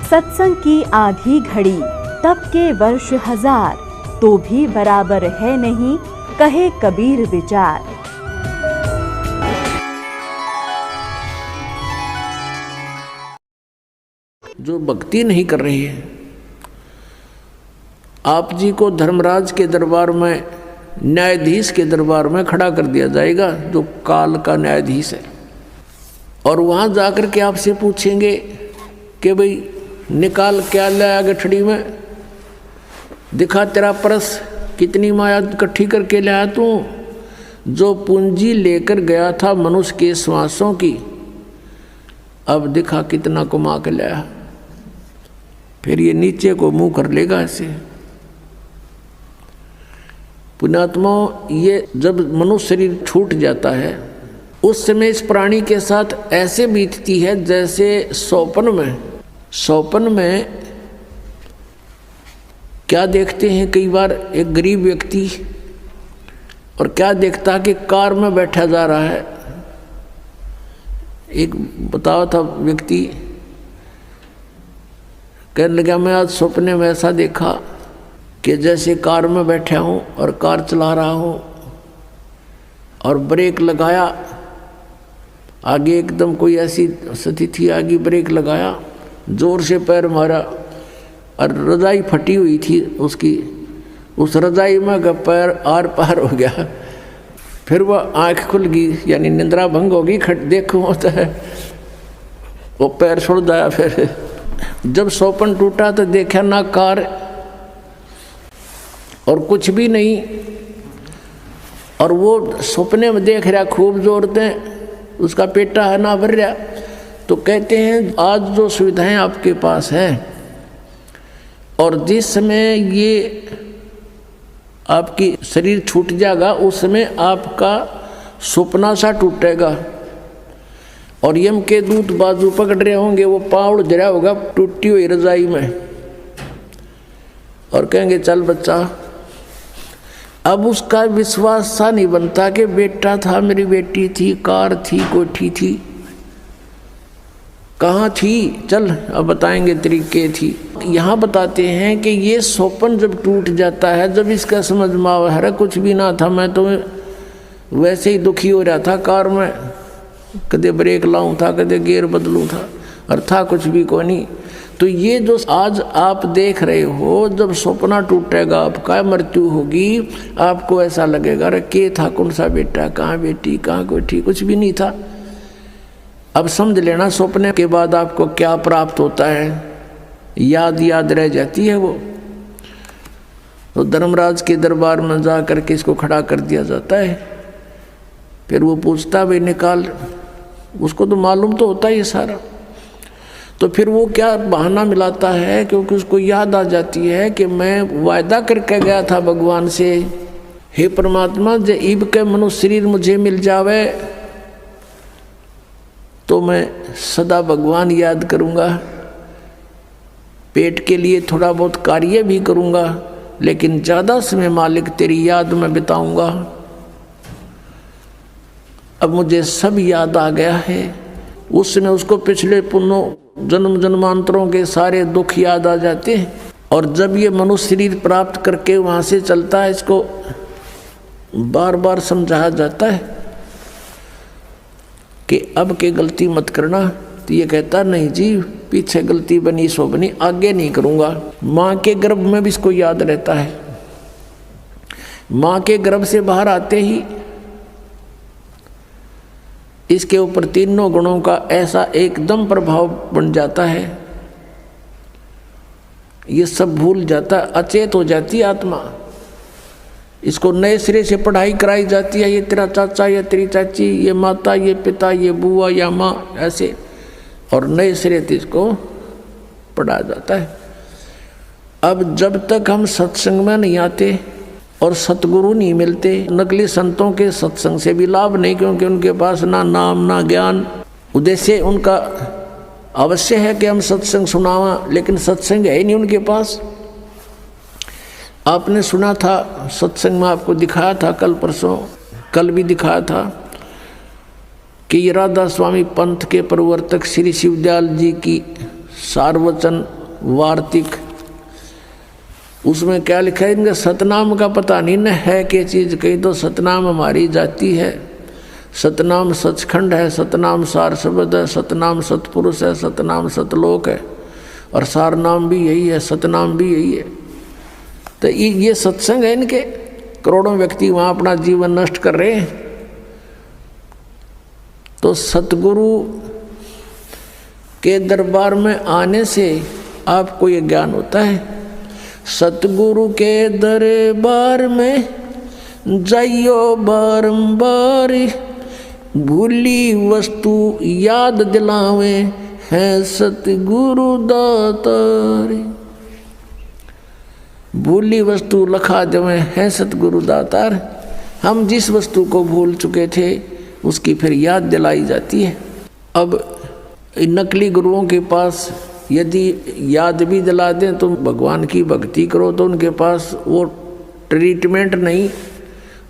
सत्संग की आधी घड़ी तब के वर्ष 1000, तो भी बराबर है नहीं, कहे कबीर विचार। जो भक्ति नहीं कर रही है, आप जी को धर्मराज के दरबार में, न्यायाधीश के दरबार में खड़ा कर दिया जाएगा, जो काल का न्यायाधीश है, और वहाँ जाकर के आपसे पूछेंगे कि भाई निकाल क्या लाया गठड़ी में, दिखा तेरा परस, कितनी माया इकट्ठी करके लाया तू। जो पूंजी लेकर गया था मनुष्य के श्वासों की, अब दिखा कितना कमा के लाया। फिर ये नीचे को मुंह कर लेगा ऐसे। पुण्यात्मा, ये जब मनुष्य शरीर छूट जाता है उस समय इस प्राणी के साथ ऐसे बीतती है जैसे सौपन में क्या देखते हैं कई बार एक गरीब व्यक्ति, और क्या देखता है कि कार में बैठा जा रहा है। एक बताया था व्यक्ति, कहने लगा मैं आज सपने में ऐसा देखा कि जैसे कार में बैठा हूँ और कार चला रहा हूँ, और ब्रेक लगाया, आगे एकदम कोई ऐसी स्थिति थी, आगे ब्रेक लगाया, जोर से पैर मारा, और रजाई फटी हुई थी उसकी, उस रजाई में का पैर आर पार हो गया। फिर वह आँख खुल गई, यानी निंद्रा भंग होगी, देखो होता है, वो पैर छोड़ दिया। फिर जब सौपन टूटा तो देखा ना कार और कुछ भी नहीं, और वो सपने में देख रहा खूब जोर से, उसका पेटा है ना भर रहा। तो कहते हैं आज जो सुविधाएं आपके पास हैं, और जिस समय ये आपकी शरीर छूट जाएगा उस समय आपका सपना सा टूटेगा, और यम के दूत बाजू पकड़ रहे होंगे, वो पाँव जरा होगा टूटी हुई रजाई में, और कहेंगे चल बच्चा। अब उसका विश्वास सा नहीं बनता कि बेटा था, मेरी बेटी थी, कार थी, कोठी थी, कहाँ थी, चल अब बताएंगे तरीके थी। यहाँ बताते हैं कि ये सौपन जब टूट जाता है, जब इसका समझ में आवा है कुछ भी ना था, मैं तो वैसे ही दुखी हो रहा था कार में, कदे ब्रेक लाऊं था, कदे गियर बदलूं था, और था कुछ भी को नहीं। तो ये जो आज आप देख रहे हो, जब सपना टूटेगा, आपका मृत्यु होगी, आपको ऐसा लगेगा अरे के था, कौन सा बेटा, कहाँ बेटी, कहाँ कोठी, कुछ भी नहीं था। अब समझ लेना सपने के बाद आपको क्या प्राप्त होता है, याद रह जाती है वो। तो धर्मराज के दरबार में जा करके इसको खड़ा कर दिया जाता है। फिर वो पूछता भाई निकाल, उसको तो मालूम तो होता है ये सारा। तो फिर वो क्या बहाना मिलाता है, क्योंकि उसको याद आ जाती है कि मैं वायदा करके गया था भगवान से, हे परमात्मा जे ईब के मनुष्य शरीर मुझे मिल जावे तो मैं सदा भगवान याद करूँगा, पेट के लिए थोड़ा बहुत कार्य भी करूँगा, लेकिन ज़्यादा समय मालिक तेरी याद में बिताऊँगा। अब मुझे सब याद आ गया है। उस समय उसको पिछले पुण्यों जन्म जन्मांतरों के सारे दुख याद आ जाते हैं, और जब ये मनुष्य शरीर प्राप्त करके वहाँ से चलता है, इसको बार बार समझाया जाता है कि अब के गलती मत करना। तो ये कहता नहीं जी, पीछे गलती बनी सो बनी, आगे नहीं करूँगा। माँ के गर्भ में भी इसको याद रहता है। माँ के गर्भ से बाहर आते ही इसके ऊपर तीनों गुणों का ऐसा एकदम प्रभाव बन जाता है, ये सब भूल जाता, अचेत हो जाती है आत्मा। इसको नए सिरे से पढ़ाई कराई जाती है, ये तेरा चाचा, ये तेरी चाची, ये माता, ये पिता, ये बुआ या माँ, ऐसे, और नए सिरे से इसको पढ़ाया जाता है। अब जब तक हम सत्संग में नहीं आते और सतगुरु नहीं मिलते, नकली संतों के सत्संग से भी लाभ नहीं, क्योंकि उनके पास ना नाम ना ज्ञान। उद्देश्य उनका अवश्य है कि हम सत्संग सुनावा, लेकिन सत्संग है ही नहीं उनके पास। आपने सुना था सत्संग में, आपको दिखाया था कल परसों, कल भी दिखाया था कि ये राधा स्वामी पंथ के प्रवर्तक श्री शिवदयाल जी की सारवचन वार्तिक, उसमें क्या लिखा है, इनका सतनाम का पता नहीं न है क्या चीज़। कहीं तो सतनाम हमारी जाति है, सतनाम सचखंड है, सतनाम सार शब्द है, सतनाम सतपुरुष है, सतनाम सतलोक है, और सार नाम भी यही है, सतनाम भी यही है। तो ये सत्संग है इनके। करोड़ों व्यक्ति वहाँ अपना जीवन नष्ट कर रहे हैं। तो सतगुरु के दरबार में आने से आपको ये ज्ञान होता है। सतगुरु के दरबार में जाइयो बारंबार, भूली वस्तु याद दिलावे है सतगुरु दातार। भूली वस्तु लखा देवे है सतगुरु दातार। हम जिस वस्तु को भूल चुके थे उसकी फिर याद दिलाई जाती है। अब नकली गुरुओं के पास यदि याद भी दिला दें तो भगवान की भक्ति करो तो उनके पास वो ट्रीटमेंट नहीं,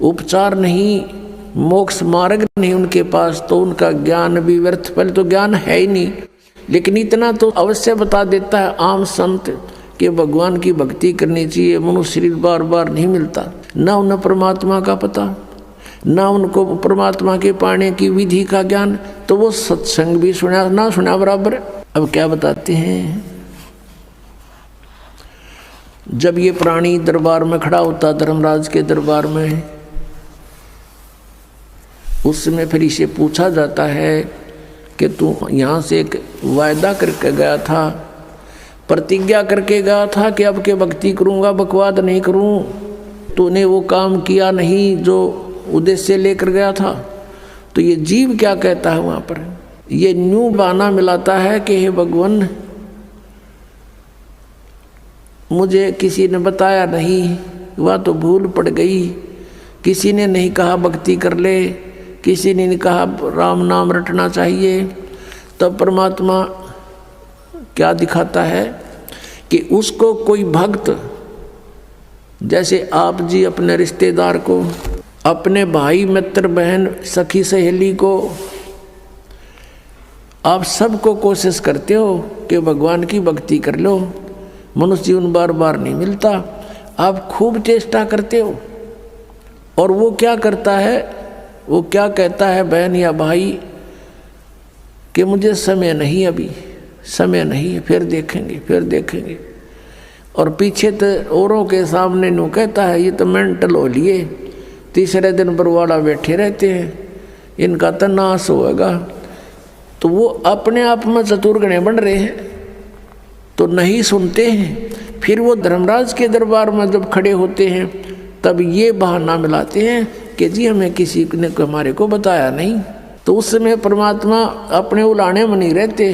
उपचार नहीं, मोक्ष मार्ग नहीं उनके पास, तो उनका ज्ञान भी व्यर्थ। पहले तो ज्ञान है ही नहीं, लेकिन इतना तो अवश्य बता देता है आम संत कि भगवान की भक्ति करनी चाहिए। मनुष्य शरीर बार बार नहीं मिलता, ना उन्हें परमात्मा का पता, ना उनको परमात्मा के पाने की विधि का ज्ञान, तो वो सत्संग भी सुना ना सुना बराबर। अब क्या बताते हैं, जब ये प्राणी दरबार में खड़ा होता, धर्मराज के दरबार में, उस समय फिर इसे पूछा जाता है कि तू यहाँ से एक वायदा करके गया था, प्रतिज्ञा करके गया था कि अब के भक्ति करूँगा, बकवाद नहीं करूँ, तूने वो काम किया नहीं जो उद्देश्य लेकर गया था। तो ये जीव क्या कहता है वहाँ पर, ये न्यू बहाना मिलाता है कि हे भगवान, मुझे किसी ने बताया नहीं, वह तो भूल पड़ गई, किसी ने नहीं कहा भक्ति कर ले, किसी ने नहीं कहा राम नाम रटना चाहिए। तब परमात्मा क्या दिखाता है कि उसको कोई भक्त, जैसे आप जी अपने रिश्तेदार को, अपने भाई मित्र बहन सखी सहेली को, आप सबको कोशिश करते हो कि भगवान की भक्ति कर लो, मनुष्य जीवन बार बार नहीं मिलता, आप खूब चेष्टा करते हो। और वो क्या करता है, वो क्या कहता है बहन या भाई कि मुझे समय नहीं, अभी समय नहीं है, फिर देखेंगे फिर देखेंगे। और पीछे तो औरों के सामने नो कहता है ये तो मेंटल हो लिए, तीसरे दिन बरवाड़ा बैठे रहते हैं, इनका तो नाश होगा। तो वो अपने आप में चतुर्गणे बन रहे हैं, तो नहीं सुनते हैं। फिर वो धर्मराज के दरबार में जब खड़े होते हैं तब ये बहाना मिलाते हैं कि जी हमें किसी ने हमारे को बताया नहीं। तो उस समय परमात्मा अपने उलाने में नहीं रहते,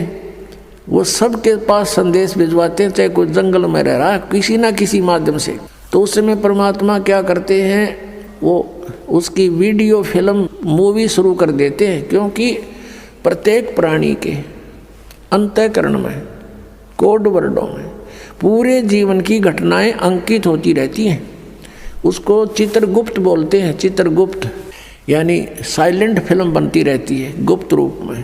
वो सबके पास संदेश भिजवाते हैं, चाहे कोई जंगल में रह रहा है किसी ना किसी माध्यम से। तो उस समय परमात्मा क्या करते हैं, वो उसकी वीडियो फिल्म मूवी शुरू कर देते हैं। क्योंकि प्रत्येक प्राणी के अंतःकरण में, कोड वर्डों में पूरे जीवन की घटनाएं अंकित होती रहती हैं। उसको चित्रगुप्त बोलते हैं, चित्रगुप्त यानी साइलेंट फिल्म बनती रहती है गुप्त रूप में।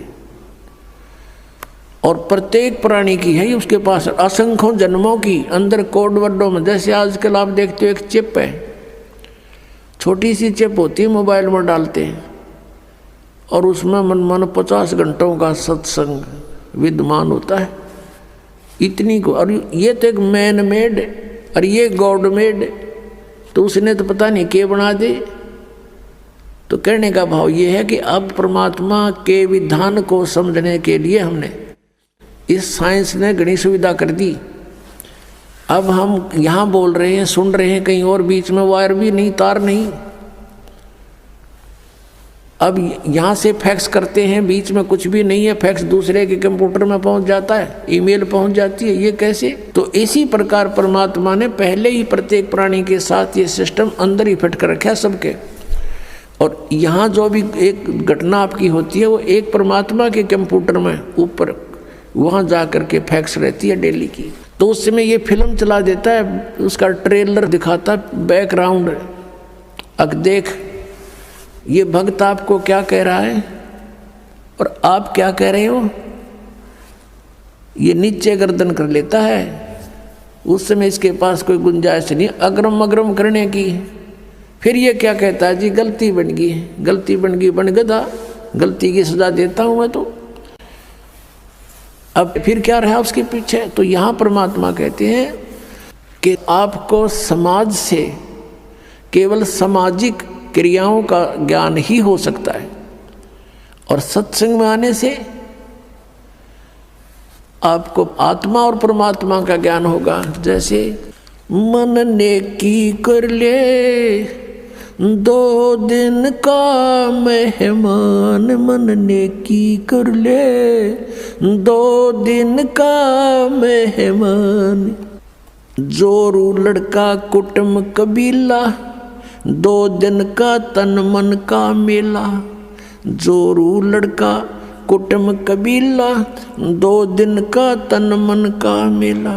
और प्रत्येक प्राणी की है उसके पास असंख्यों जन्मों की अंदर कोड वर्डों में। जैसे आजकल आप देखते हो एक चिप है, छोटी सी चिप होती है, मोबाइल में डालते हैं और उसमें मन 50 घंटों का सत्संग विद्यमान होता है, इतनी को। और ये तो एक मैन मेड और ये गॉड मेड, तो उसने तो पता नहीं क्या बना दे। तो कहने का भाव ये है कि अब परमात्मा के विधान को समझने के लिए हमने इस साइंस ने घनी सुविधा कर दी। अब हम यहाँ बोल रहे हैं, सुन रहे हैं, कहीं और बीच में वायर भी नहीं, तार नहीं। अब यहाँ से फैक्स करते हैं, बीच में कुछ भी नहीं है, फैक्स दूसरे के कंप्यूटर में पहुँच जाता है, ईमेल पहुँच जाती है। ये कैसे? तो इसी प्रकार परमात्मा ने पहले ही प्रत्येक प्राणी के साथ ये सिस्टम अंदर ही फिट कर रखा है सबके। और यहाँ जो भी एक घटना आपकी होती है वो एक परमात्मा के कंप्यूटर में ऊपर वहाँ जा कर के फैक्स रहती है डेली की। तो उस समय ये फिल्म चला देता है, उसका ट्रेलर दिखाता है, बैकग्राउंड। अब देख ये भक्त आपको क्या कह रहा है और आप क्या कह रहे हो। ये नीचे गर्दन कर लेता है, उस समय इसके पास कोई गुंजाइश नहीं अग्रम अग्रम करने की। फिर ये क्या कहता है जी, गलती बन गई, गलती बन गई, बन गधा, गलती की सजा देता हूं मैं तो। अब फिर क्या रहा उसके पीछे? तो यहाँ परमात्मा कहते हैं कि आपको समाज से केवल सामाजिक क्रियाओं का ज्ञान ही हो सकता है, और सत्संग में आने से आपको आत्मा और परमात्मा का ज्ञान होगा। जैसे मन नेकी कर ले 2 दिन का मेहमान, मन नेकी कर ले 2 दिन का मेहमान। जोरू लड़का कुटुंब कबीला 2 दिन का तन मन का मेला। जोरू लड़का कुटुंब कबीला 2 दिन का तन मन का मेला।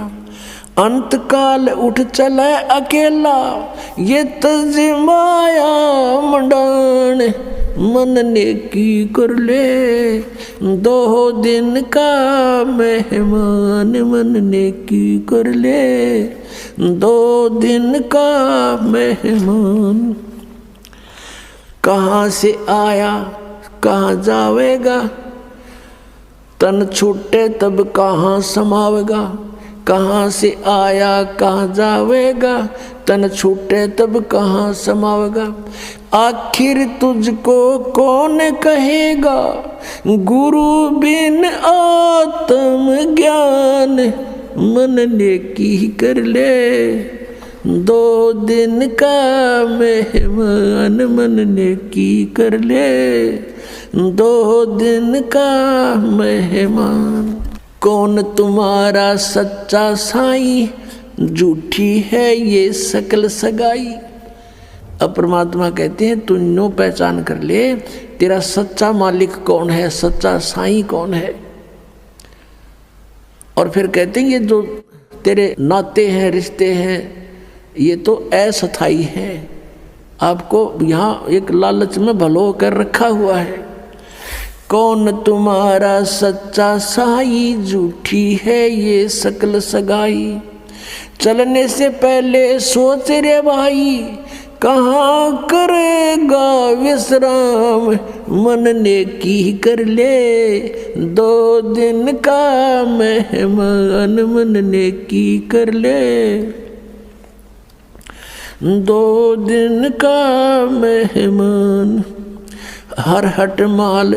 अंत काल उठ चले अकेला ये तजमाया मंडान। मन नेकी कर ले 2 दिन का मेहमान, मन नेकी कर ले 2 दिन का मेहमान। कहाँ से आया कहाँ जावेगा, तन छूटे तब कहाँ समावेगा। कहाँ से आया कहाँ जावेगा, तन छूटे तब कहाँ समावेगा। आखिर तुझको कौन कहेगा, गुरु बिन आत्म ज्ञान। मन नेकी कर ले 2 दिन का मेहमान, मन नेकी कर ले 2 दिन का मेहमान। कौन तुम्हारा सच्चा साईं, झूठी है ये सकल सगाई। अब परमात्मा कहते हैं तू नो पहचान कर ले तेरा सच्चा मालिक कौन है, सच्चा साईं कौन है। और फिर कहते हैं ये जो तेरे नाते हैं, रिश्ते हैं, ये तो अस्थायी हैं। आपको यहाँ एक लालच में भलो कर रखा हुआ है। कौन तुम्हारा सच्चा साई, झूठी है ये सकल सगाई। चलने से पहले सोच रे भाई, कहाँ करेगा विश्राम। मन नेकी कर ले 2 दिन का मेहमान, मन नेकी कर ले 2 दिन का मेहमान। हर हट माल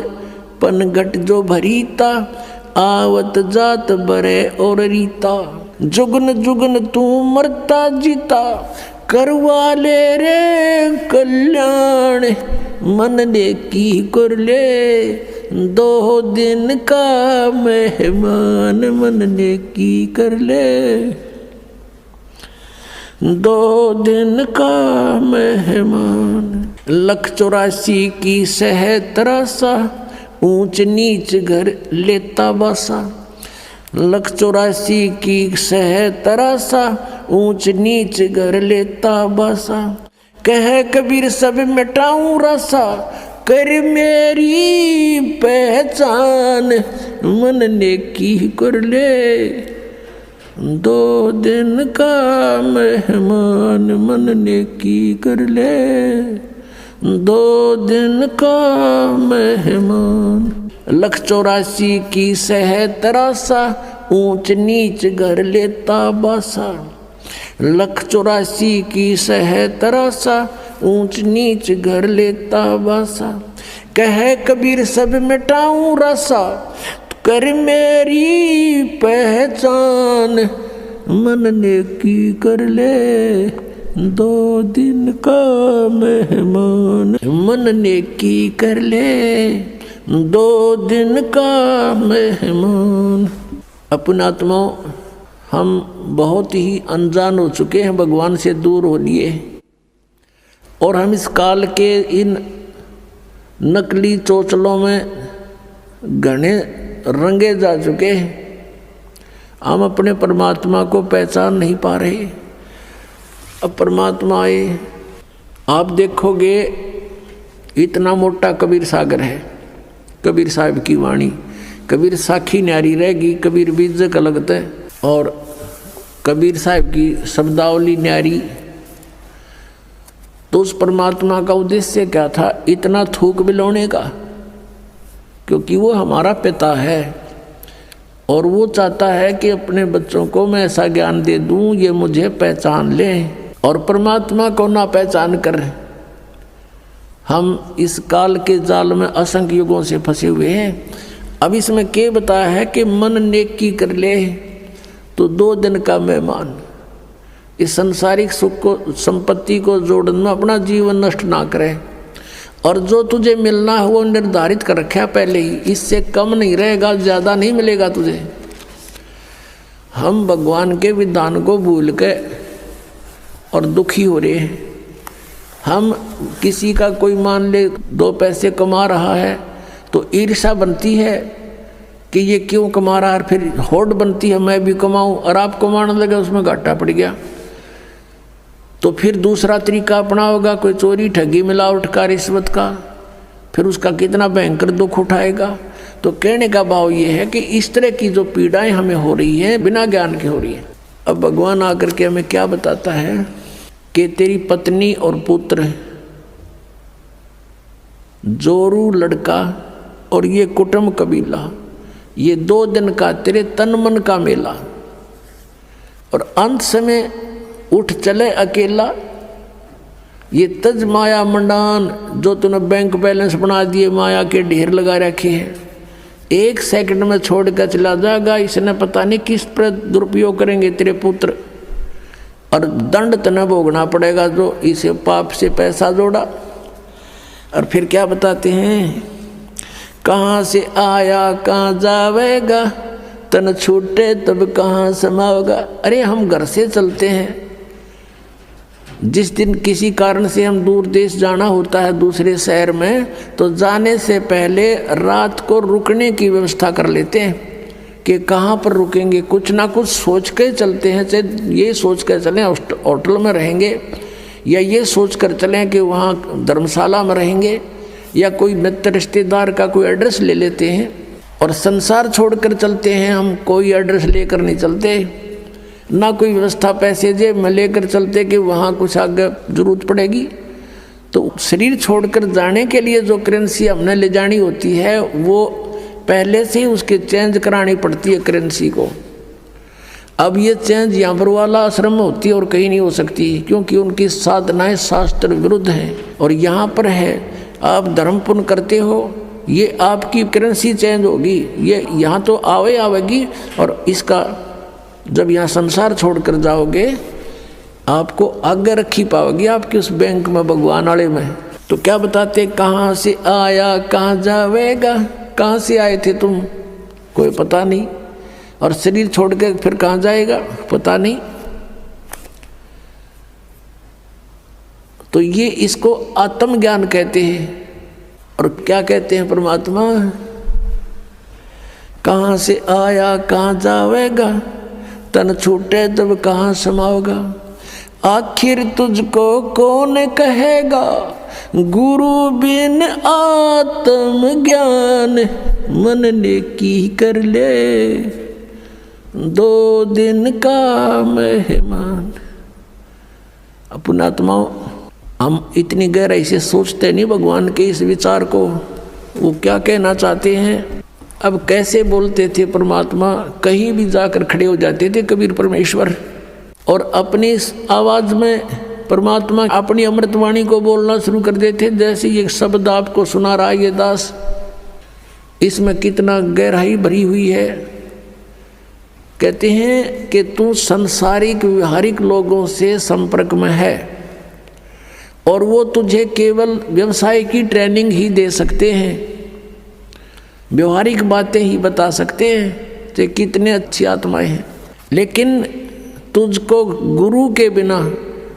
पनघट जो भरीता, आवत जात बरे और रीता। जुगन जुगन तू मरता जीता, करवा ले रे कल्याण। मन नेकी कर ले 2 दिन का मेहमान, मन नेकी कर ले 2 दिन का मेहमान। 184 की सह तरासा, ऊंच नीच घर लेता बसा। 184 की सह तरासा, ऊंच नीच घर लेता बसा। कह कबीर सब मिटाऊं रसा, कर मेरी पहचान। मन नेकी कर ले 2 दिन का मेहमान, मन नेकी कर ले 2 दिन का मेहमान। 184 की सह तरासा, ऊंच नीच घर लेता बसा। 184 की सह तरासा, ऊंच नीच घर लेता बसा। कह कबीर सब मिटाऊं रसा, कर मेरी पहचान। मन नेकी कर ले 2 दिन का मेहमान, मन नेकी कर ले 2 दिन का मेहमान। अपने आत्माओं, हम बहुत ही अनजान हो चुके हैं, भगवान से दूर हो लिए, और हम इस काल के इन नकली चोचलों में घने रंगे जा चुके हैं। हम अपने परमात्मा को पहचान नहीं पा रहे। अब परमात्मा आए, आप देखोगे इतना मोटा कबीर सागर है, कबीर साहब की वाणी कबीर साखी न्यारी रहेगी, कबीर बीज का लगता है, और कबीर साहब की शब्दावली न्यारी। तो उस परमात्मा का उद्देश्य क्या था इतना थूक बिलोने का? क्योंकि वो हमारा पिता है और वो चाहता है कि अपने बच्चों को मैं ऐसा ज्ञान दे दूं ये मुझे पहचान लें, और परमात्मा को ना पहचान कर हम इस काल के जाल में असंख्य युगों से फंसे हुए हैं। अब इसमें क्या बताया है कि मन नेकी कर ले तो 2 दिन का मेहमान। इस संसारिक सुख को, संपत्ति को जोड़ने में अपना जीवन नष्ट ना करे, और जो तुझे मिलना है वो निर्धारित कर रखा पहले ही, इससे कम नहीं रहेगा, ज़्यादा नहीं मिलेगा तुझे। हम भगवान के विधान को भूल के और दुखी हो रहे हैं। हम किसी का कोई मान ले 2 पैसे कमा रहा है तो ईर्ष्या बनती है कि ये क्यों कमा रहा है, फिर होड़ बनती है मैं भी कमाऊं, और आप कमाने लगे उसमें घाटा पड़ गया तो फिर दूसरा तरीका अपनाओगा, कोई चोरी ठगी मिलावट का रिश्वत का, फिर उसका कितना भयंकर दुख उठाएगा। तो कहने का भाव ये है कि इस तरह की जो पीड़ाएं हमें हो रही हैं बिना ज्ञान के हो रही हैं। अब भगवान आकर के हमें क्या बताता है कि तेरी पत्नी और पुत्र, जोरू लड़का और ये कुटुंब कबीला, ये 2 दिन का तेरे तन मन का मेला, और अंत समय उठ चले अकेला। ये तज माया मंडान जो तूने बैंक बैलेंस बना दिए, माया के ढेर लगा रखे हैं, 1 सेकंड में छोड़ कर चला जाएगा। इसने पता नहीं किस पर दुरुपयोग करेंगे तेरे पुत्र, और दंड तने भोगना पड़ेगा जो इसे पाप से पैसा जोड़ा। और फिर क्या बताते हैं, कहाँ से आया कहाँ जावेगा, तन छूटे तब कहाँ समाओगा। अरे हम घर से चलते हैं, जिस दिन किसी कारण से हम दूर देश जाना होता है दूसरे शहर में, तो जाने से पहले रात को रुकने की व्यवस्था कर लेते हैं कि कहाँ पर रुकेंगे, कुछ ना कुछ सोच के चलते हैं। चाहे ये सोच कर चलें होटल में रहेंगे, या ये सोच कर चलें कि वहाँ धर्मशाला में रहेंगे, या कोई मित्र रिश्तेदार का कोई एड्रेस ले लेते हैं। और संसार छोड़कर चलते हैं हम, कोई एड्रेस लेकर नहीं चलते, ना कोई व्यवस्था पैसे जेब में लेकर चलते कि वहाँ कुछ आगे जरूरत पड़ेगी। तो शरीर छोड़कर जाने के लिए जो करेंसी हमने ले जानी होती है वो पहले से ही उसके चेंज करानी पड़ती है करेंसी को। अब ये चेंज यहाँ पर वाला आश्रम में होती है और कहीं नहीं हो सकती, क्योंकि उनकी साधनाएं शास्त्र विरुद्ध हैं। और यहाँ पर है आप धर्म पुण्य करते हो, ये आपकी करेंसी चेंज होगी, ये यहाँ तो आवेगी, और इसका जब यहाँ संसार छोड़कर जाओगे आपको आगे रखी पाओगी आपकी उस बैंक में, भगवान वाले में। तो क्या बताते, कहाँ से आया कहाँ जावेगा, कहाँ से आए थे तुम कोई पता नहीं, और शरीर छोड़ के फिर कहाँ जाएगा पता नहीं। तो ये इसको आत्मज्ञान कहते हैं। और क्या कहते हैं परमात्मा, कहाँ से आया कहाँ जावेगा, तन छूटे तब कहाँ समाओगा। आखिर तुझको कौन कहेगा, गुरु बिन आत्म ज्ञान, मन ने की कर ले 2 दिन का मेहमान। अपना आत्माओं, हम इतनी गहराई से सोचते नहीं भगवान के इस विचार को, वो क्या कहना चाहते हैं। अब कैसे बोलते थे परमात्मा, कहीं भी जाकर खड़े हो जाते थे कबीर परमेश्वर, और अपनी आवाज़ में परमात्मा अपनी अमृतवाणी को बोलना शुरू कर देते। जैसे ये शब्द आपको सुना रहा है ये दास, इसमें कितना गहराई भरी हुई है। कहते हैं कि तू संसारिक व्यवहारिक लोगों से संपर्क में है, और वो तुझे केवल व्यवसाय की ट्रेनिंग ही दे सकते हैं, व्यवहारिक बातें ही बता सकते हैं तो कितने अच्छी आत्माएं हैं। लेकिन तुझको गुरु के बिना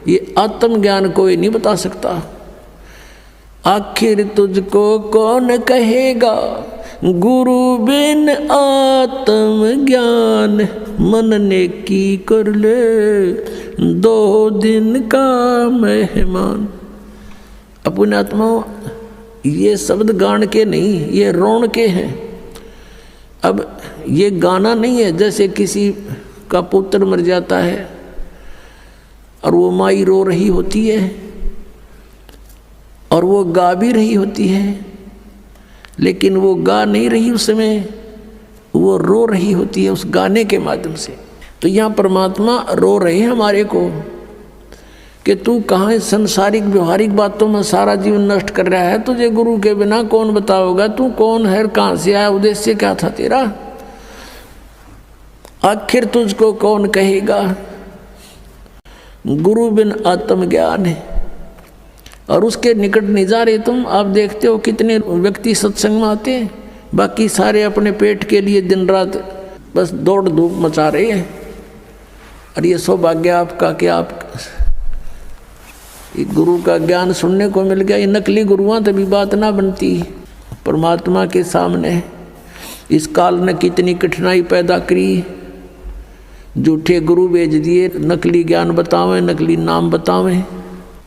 ये आत्मज्ञान कोई नहीं बता सकता। आखिर तुझको कौन कहेगा, गुरु बिन आत्म ज्ञान, मन ने की कर ले 2 दिन का मेहमान। अपने आत्मा ये शब्द गान के नहीं, ये रोण के हैं। अब ये गाना नहीं है जैसे किसी का पुत्र मर जाता है और वो माई रो रही होती है और वो गा भी रही होती है, लेकिन वो गा नहीं रही उस समय, वो रो रही होती है उस गाने के माध्यम से। तो यहाँ परमात्मा रो रहे हैं हमारे को कि तू कहाँ संसारिक व्यवहारिक बातों में सारा जीवन नष्ट कर रहा है, तुझे गुरु के बिना कौन बताओगा, तू कौन है, कहाँ से आया, उद्देश्य क्या था तेरा, आखिर तुझको कौन कहेगा। गुरु बिन आत्मज्ञान है और उसके निकट नहीं जा रहे तुम। आप देखते हो कितने व्यक्ति सत्संग में आते हैं, बाकी सारे अपने पेट के लिए दिन रात बस दौड़ धूप मचा रहे हैं। और ये सौभाग्य आपका कि आप गुरु का ज्ञान सुनने को मिल गया। ये नकली गुरुआं तभी बात ना बनती परमात्मा के सामने। इस काल ने कितनी कठिनाई पैदा करी, झूठे गुरु भेज दिए, नकली ज्ञान बतावें, नकली नाम बतावें,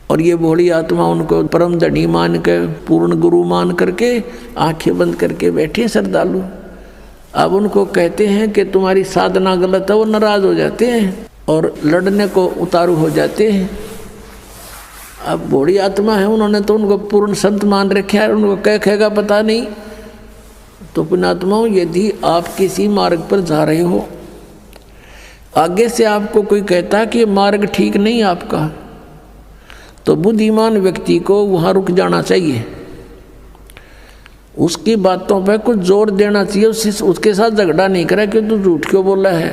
और ये भोली आत्मा उनको परम धनी मान के पूर्ण गुरु मान करके आंखें बंद करके बैठे श्रद्धालु। अब उनको कहते हैं कि तुम्हारी साधना गलत है, वो नाराज हो जाते हैं और लड़ने को उतारू हो जाते हैं। अब भोली आत्मा है, उन्होंने तो उनको पूर्ण संत मान रखा है, उनको क्या कहेगा पता नहीं। तो पुण्यात्माओं, यदि आप किसी मार्ग पर जा रहे हो, आगे से आपको कोई कहता है कि ये मार्ग ठीक नहीं आपका, तो बुद्धिमान व्यक्ति को वहाँ रुक जाना चाहिए, उसकी बातों पर कुछ जोर देना चाहिए, उसके साथ झगड़ा नहीं करा कि तू झूठ क्यों बोला है,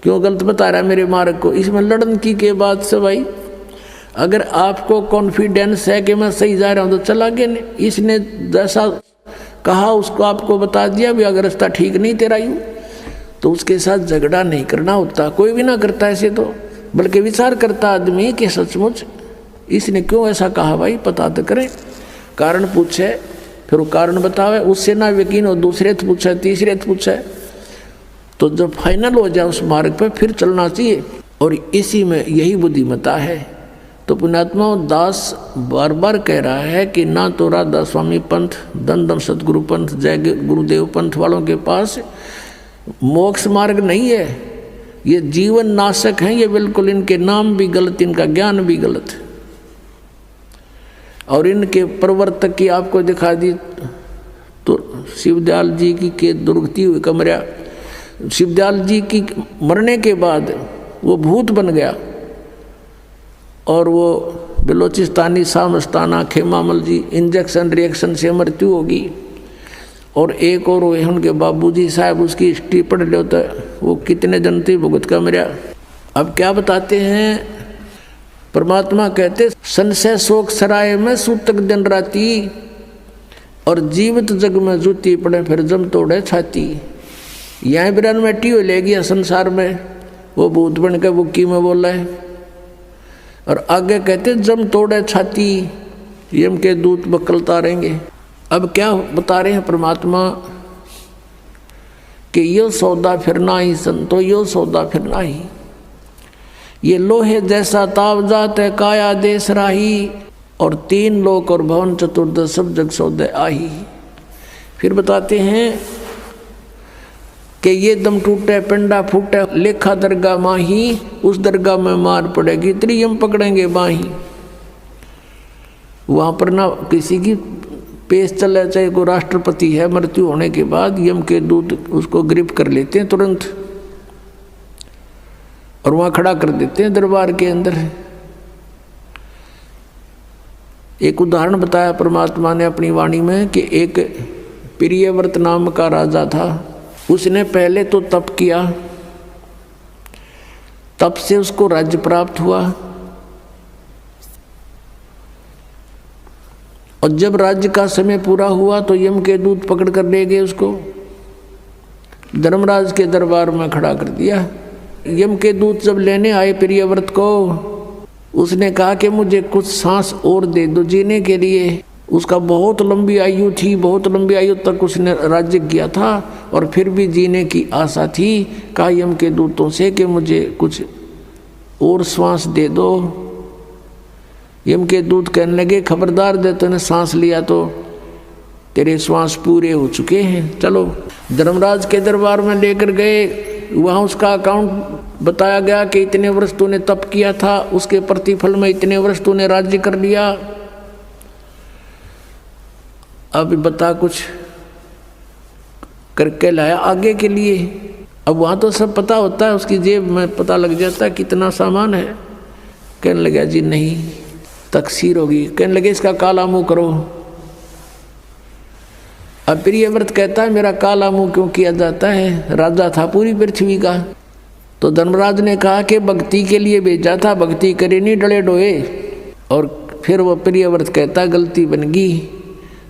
क्यों गलत बता रहा है मेरे मार्ग को। इसमें लड़न की बात से भाई, अगर आपको कॉन्फिडेंस है कि मैं सही जा रहा हूँ तो चला गया, नहीं इसने जैसा कहा उसको आपको बता दिया भी अगर रास्ता ठीक नहीं तेरा यूँ, तो उसके साथ झगड़ा नहीं करना होता। कोई भी ना करता ऐसे तो, बल्कि विचार करता आदमी कि सचमुच इसने क्यों ऐसा कहा, भाई पता तो करें, कारण पूछे, फिर वो कारण बतावे, उससे ना यकीन हो दूसरे तो पूछे, तीसरे तो पूछे, तो जब फाइनल हो जाए उस मार्ग पर फिर चलना चाहिए। और इसी में यही बुद्धिमता है। तो पुण्यात्मा दास बार बार कह रहा है कि ना तो राधा स्वामी पंथ, दन दन सतगुरु पंथ, जय गुरुदेव पंथ वालों के पास मोक्ष मार्ग नहीं है, ये जीवन नाशक हैं, ये बिल्कुल इनके नाम भी गलत, इनका ज्ञान भी गलत। और इनके प्रवर्तक की आपको दिखा दी तो शिवदयाल जी की के दुर्गति हुई कमरा, शिवदयाल जी की मरने के बाद वो भूत बन गया और वो बलोचिस्तानी सामस्ताना खेमामल जी इंजेक्शन रिएक्शन से मृत्यु होगी। और एक और हुए उनके बाबूजी साहब, उसकी हिस्ट्री पढ़ लो तो वो कितने जनती भुगत का मरा। अब क्या बताते हैं परमात्मा, कहते संशय शोक सराय में सूतक दिन राती, और जीवित जग में जूती पड़े फिर जम तोड़े छाती। यहाँ बिरान मैटी हो ले गया संसार में, वो भूत बन के बुक्की में बोला है। और आगे कहते जम तोड़े छाती, यम के दूत बकलता रहेंगे। अब क्या बता रहे हैं परमात्मा कि यो सौदा फिर ना ही संतो, यो सौदा फिर ना ही, ये लोहे जैसा ताव जात है काया देश राही, और तीन लोक और भवन चतुर्दश सब जग सौदे आही। फिर बताते हैं कि ये दम टूटे पिंडा फूटे लेखा दरगाह माही, उस दरगाह में मार पड़ेगी त्रियम पकड़ेंगे बाही। वहाँ पर ना किसी की पेश चले, चाहे कोई राष्ट्रपति है, मृत्यु होने के बाद यम के दूत उसको गिरफ्त कर लेते हैं तुरंत और वहाँ खड़ा कर देते हैं दरबार के अंदर। एक उदाहरण बताया परमात्मा ने अपनी वाणी में कि एक प्रियव्रत नाम का राजा था, उसने पहले तो तप किया, तप से उसको राज्य प्राप्त हुआ, और जब राज्य का समय पूरा हुआ तो यम के दूत पकड़ कर ले गए उसको, धर्मराज के दरबार में खड़ा कर दिया। यम के दूत जब लेने आए प्रियव्रत को, उसने कहा कि मुझे कुछ सांस और दे दो जीने के लिए। उसका बहुत लंबी आयु थी, बहुत लंबी आयु तक उसने राज्य किया था और फिर भी जीने की आशा थी। कहा यम के दूतों से कि मुझे कुछ और सांस दे दो। यम के दूत कहने लगे खबरदार दे, तूने सांस लिया तो तेरे श्वास पूरे हो चुके हैं, चलो। धर्मराज के दरबार में लेकर गए, वहाँ उसका अकाउंट बताया गया कि इतने वर्ष तूने तप किया था, उसके प्रतिफल में इतने वर्ष तूने राज्य कर लिया, अब बता कुछ करके लाया आगे के लिए। अब वहाँ तो सब पता होता है, उसकी जेब में पता लग जाता है कितना सामान है। कहने लगा जी नहीं, तकसीर होगी। कहने लगे इसका काला मुंह करो। अब प्रियव्रत कहता है मेरा काला मुंह क्यों किया जाता है, राजा था पूरी पृथ्वी का। तो धर्मराज ने कहा कि भक्ति के लिए भेजा था, भक्ति करे नहीं डले डोए। और फिर वो प्रियव्रत कहता गलती बन गई।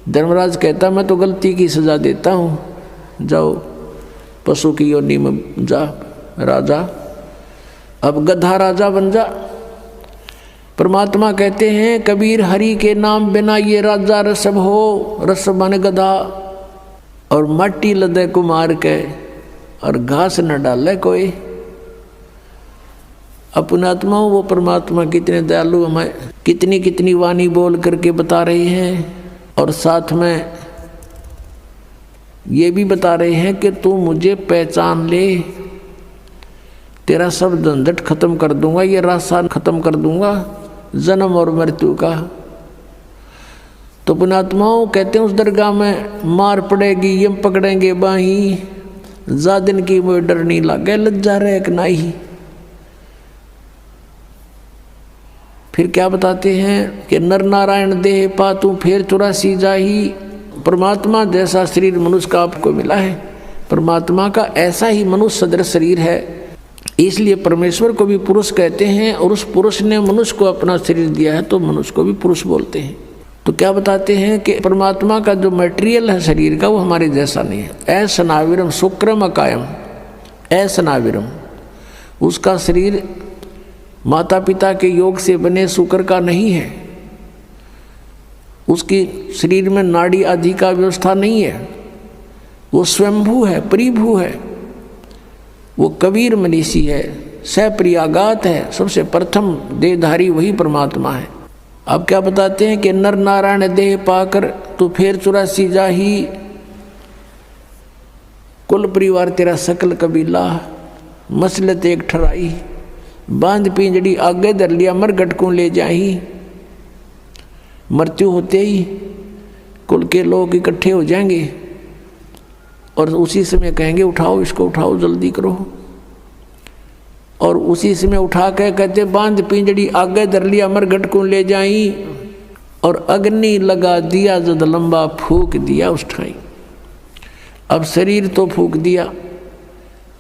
धर्मराज कहता मैं तो गलती की सजा देता हूँ, जाओ पशु की योनि में जा राजा, अब गधा राजा बन जा। परमात्मा कहते हैं कबीर हरि के नाम बिना ये राजा रसब हो, रसब माने गधा, और मट्टी लदे कुमार के और घास न डाले कोई। अपनात्मा वो परमात्मा कितने दयालु हमें कितनी कितनी वाणी बोल करके बता रहे हैं, और साथ में ये भी बता रहे हैं कि तू मुझे पहचान ले, तेरा सब झंझट खत्म कर दूंगा, ये रास्ता खत्म कर दूंगा जन्म और मृत्यु का। तो पुणात्माओं कहते हैं उस दरगाह में मार पड़ेगी, यम पकड़ेंगे बाही, जा दिन की वो डर नहीं लागे, लज्जा रहे एक नाही। फिर क्या बताते हैं कि नर नारायण देह पातू फेर 84 जाही। परमात्मा जैसा शरीर मनुष्य का आपको मिला है, परमात्मा का ऐसा ही मनुष्य सदृश शरीर है, इसलिए परमेश्वर को भी पुरुष कहते हैं, और उस पुरुष ने मनुष्य को अपना शरीर दिया है तो मनुष्य को भी पुरुष बोलते हैं। तो क्या बताते हैं कि परमात्मा का जो मटेरियल है शरीर का वो हमारे जैसा नहीं है। ऐसनाविरम शुक्रम अकायम, ऐसनाविरम, उसका शरीर माता पिता के योग से बने शुक्र का नहीं है, उसकी शरीर में नाड़ी आदि का व्यवस्था नहीं है, वो स्वयंभू है, परिभू है, वो कबीर मनीषी है, सप्रियागात है, सबसे प्रथम देहधारी वही परमात्मा है। अब क्या बताते हैं कि नर नारायण देह पाकर तू फेर 84 जाही, कुल परिवार तेरा सकल कबीला मसलत एक ठराई, बांध पिंजड़ी आगे धर लिया मरघट को ले जाही। मृत्यु होते ही कुल के लोग इकट्ठे हो जाएंगे और उसी समय कहेंगे उठाओ इसको, उठाओ जल्दी करो, और उसी समय उठा के कहते बांध पिंजड़ी आगे धर लिया मरघट को ले जाई, और अग्नि लगा दिया जद लंबा फूक दिया उस ठाई। अब शरीर तो फूक दिया,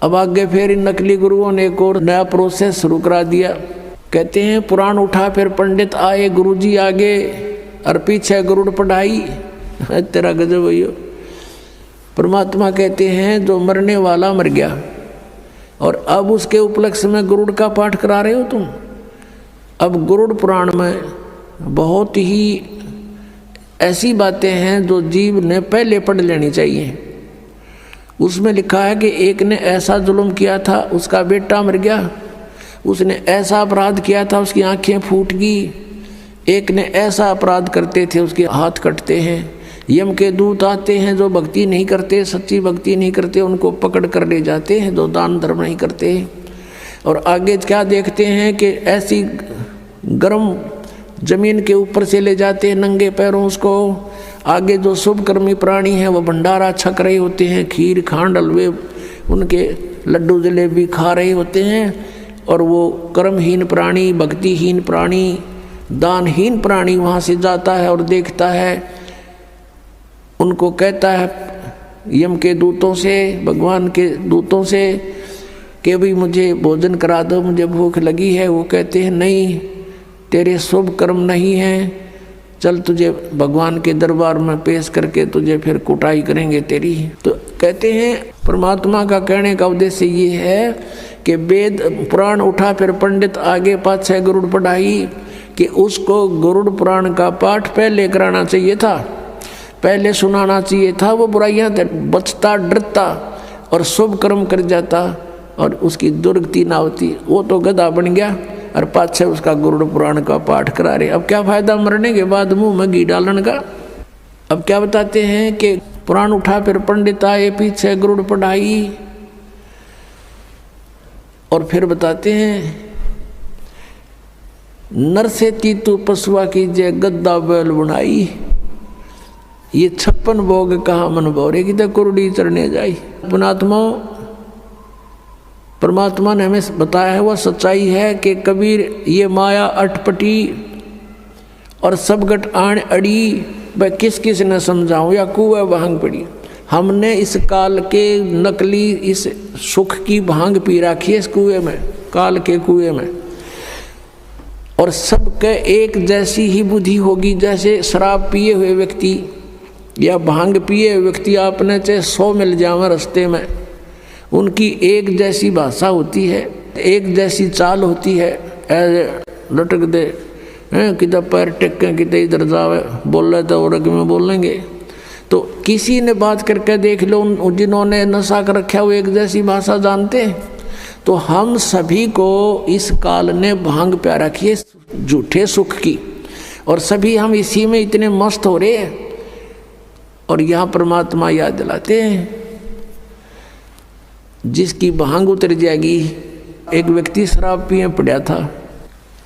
अब आगे फिर इन नकली गुरुओं ने एक और नया प्रोसेस शुरू करा दिया। कहते हैं पुराण उठा फिर पंडित आए गुरुजी आगे, और पीछे गरुड़ पढ़ाई। तेरा गजब भैया। परमात्मा कहते हैं जो मरने वाला मर गया, और अब उसके उपलक्ष्य में गरुड़ का पाठ करा रहे हो तुम। अब गरुड़ पुराण में बहुत ही ऐसी बातें हैं जो जीव ने पहले पढ़ लेनी चाहिए। उसमें लिखा है कि एक ने ऐसा जुल्म किया था, उसका बेटा मर गया, उसने ऐसा अपराध किया था, उसकी आंखें फूट गई। एक ने ऐसा अपराध करते थे, उसके हाथ कटते हैं। यम के दूत आते हैं, जो भक्ति नहीं करते, सच्ची भक्ति नहीं करते, उनको पकड़ कर ले जाते हैं, जो दान धर्म नहीं करते। और आगे क्या देखते हैं कि ऐसी गर्म जमीन के ऊपर से ले जाते हैं नंगे पैरों उसको। आगे जो शुभकर्मी प्राणी हैं वो भंडारा छक रहे होते हैं, खीर खांड हलवे उनके लड्डू जलेबी खा रहे होते हैं, और वो कर्महीन प्राणी, भक्तिहीन प्राणी, दानहीन प्राणी वहाँ से जाता है और देखता है, उनको कहता है यम के दूतों से, भगवान के दूतों से कि भाई मुझे भोजन करा दो, मुझे भूख लगी है। वो कहते हैं नहीं, तेरे शुभ कर्म नहीं हैं, चल तुझे भगवान के दरबार में पेश करके तुझे फिर कुटाई करेंगे तेरी। तो कहते हैं परमात्मा का कहने का उद्देश्य ये है कि वेद पुराण उठा फिर पंडित आगे पाछे गरुड़ पढ़ाई, कि उसको गरुड़ पुराण का पाठ पहले कराना चाहिए था, पहले सुनाना चाहिए था। वो बुराइयाँ बचता डरता और शुभ कर्म कर जाता और उसकी दुर्गति ना होती। वो तो गधा बन गया और पाछे उसका गरुड़ पुराण का पाठ करा रहे। अब क्या फायदा मरने के बाद मुंह में घी डालन का। अब क्या बताते हैं कि पुराण उठा फिर पंडित आए, पीछे गरुड़ पढ़ाई, और फिर बताते हैं नर से तीतु पशुआ की जय गद्दा बैल बुनाई, ये 56 भोग कहा मन भौरे की तो कुरडी चढ़ने जाई। परमात्मा ने हमें बताया है वह सच्चाई है कि कबीर ये माया अटपटी और सब गट आण अड़ी, वह किस किस ने समझाऊं या कुएं भांग पड़ी। हमने इस काल के नकली इस सुख की भांग पी रखी है इस कुएं में, काल के कुएं में, और सबके एक जैसी ही बुद्धि होगी। जैसे शराब पिए हुए व्यक्ति या भांग पिए हुए व्यक्ति आपने चाहे 100 मिल जाए रास्ते में, उनकी एक जैसी भाषा होती है, एक जैसी चाल होती है, लटक दे किधर पैर टेकें किधर इधर जावे, बोल रहे तो और में बोलेंगे। तो किसी ने बात करके देख लो, जिन्होंने नशा कर रखा वो एक जैसी भाषा जानते हैं। तो हम सभी को इस काल ने भांग प्या रखी है झूठे सुख की, और सभी हम इसी में इतने मस्त हो रहे हैं। और यहाँ परमात्मा याद दिलाते हैं जिसकी भांग उतर जाएगी। एक व्यक्ति शराब पिए पड़ा था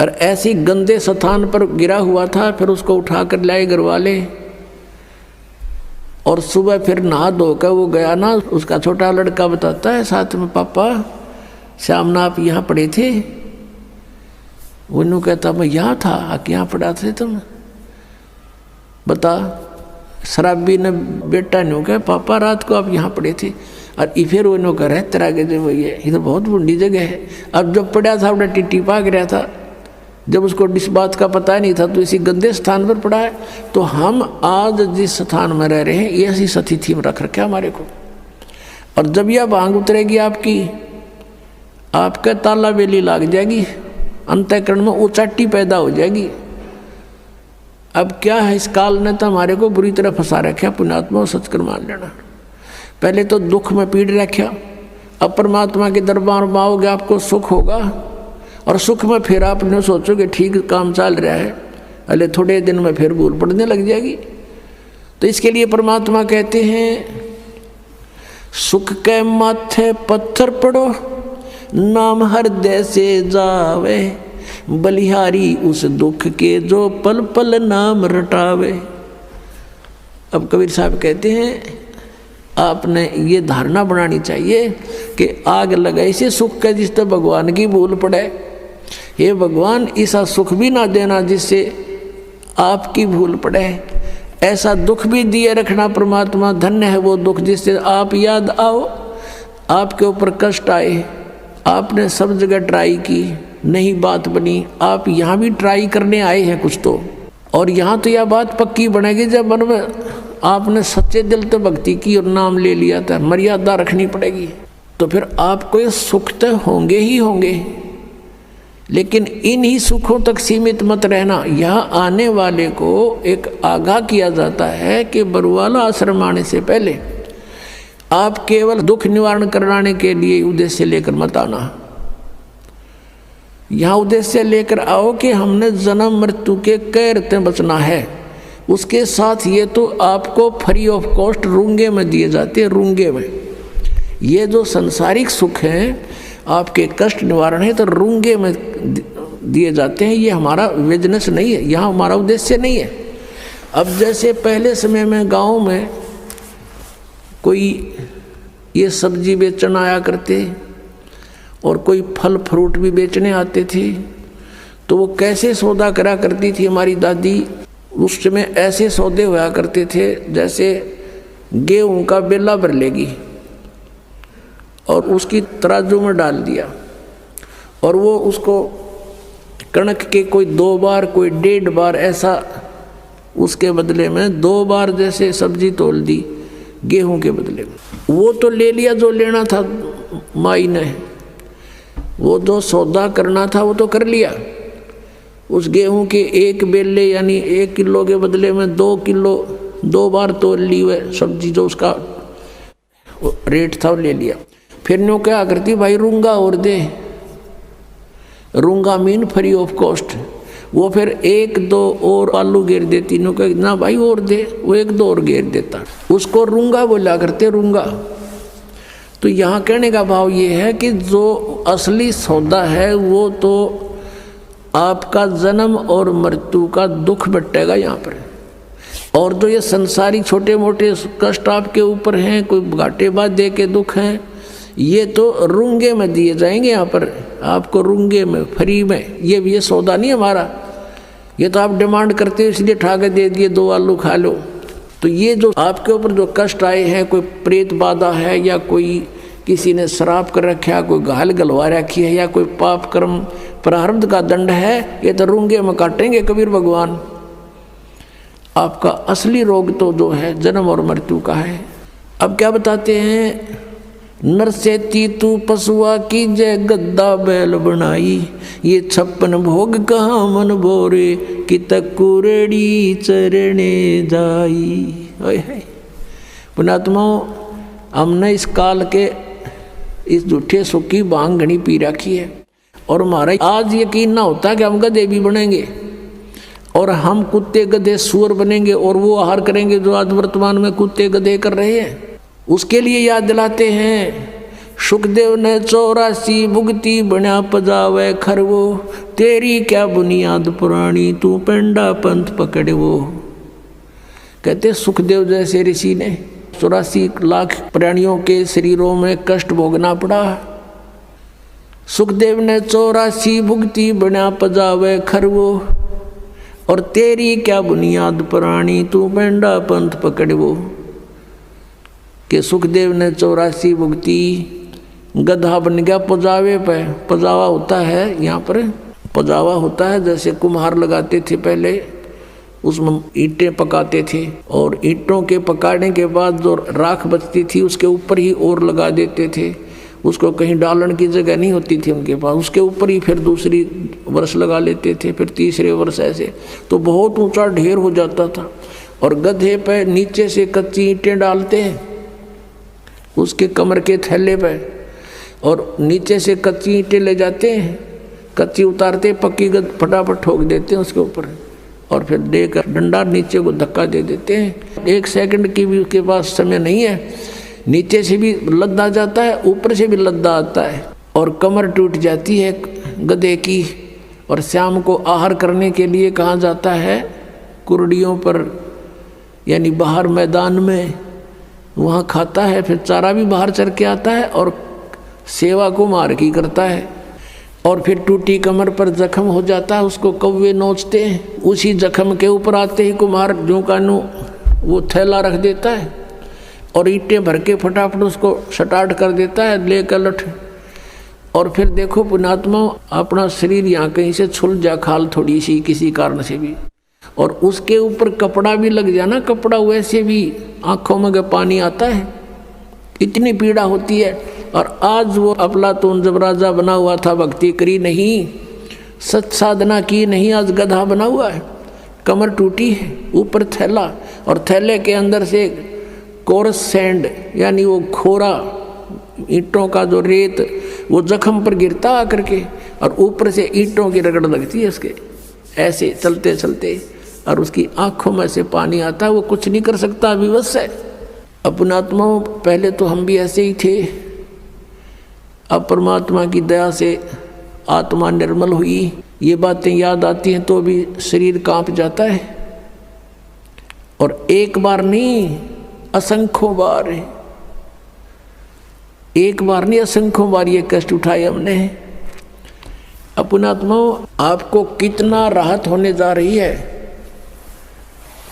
और ऐसी गंदे स्थान पर गिरा हुआ था, फिर उसको उठाकर लाए घर वाले, और सुबह फिर नहा धोकर वो गया ना, उसका छोटा लड़का बताता है साथ में, पापा श्याम ना आप यहाँ पड़े थे? वो कहता मैं यहाँ था, यहाँ पड़ा थे तुम? बता, शराबी ने बेटा ने कहा पापा रात को आप यहाँ पड़े थे। और फिर वो कह रहे तेरा के जो ये तो बहुत बुढ़ी जगह है। अब जब पड़ा था अपना टिट्टी पाक रहा था, जब उसको इस बात का पता नहीं था, तो इसी गंदे स्थान पर पड़ा है। तो हम आज जिस स्थान में रह रहे हैं ये ऐसी स्थिति में रख रखे हमारे को। और जब यह भांग उतरेगी आपकी, आपका ताला बेली लाग जाएगी, अंतःकरण में उचाटी पैदा हो जाएगी। अब क्या है, इस काल ने तो हमारे को बुरी तरह फंसा रखा। पुण्यात्मा सच कर मान लेना, पहले तो दुख में पीड़ रखा, अब परमात्मा के दरबार में आओगे आपको सुख होगा, और सुख में फिर आपने सोचोगे ठीक काम चल रहा है, अरे थोड़े दिन में फिर भूल पड़ने लग जाएगी। तो इसके लिए परमात्मा कहते हैं सुख के माथे पत्थर पड़ो, नाम हृदय से जावे, बलिहारी उस दुख के जो पल पल नाम रटावे। अब कबीर साहब कहते हैं आपने ये धारणा बनानी चाहिए कि आग लगाई से सुख का जिससे भगवान की भूल पड़े। हे भगवान ऐसा सुख भी ना देना जिससे आपकी भूल पड़े, ऐसा दुख भी दिए रखना परमात्मा। धन्य है वो दुख जिससे आप याद आओ, आपके ऊपर कष्ट आए, आपने सब जगह ट्राई की, नहीं बात बनी, आप यहाँ भी ट्राई करने आए हैं कुछ तो। और यहाँ तो यह बात पक्की बनेगी जब मन में आपने सच्चे दिल तो भक्ति की और नाम ले लिया था, मर्यादा रखनी पड़ेगी। तो फिर आपको ये सुख तो होंगे ही होंगे, लेकिन इन ही सुखों तक सीमित मत रहना। यहाँ आने वाले को एक आगाह किया जाता है कि बरुवाला आश्रम आने से पहले आप केवल दुख निवारण कराने के लिए उद्देश्य लेकर मत आना। यहाँ उद्देश्य लेकर आओ कि हमने जन्म मृत्यु के कैर से बचना है। उसके साथ ये तो आपको फ्री ऑफ कॉस्ट रूंगे में दिए जाते हैं। रूंगे में ये जो संसारिक सुख हैं, आपके कष्ट निवारण है, तो रूंगे में दिए जाते हैं। ये हमारा बिजनेस नहीं है, यहाँ हमारा उद्देश्य नहीं है। अब जैसे पहले समय में गांव में कोई ये सब्जी बेचने आया करते और कोई फल फ्रूट भी बेचने आते थे, तो वो कैसे सौदा करा करती थी हमारी दादी। उस समय ऐसे सौदे हुआ करते थे जैसे गेहूं का बेला भर लेगी और उसकी तराजू में डाल दिया, और वो उसको कणक के कोई 2 बार कोई 1.5 बार ऐसा उसके बदले में 2 बार जैसे सब्जी तोल दी गेहूं के बदले में। वो तो ले लिया जो लेना था माई ने, वो जो सौदा करना था वो तो कर लिया। उस गेहूं के 1 बेले यानी 1 किलो के बदले में 2 किलो 2 बार तोल ली वह सब्जी, जो उसका रेट था वो ले लिया। फिर नो क्या करती, भाई रूंगा और दे। रूंगा मीन फ्री ऑफ कॉस्ट। वो फिर एक दो और आलू घेर देती, नो कहे ना भाई और दे, वो एक दो और घेर देता, उसको रूंगा बोला करते, रूंगा। तो यहाँ कहने का भाव ये है कि जो असली सौदा है वो तो आपका जन्म और मृत्यु का दुख बटेगा यहाँ पर, और जो ये संसारी छोटे मोटे कष्ट आपके ऊपर हैं, कोई घाटे बाधे के दुख हैं, ये तो रूंगे में दिए जाएंगे यहाँ पर आपको, रूंगे में, फ्री में। ये सौदा नहीं हमारा, ये तो आप डिमांड करते हो इसलिए ठा के दे दिए, 2 आलू खा लो। तो ये जो आपके ऊपर जो कष्ट आए हैं, कोई प्रेत बाधा है, या कोई किसी ने श्राप कर रखा, कोई घायल गलवा रखी है, या कोई पाप कर्म प्रारब्ध का दंड है, ये तो रूंगे में काटेंगे कबीर भगवान। आपका असली रोग तो जो है जन्म और मृत्यु का है। अब क्या बताते हैं, नर से तीतू पशुआ की जय गद्दा बैल बनाई, ये 56 भोग कहाँ मन भोरे, कि तकुरेड़ी चरणे जाई। पुणात्माओं, हमने इस काल के इस झूठे सुख की भांग घनी पी रखी है, और हमारा आज यकीन ना होता कि हम गधे भी बनेंगे, और हम कुत्ते गधे सुअर बनेंगे, और वो आहार करेंगे जो आज वर्तमान में कुत्ते गधे कर रहे हैं। उसके लिए याद दिलाते हैं, सुखदेव ने 84 भुगती बना पजावे खरवो, तेरी क्या बुनियाद पुरानी, तू पेंडा पंथ पकड़े वो। कहते सुखदेव जैसे ऋषि ने 84 लाख प्राणियों के शरीरों में कष्ट भोगना पड़ा। सुखदेव ने 84 भुगती बना पजावे खरवो, और तेरी क्या बुनियाद पुरानी, तू पेंडा पंथ पकड़े वो। कि सुखदेव ने 84 भुगती, गधा बन गया पजावे पे। पजावा होता है यहाँ पर, पजावा होता है जैसे कुम्हार लगाते थे पहले, उसमें ईंटें पकाते थे, और ईंटों के पकाने के बाद जो राख बचती थी उसके ऊपर ही और लगा देते थे, उसको कहीं डालन की जगह नहीं होती थी उनके पास, उसके ऊपर ही फिर दूसरी वर्ष लगा लेते थे, फिर तीसरे वर्ष ऐसे, तो बहुत ऊंचा ढेर हो जाता था। और गधे पे नीचे से कच्ची ईंटें डालते हैं उसके कमर के थैले पे, और नीचे से कच्ची ईंटें ले जाते हैं, कच्ची उतारते, पक्की फटाफट ठोक देते हैं उसके ऊपर, और फिर देकर डंडा नीचे को धक्का दे देते हैं। 1 सेकंड की भी उसके पास समय नहीं है, नीचे से भी लद्दा जाता है, ऊपर से भी लद्दा आता है, और कमर टूट जाती है गधे की। और शाम को आहार करने के लिए कहाँ जाता है, कुर्डियों पर, यानी बाहर मैदान में, वहाँ खाता है, फिर चारा भी बाहर चर के आता है, और सेवा को मार की करता है। और फिर टूटी कमर पर जख्म हो जाता है, उसको कौवे नोचते हैं, उसी जख्म के ऊपर आते ही कुम्हार जो कानू वो थैला रख देता है, और ईंटें भर के फटाफट उसको स्टार्ट कर देता है, लेकर लठ। और फिर देखो पुणात्मा, अपना शरीर यहाँ कहीं से छुल जा, खाल थोड़ी सी किसी कारण से भी, और उसके ऊपर कपड़ा भी लग जाना, कपड़ा वैसे भी आँखों में पानी आता है, इतनी पीड़ा होती है। और आज वो अफलातून जब राजा बना हुआ था, भक्ति करी नहीं, सच साधना की नहीं, आज गधा बना हुआ है, कमर टूटी है, ऊपर थैला, और थैले के अंदर से कोरस सैंड, यानी वो खोरा ईंटों का जो रेत, वो जख्म पर गिरता आकर के, और ऊपर से ईंटों की रगड़ लगती है उसके, ऐसे चलते चलते, और उसकी आंखों में से पानी आता है, वो कुछ नहीं कर सकता, विवश है। अपनात्माओं, पहले तो हम भी ऐसे ही थे, अब परमात्मा की दया से आत्मा निर्मल हुई, ये बातें याद आती हैं तो भी शरीर कांप जाता है। और एक बार नहीं, असंख्यों बार, एक बार नहीं असंख्यों बार ये कष्ट उठाए हमने। अपनात्माओं, आपको कितना राहत होने जा रही है,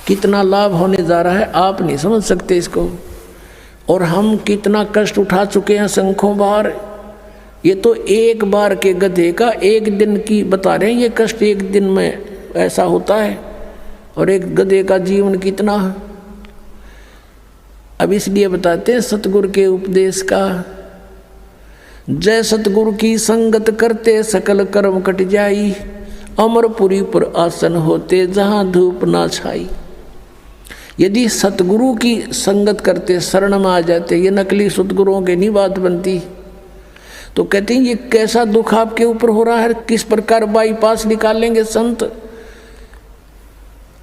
कितना लाभ होने जा रहा है, आप नहीं समझ सकते इसको। और हम कितना कष्ट उठा चुके हैं असंख्यों बार। ये तो एक बार के गधे का एक दिन की बता रहे हैं, ये कष्ट एक दिन में ऐसा होता है, और एक गधे का जीवन कितना। अब इसलिए बताते हैं सतगुरु के उपदेश का, जय सतगुरु की संगत करते सकल कर्म कट जाई, अमरपुरी पर आसन होते जहां धूप ना छाई। यदि सतगुरु की संगत करते, शरण में आ जाते, ये नकली सतगुरुओं की नहीं बात बनती, तो कहते हैं ये कैसा दुख आपके ऊपर हो रहा है, किस प्रकार बाईपास निकालेंगे संत,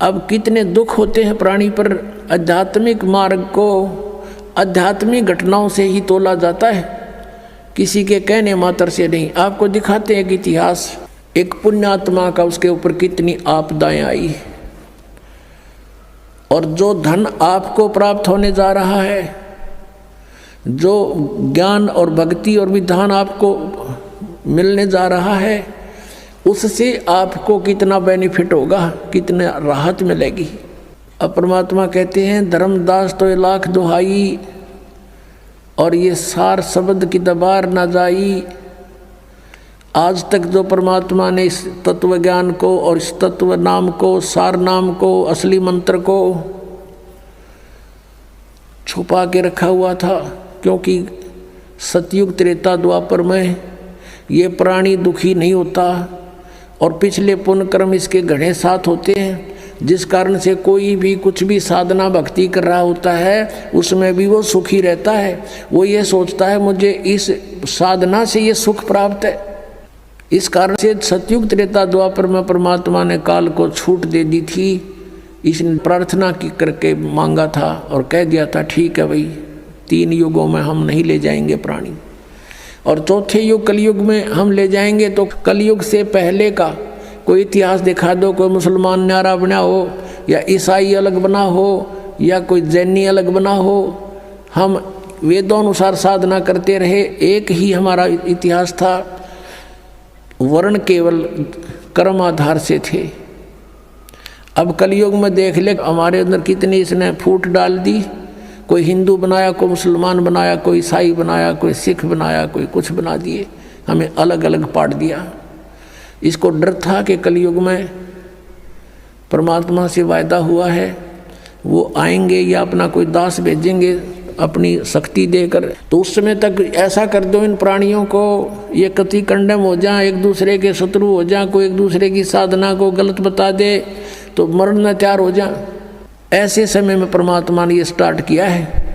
अब कितने दुख होते हैं प्राणी पर। आध्यात्मिक मार्ग को आध्यात्मिक घटनाओं से ही तोला जाता है, किसी के कहने मात्र से नहीं। आपको दिखाते हैं कि इतिहास, एक पुण्यात्मा का, उसके ऊपर कितनी आपदाएं आई, और जो धन आपको प्राप्त होने जा रहा है, जो ज्ञान और भक्ति और विधान आपको मिलने जा रहा है, उससे आपको कितना बेनिफिट होगा, कितना राहत मिलेगी। अब परमात्मा कहते हैं, धर्मदास तो 1,00,000 दुहाई और ये सार शब्द की दबार न जाई। आज तक जो परमात्मा ने इस तत्व ज्ञान को और इस तत्व नाम को, सार नाम को, असली मंत्र को छुपा के रखा हुआ था, क्योंकि सतयुग त्रेता द्वापर में ये प्राणी दुखी नहीं होता और पिछले पुण्य कर्म इसके घने साथ होते हैं, जिस कारण से कोई भी कुछ भी साधना भक्ति कर रहा होता है उसमें भी वो सुखी रहता है। वो ये सोचता है मुझे इस साधना से ये सुख प्राप्त है। इस कारण से सतयुग त्रेता द्वापर में परमात्मा ने काल को छूट दे दी थी। इसने प्रार्थना की करके मांगा था और कह दिया था, ठीक है भाई, 3 युगों में हम नहीं ले जाएंगे प्राणी, और चौथे युग कलयुग में हम ले जाएंगे। तो कलयुग से पहले का कोई इतिहास दिखा दो, कोई मुसलमान न्यारा बना हो या ईसाई अलग बना हो या कोई जैनी अलग बना हो। हम वेदों अनुसार साधना करते रहे, एक ही हमारा इतिहास था, वर्ण केवल कर्म आधार से थे। अब कलयुग में देख ले हमारे अंदर कितनी इसने फूट डाल दी। कोई हिंदू बनाया, कोई मुसलमान बनाया, कोई ईसाई बनाया, कोई सिख बनाया, कोई कुछ बना दिए, हमें अलग अलग पाट दिया। इसको डर था कि कलयुग में परमात्मा से वायदा हुआ है वो आएंगे या अपना कोई दास भेजेंगे अपनी शक्ति देकर, तो उस समय तक ऐसा कर दो इन प्राणियों को ये कति कंडम हो जाए, एक दूसरे के शत्रु हो जाए, कोई एक दूसरे की साधना को गलत बता दे तो मरना तैयार हो जाए। ऐसे समय में परमात्मा ने ये स्टार्ट किया है।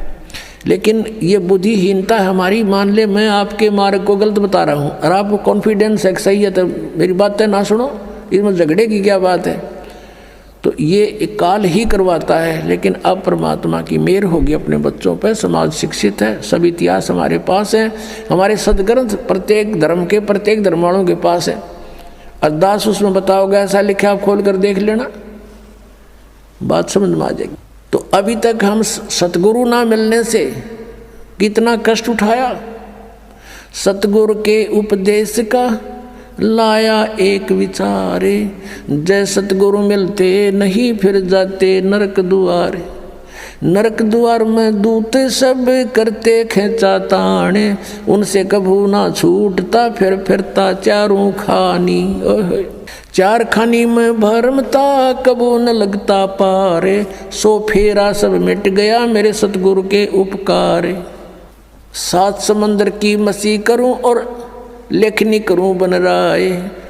लेकिन ये बुद्धिहीनता हमारी, मान ले मैं आपके मार्ग को गलत बता रहा हूँ और आपको कॉन्फिडेंस है कि सही है, तो मेरी बातें ना सुनो, इसमें झगड़े की क्या बात है। तो ये काल ही करवाता है। लेकिन अब परमात्मा की मेहर होगी अपने बच्चों पर, समाज शिक्षित है, सब इतिहास हमारे पास है, हमारे सदग्रंथ प्रत्येक धर्म के, प्रत्येक धर्म वालों के पास है। अरदास उसमें बताओगे ऐसा लिखा, आप खोल कर देख लेना, बात समझ में आ जाएगी। तो अभी तक हम सतगुरु ना मिलने से कितना कष्ट उठाया। सतगुरु के उपदेश का लाया एक विचारे, जय सतगुरु मिलते नहीं फिर जाते नरक दुआरे। नरक द्वार में दूत सब करते खेचा ताने, उनसे कभू ना छूटता फिर फिरता चारों खानी। चार खानी में भरमता कबू न लगता पारे, सो फेरा सब मिट गया मेरे सतगुरु के उपकार। 7 समंदर की मसी करूं और लेखनी करूं बन राय,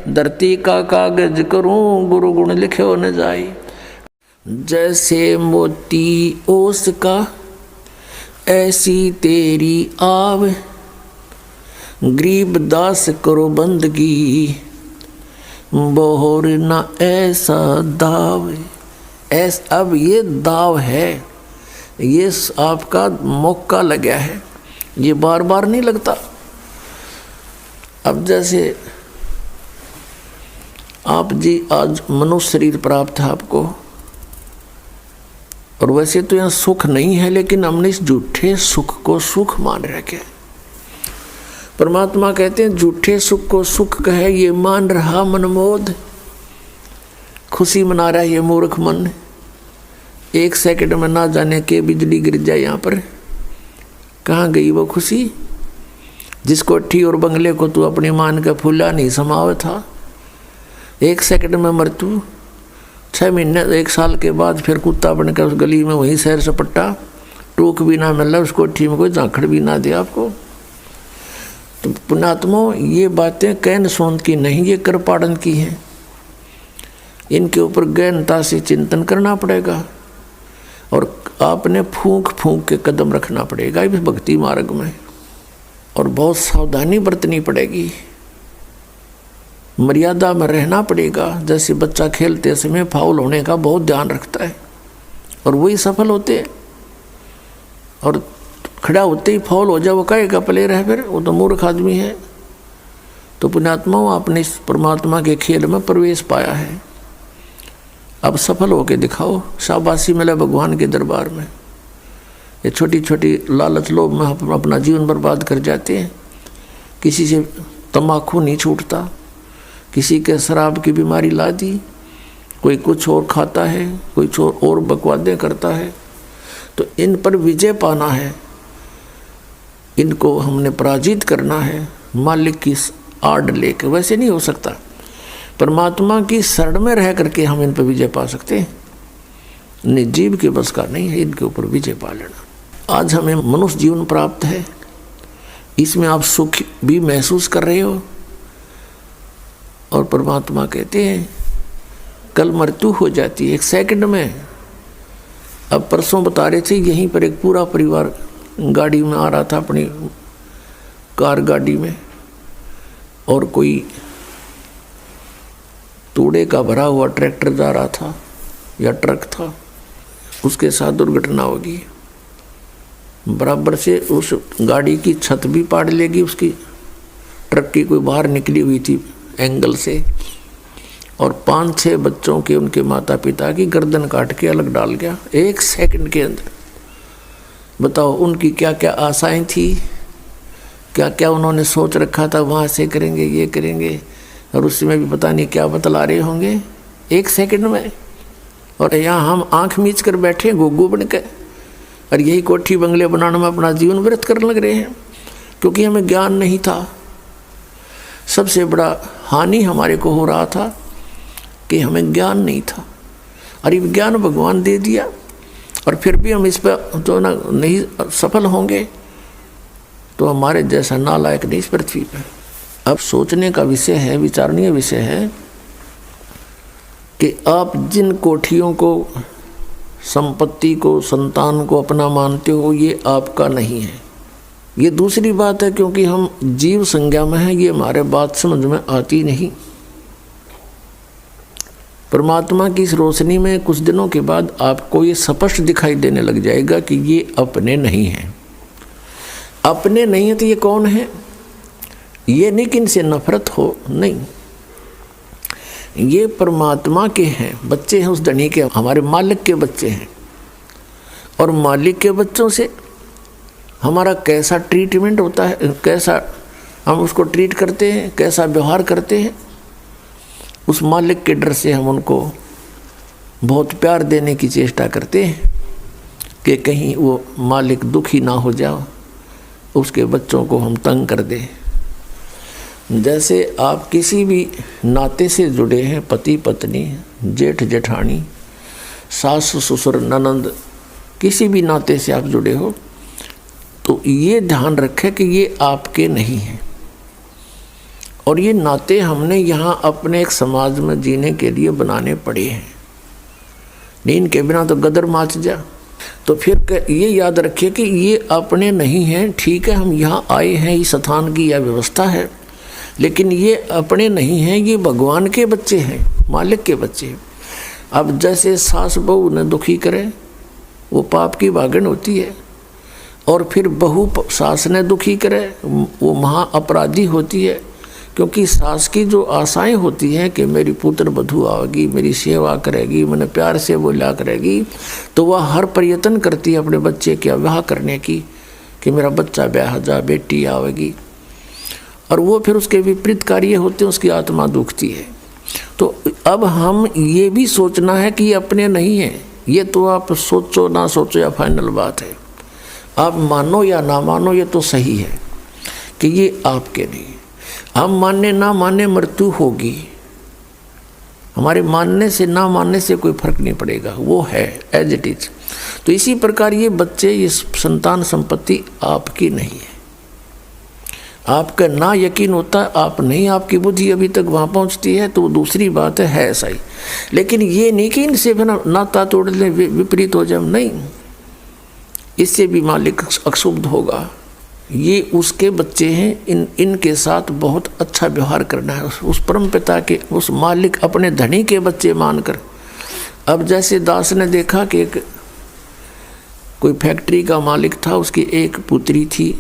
धरती का कागज करूं गुरु गुण लिखे न जाए। जैसे मोती ओस का ऐसी तेरी आव, गरीब दास करो बंदगी बोहर ना ऐसा दाव। अब ये दाव है, ये आपका मौका लगा है, ये बार बार नहीं लगता। अब जैसे आप जी आज मनुष्य शरीर प्राप्त है आपको, और वैसे तो यहाँ सुख नहीं है, लेकिन हमने इस झूठे सुख को सुख मान रखे। परमात्मा कहते हैं झूठे सुख को सुख कहे ये मान रहा मनमोद, खुशी मना रहा है ये मूर्ख मन। 1 सेकंड में ना जाने के बिजली गिर जाए यहाँ पर, कहाँ गई वो खुशी जिस कोठी और बंगले को तू अपनी मान का फूला नहीं समावे था। 1 सेकंड में मृत्यु, 6 महीने 1 साल के बाद फिर कुत्ता बनकर उस गली में वहीं सैर सपट्टा, टूक भी ना मिल रहा, उस कोठी में कोई झांखड़ भी ना दे आपको। तो पुण्यात्मों ये बातें कैन सोंद की नहीं, ये कृपाड़न की हैं। इनके ऊपर गहनता से चिंतन करना पड़ेगा और आपने फूंक फूंक के कदम रखना पड़ेगा इस भक्ति मार्ग में, और बहुत सावधानी बरतनी पड़ेगी। मर्यादा में रहना पड़ेगा। जैसे बच्चा खेलते समय फाउल होने का बहुत ध्यान रखता है और वही सफल होते हैं, और खड़ा होते ही फाउल हो जाए वो कहेगा प्लेयर है, फिर वो तो मूर्ख आदमी है। तो पुण्यात्माओं, आपने इस परमात्मा के खेल में प्रवेश पाया है, अब सफल होके दिखाओ, शाबाशी मिले भगवान के दरबार में। ये छोटी छोटी लालच लोभ में हम अपना जीवन बर्बाद कर जाते हैं। किसी से तम्बाकू नहीं छूटता, किसी के शराब की बीमारी ला दी, कोई कुछ और खाता है, कोई और बकवादें करता है। तो इन पर विजय पाना है, इनको हमने पराजित करना है मालिक की आड़ लेकर। वैसे नहीं हो सकता, परमात्मा की शरण में रह करके हम इन पर विजय पा सकते हैं। निर्जीव के बस का नहीं है इनके ऊपर विजय पा लेना। आज हमें मनुष्य जीवन प्राप्त है, इसमें आप सुख भी महसूस कर रहे हो, और परमात्मा कहते हैं कल मृत्यु हो जाती है 1 सेकंड में। अब परसों बता रहे थे, यहीं पर एक पूरा परिवार गाड़ी में आ रहा था, अपनी कार गाड़ी में, और कोई तूड़े का भरा हुआ ट्रैक्टर जा रहा था या ट्रक था, उसके साथ दुर्घटना होगी। बराबर से उस गाड़ी की छत भी पाड़ लेगी, उसकी ट्रक की कोई बाहर निकली हुई थी एंगल से, और 5-6 बच्चों के, उनके माता पिता की गर्दन काट के अलग डाल गया 1 सेकंड के अंदर। बताओ उनकी क्या क्या आशाएं थी, क्या क्या उन्होंने सोच रखा था, वहाँ से करेंगे, ये करेंगे, और उसमें भी पता नहीं क्या बतला रहे होंगे 1 सेकंड में। और यहाँ हम आँख मीच कर बैठे गुग्गू बन के, और यही कोठी बंगले बनाने में अपना जीवन व्यर्थ करने लग रहे हैं, क्योंकि हमें ज्ञान नहीं था। सबसे बड़ा हानि हमारे को हो रहा था कि हमें ज्ञान नहीं था। अरे ज्ञान भगवान दे दिया, और फिर भी हम इस पर तो ना नहीं सफल होंगे, तो हमारे जैसा नालायक नहीं इस पृथ्वी पर। अब सोचने का विषय है, विचारणीय विषय है कि आप जिन कोठियों को, संपत्ति को, संतान को अपना मानते हो, ये आपका नहीं है। ये दूसरी बात है, क्योंकि हम जीव संज्ञा में हैं, ये हमारे बात समझ में आती नहीं। परमात्मा की इस रोशनी में कुछ दिनों के बाद आपको ये स्पष्ट दिखाई देने लग जाएगा कि ये अपने नहीं हैं। अपने नहीं है तो ये कौन है? ये नहीं कि इनसे नफरत हो, नहीं, ये परमात्मा के हैं, बच्चे हैं उस धनी के, हमारे मालिक के बच्चे हैं। और मालिक के बच्चों से हमारा कैसा ट्रीटमेंट होता है, कैसा हम उसको ट्रीट करते हैं, कैसा व्यवहार करते हैं, उस मालिक के डर से हम उनको बहुत प्यार देने की चेष्टा करते हैं कि कहीं वो मालिक दुखी ना हो जाओ, उसके बच्चों को हम तंग कर दें। जैसे आप किसी भी नाते से जुड़े हैं, पति पत्नी, जेठ जेठानी, सास ससुर, ननंद, किसी भी नाते से आप जुड़े हो, तो ये ध्यान रखें कि ये आपके नहीं हैं। और ये नाते हमने यहाँ अपने एक समाज में जीने के लिए बनाने पड़े हैं, नहीं इनके बिना तो गदर माच जा। तो फिर ये याद रखिए कि ये अपने नहीं हैं। ठीक है, हम यहाँ आए हैं, इस स्थान की यह व्यवस्था है, लेकिन ये अपने नहीं हैं, ये भगवान के बच्चे हैं, मालिक के बच्चे हैं। अब जैसे सास बहू ने दुखी करे, वो पाप की भागन होती है, और फिर बहू सास ने दुखी करे, वो महा अपराधी होती है। क्योंकि सास की जो आशाएं होती हैं कि मेरी पुत्र वधू आएगी, मेरी सेवा करेगी, मैंने प्यार से बोला करेगी, तो वह हर प्रयत्न करती है अपने बच्चे के विवाह करने की, कि मेरा बच्चा ब्याह जा, बेटी आवेगी, और वो फिर उसके विपरीत कार्य होते हैं, उसकी आत्मा दुखती है। तो अब हम ये भी सोचना है कि ये अपने नहीं हैं। ये तो आप सोचो ना सोचो या फाइनल बात है, आप मानो या ना मानो, ये तो सही है कि ये आपके नहीं। हम मानने ना माने मृत्यु होगी, हमारे मानने से ना मानने से कोई फर्क नहीं पड़ेगा, वो है एज इट इज। तो इसी प्रकार ये बच्चे, ये संतान संपत्ति आपकी नहीं है। आपका ना यकीन होता है, आप नहीं, आपकी बुद्धि अभी तक वहाँ पहुँचती है, तो वो दूसरी बात है ऐसा ही। लेकिन ये नहीं कि इनसे बिना नाता तोड़ ले, विपरीत हो जाए, नहीं, इससे भी मालिक अक्षुब्ध होगा। ये उसके बच्चे हैं, इनके साथ बहुत अच्छा व्यवहार करना है। उस परम पिता के, उस मालिक अपने धनी के बच्चे मानकर। अब जैसे दास ने देखा कि एक कोई फैक्ट्री का मालिक था, उसकी एक पुत्री थी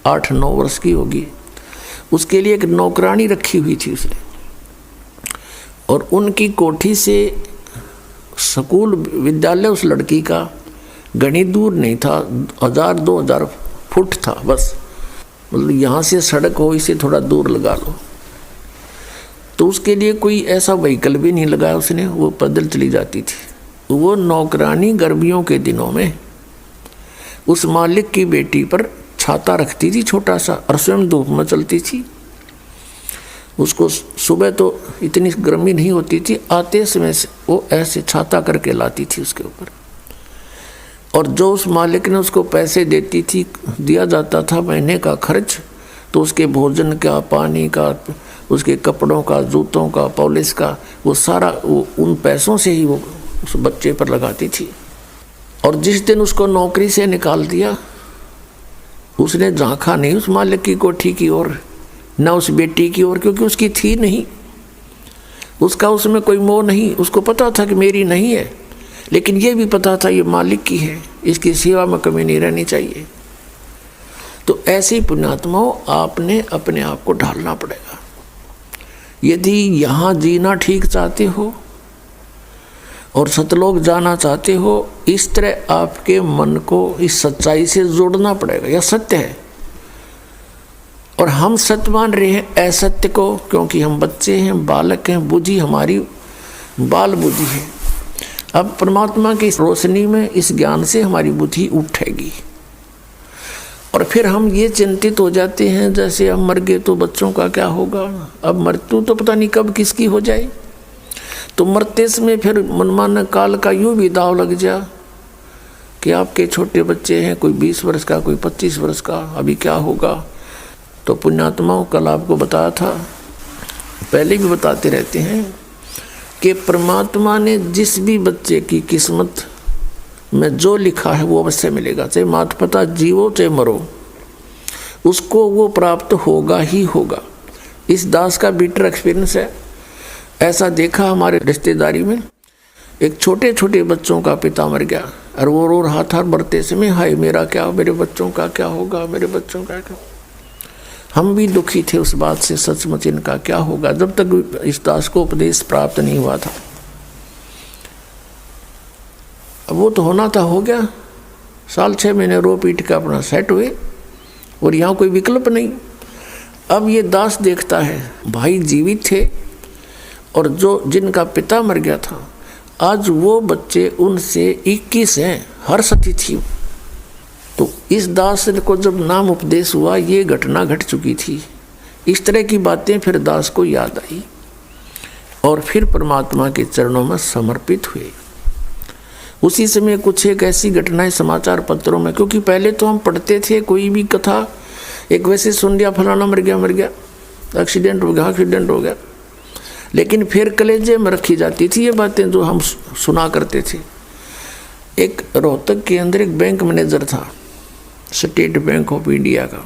8-9 वर्ष की होगी, उसके लिए एक नौकरानी रखी हुई थी उसने, और उनकी कोठी से स्कूल विद्यालय उस लड़की का घनी दूर नहीं था, 1000-2000 फुट था बस, मतलब यहाँ से सड़क हो इसे थोड़ा दूर लगा लो। तो उसके लिए कोई ऐसा व्हीकल भी नहीं लगाया उसने, वो पैदल चली जाती थी। वो नौकरानी गर्मियों के दिनों में उस मालिक की बेटी पर छाता रखती थी छोटा सा, और स्वयं धूप में चलती थी। उसको सुबह तो इतनी गर्मी नहीं होती थी, आते समय से वो ऐसे छाता करके लाती थी उसके ऊपर। और जो उस मालिक ने उसको पैसे देती थी, दिया जाता था महीने का खर्च, तो उसके भोजन का, पानी का, उसके कपड़ों का, जूतों का, पॉलिश का, वो सारा वो उन पैसों से ही वो उस बच्चे पर लगाती थी। और जिस दिन उसको नौकरी से निकाल दिया, उसने झांका नहीं उस मालिक की कोठी की ओर, न उस बेटी की ओर, क्योंकि उसकी थी नहीं, उसका उसमें कोई मोह नहीं। उसको पता था कि मेरी नहीं है, लेकिन ये भी पता था ये मालिक की है, इसकी सेवा में कमी नहीं रहनी चाहिए। तो ऐसी पुण्यात्माओं, आपने अपने आप को ढालना पड़ेगा। यदि यहाँ जीना ठीक चाहते हो और सतलोक जाना चाहते हो, इस तरह आपके मन को इस सच्चाई से जोड़ना पड़ेगा। यह सत्य है, और हम सत्य मान रहे हैं असत्य को, क्योंकि हम बच्चे हैं, बालक हैं, बुद्धि हमारी बाल बुद्धि है। अब परमात्मा की रोशनी में, इस ज्ञान से हमारी बुद्धि उठेगी, और फिर हम ये चिंतित हो जाते हैं जैसे हम मर गए तो बच्चों का क्या होगा, अब मृत्यु तो पता नहीं कब किसकी हो जाए। तो मरते समय फिर मनमाना काल का यूँ भी दाव लग जा कि आपके छोटे बच्चे हैं, कोई 20 वर्ष का, कोई 25 वर्ष का, अभी क्या होगा। तो पुण्यात्माओं, कल आपको बताया था, पहले भी बताते रहते हैं कि परमात्मा ने जिस भी बच्चे की किस्मत में जो लिखा है वो अवश्य मिलेगा, चाहे माता पिता जीवो चाहे मरो, उसको वो प्राप्त होगा ही होगा। इस दास का बिटर एक्सपीरियंस है। ऐसा देखा हमारे रिश्तेदारी में, एक छोटे छोटे बच्चों का पिता मर गया, और वो रो रहा था मरते समय, हाय मेरा क्या, मेरे बच्चों का क्या होगा, मेरे बच्चों का क्या। हम भी दुखी थे उस बात से, सचमुच इनका क्या होगा, जब तक इस दास को उपदेश प्राप्त नहीं हुआ था। अब वो तो होना था, हो गया, 6 महीने रो पीट के अपना सेट हुए, और यहाँ कोई विकल्प नहीं। अब ये दास देखता है भाई जीवित थे, और जो जिनका पिता मर गया था, आज वो बच्चे उनसे 21 हैं, हर सती थी। तो इस दास को जब नाम उपदेश हुआ, ये घटना घट चुकी थी। इस तरह की बातें फिर दास को याद आई, और फिर परमात्मा के चरणों में समर्पित हुए। उसी समय कुछ एक ऐसी घटनाएं समाचार पत्रों में, क्योंकि पहले तो हम पढ़ते थे कोई भी कथा, एक वैसे सुन लिया फलाना मर गया, एक्सीडेंट हो गया, लेकिन फिर कलेजे में रखी जाती थी ये बातें जो हम सुना करते थे। एक रोहतक के अंदर एक बैंक मैनेजर था, स्टेट बैंक ऑफ इंडिया का।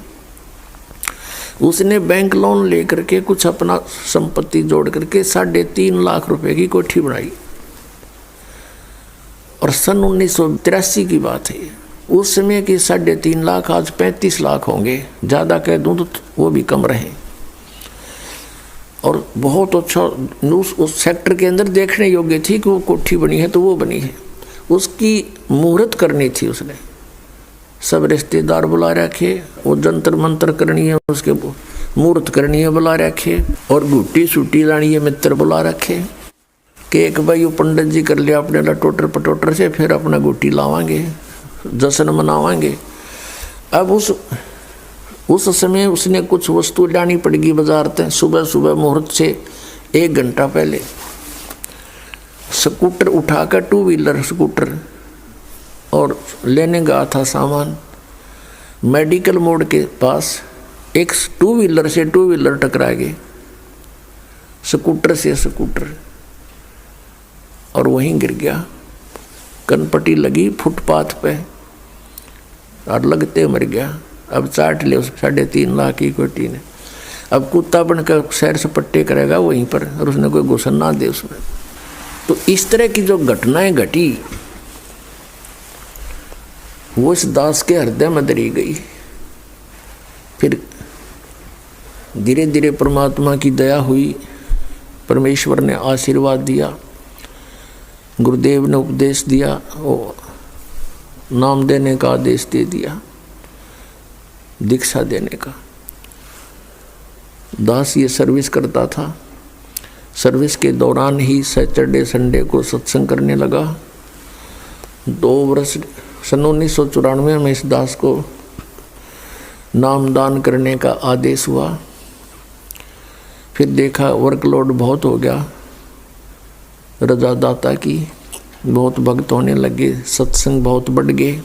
उसने बैंक लोन लेकर के कुछ अपना संपत्ति जोड़ करके 3.5 लाख रुपए की कोठी बनाई, और सन 1983 की बात है। उस समय की 3.5 लाख आज 35 लाख होंगे, ज़्यादा कह दूँ तो वो भी कम रहे। और बहुत अच्छा उस सेक्टर के अंदर देखने योग्य थी कि वो कोठी बनी है, तो वो बनी है। उसकी मुहूर्त करनी थी, उसने सब रिश्तेदार बुला रखे, वो जंतर मंतर करनी है, उसके मुहूर्त करनी है बुला रखे, और गुट्टी सूटी लानी है मित्र बुला रखे कि एक भाई वो पंडित जी कर लिया अपने लटोटर पटोटर से, फिर अपना गुट्टी लावांगे, जश्न मनावांगे। अब उस समय उसने कुछ वस्तु लानी पड़ेगी बाजार से। सुबह मुहूर्त से 1 घंटा पहले स्कूटर उठाकर, 2 व्हीलर स्कूटर, और लेने गया था सामान। मेडिकल मोड़ के पास एक 2 व्हीलर से 2 व्हीलर टकरा गए, स्कूटर से स्कूटर, और वहीं गिर गया। कनपट्टी लगी फुटपाथ पे, और लगते मर गया। अब चाट ले उस 3.5 लाख की कोटी ने। अब कुत्ता बनकर सैर सपट्टे करेगा वहीं पर, और उसने कोई घुसन ना दे उसमें। तो इस तरह की जो घटनाएं घटी वो इस दास के हृदय में दरी गई। फिर धीरे धीरे परमात्मा की दया हुई, परमेश्वर ने आशीर्वाद दिया, गुरुदेव ने उपदेश दिया, वो नाम देने का आदेश दे दिया, दीक्षा देने का। दास ये सर्विस करता था। सर्विस के दौरान ही सैटरडे संडे को सत्संग करने लगा। 2 वर्ष सन 1994 में इस दास को नामदान करने का आदेश हुआ। फिर देखा वर्कलोड बहुत हो गया, रजादाता की बहुत भक्त होने लगे, सत्संग बहुत बढ़ गए।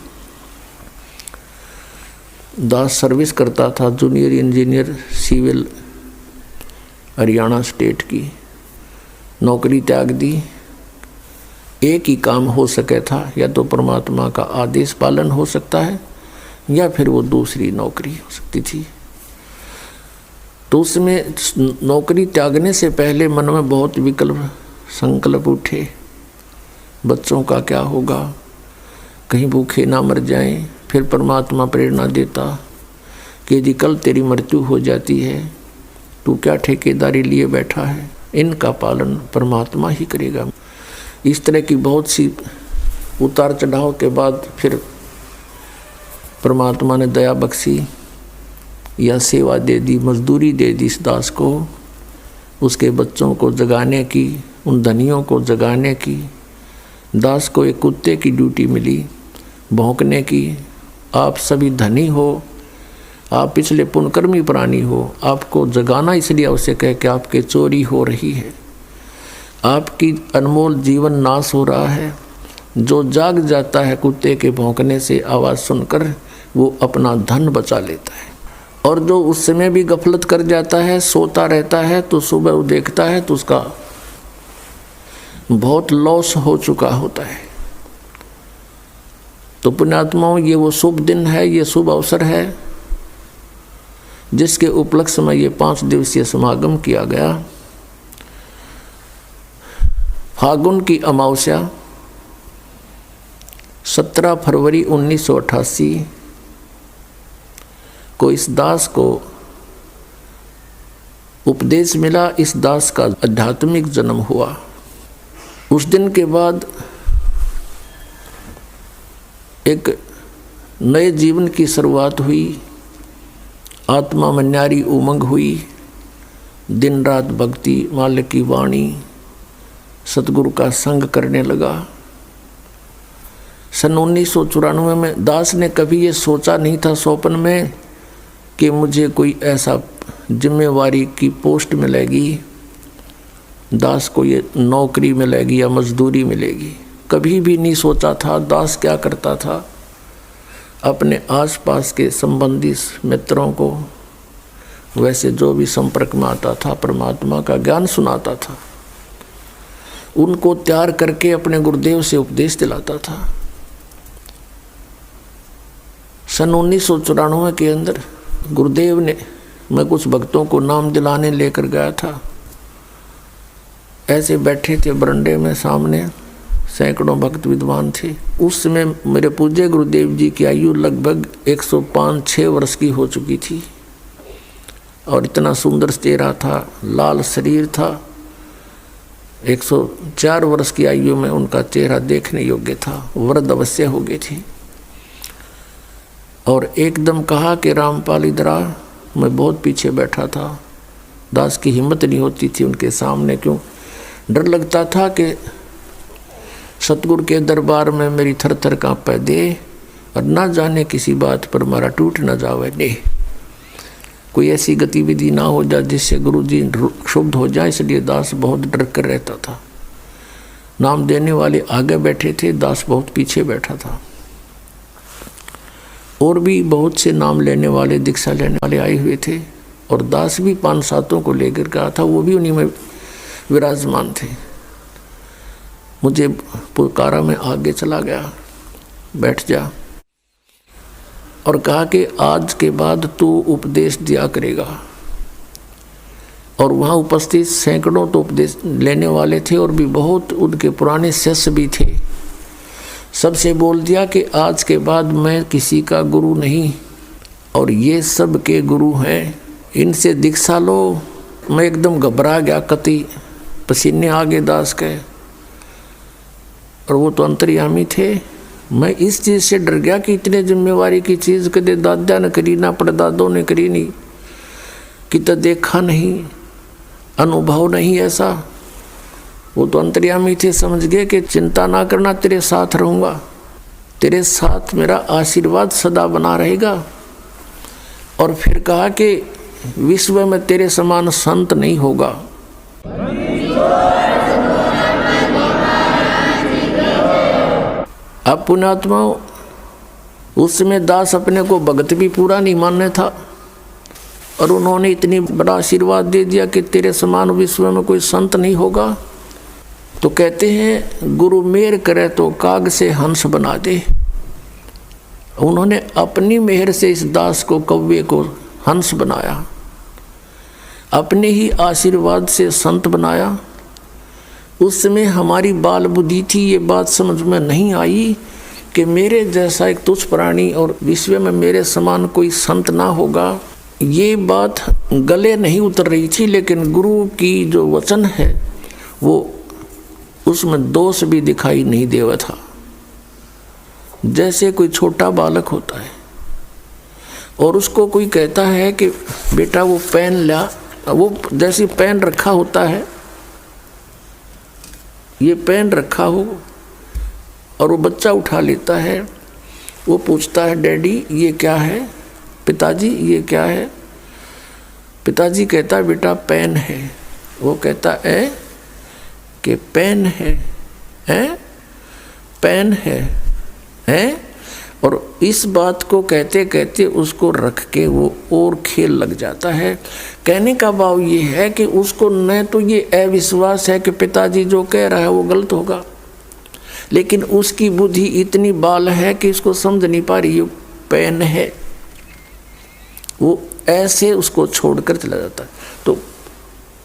दास सर्विस करता था, junior engineer civil Haryana state की। नौकरी त्याग दी। एक ही काम हो सके था, या तो परमात्मा का आदेश पालन हो सकता है या फिर वो दूसरी नौकरी हो सकती थी। तो उसमें नौकरी त्यागने से पहले मन में बहुत विकल्प संकल्प उठे। बच्चों का क्या होगा, कहीं भूखे ना मर जाएं। फिर परमात्मा प्रेरणा देता कि यदि कल तेरी मृत्यु हो जाती है, तू क्या ठेकेदारी लिए बैठा है, इनका पालन परमात्मा ही करेगा। इस तरह की बहुत सी उतार चढ़ाव के बाद फिर परमात्मा ने दया बख्शी, या सेवा दे दी, मजदूरी दे दी इस दास को, उसके बच्चों को जगाने की, उन धनियों को जगाने की। दास को एक कुत्ते की ड्यूटी मिली, भौंकने की। आप सभी धनी हो, आप पिछले पुण्यकर्मी प्राणी हो, आपको जगाना इसलिए आवश्यक है कि आपके चोरी हो रही है, आपकी अनमोल जीवन नाश हो रहा है। जो जाग जाता है कुत्ते के भौंकने से आवाज़ सुनकर, वो अपना धन बचा लेता है। और जो उस समय भी गफलत कर जाता है, सोता रहता है, तो सुबह वो देखता है तो उसका बहुत लॉस हो चुका होता है। तो पुण्यात्माओं, ये वो शुभ दिन है, ये शुभ अवसर है जिसके उपलक्ष्य में ये 5 दिवसीय समागम किया गया। फागुन की अमावस्या 17 फरवरी 1988 को इस दास को उपदेश मिला, इस दास का आध्यात्मिक जन्म हुआ। उस दिन के बाद एक नए जीवन की शुरुआत हुई। आत्मा में न्यारी उमंग हुई। दिन रात भक्ति, मालिक की वाणी, सतगुरु का संग करने लगा। सन 1994 में दास ने कभी ये सोचा नहीं था स्वप्न में कि मुझे कोई ऐसा जिम्मेवारी की पोस्ट मिलेगी, दास को ये नौकरी मिलेगी या मजदूरी मिलेगी। कभी भी नहीं सोचा था। दास क्या करता था, अपने आसपास के संबंधी मित्रों को, वैसे जो भी संपर्क में आता था, परमात्मा का ज्ञान सुनाता था, उनको तैयार करके अपने गुरुदेव से उपदेश दिलाता था। सन 1994 के अंदर गुरुदेव ने, मैं कुछ भक्तों को नाम दिलाने लेकर गया था। ऐसे बैठे थे बरंडे में, सामने सैकड़ों भक्त विद्वान थे। उस समय मेरे पूज्य गुरुदेव जी की आयु लगभग 105-6 वर्ष की हो चुकी थी, और इतना सुंदर चेहरा था, लाल शरीर था। 104 वर्ष की आयु में उनका चेहरा देखने योग्य था, वृद्ध अवश्य हो गए थे। और एकदम कहा कि रामपाल इधर आ। मैं बहुत पीछे बैठा था। दास की हिम्मत नहीं होती थी उनके सामने, क्यों डर लगता था कि सतगुरु के दरबार में मेरी थर थर कांपे दे, और ना जाने किसी बात पर मारा टूट न जावे दे, कोई ऐसी गतिविधि ना हो जाए जिससे गुरु जी क्षुब्ध हो जाए। इसलिए दास बहुत डर कर रहता था। नाम देने वाले आगे बैठे थे, दास बहुत पीछे बैठा था। और भी बहुत से नाम लेने वाले, दीक्षा लेने वाले आए हुए थे, और दास भी 5-7 को लेकर गया था, वो भी उन्हीं में विराजमान थे। मुझे पुकारा, में आगे चला गया, बैठ जा। और कहा कि आज के बाद तू उपदेश दिया करेगा। और वहाँ उपस्थित सैकड़ों तो उपदेश लेने वाले थे और भी बहुत उनके पुराने शिष्य भी थे। सबसे बोल दिया कि आज के बाद मैं किसी का गुरु नहीं और ये सब के गुरु हैं, इनसे दीक्षा लो। मैं एकदम घबरा गया, कति पसीने आ गए दास के, और वो तो अंतर्यामी थे। मैं इस चीज़ से डर गया कि इतने जिम्मेवारी की चीज़ कदे दादा ने करी ना परदादों ने करी नहीं, कि तो देखा नहीं, अनुभव नहीं ऐसा। वो तो अंतर्यामी थे, समझ गए कि चिंता ना करना, तेरे साथ रहूँगा, तेरे साथ मेरा आशीर्वाद सदा बना रहेगा। और फिर कहा कि विश्व में तेरे समान संत नहीं होगा। अब पुण्यात्मा, उस समय दास अपने को भगत भी पूरा नहीं मानने था और उन्होंने इतनी बड़ा आशीर्वाद दे दिया कि तेरे समान विश्व में कोई संत नहीं होगा। तो कहते हैं गुरु मेहर करे तो काग से हंस बना दे। उन्होंने अपनी मेहर से इस दास को, कौवे को हंस बनाया, अपने ही आशीर्वाद से संत बनाया। उस समय हमारी बाल बुद्धि थी, ये बात समझ में नहीं आई कि मेरे जैसा एक तुच्छ प्राणी और विश्व में मेरे समान कोई संत ना होगा। ये बात गले नहीं उतर रही थी, लेकिन गुरु की जो वचन है वो उसमें दोष भी दिखाई नहीं देवा था। जैसे कोई छोटा बालक होता है और उसको कोई कहता है कि बेटा वो पेन ला, वो जैसे पेन रखा होता है, ये पेन रखा हो और वो बच्चा उठा लेता है, वो पूछता है डैडी ये क्या है, पिताजी ये क्या है। पिताजी कहता है बेटा पेन है। वो कहता है कि पेन है, पेन है। और इस बात को कहते कहते उसको रख के वो और खेल लग जाता है। कहने का भाव ये है कि उसको न तो ये अविश्वास है कि पिताजी जो कह रहा है वो गलत होगा, लेकिन उसकी बुद्धि इतनी बाल है कि इसको समझ नहीं पा रही ये पेन है। वो ऐसे उसको छोड़कर चला जाता है। तो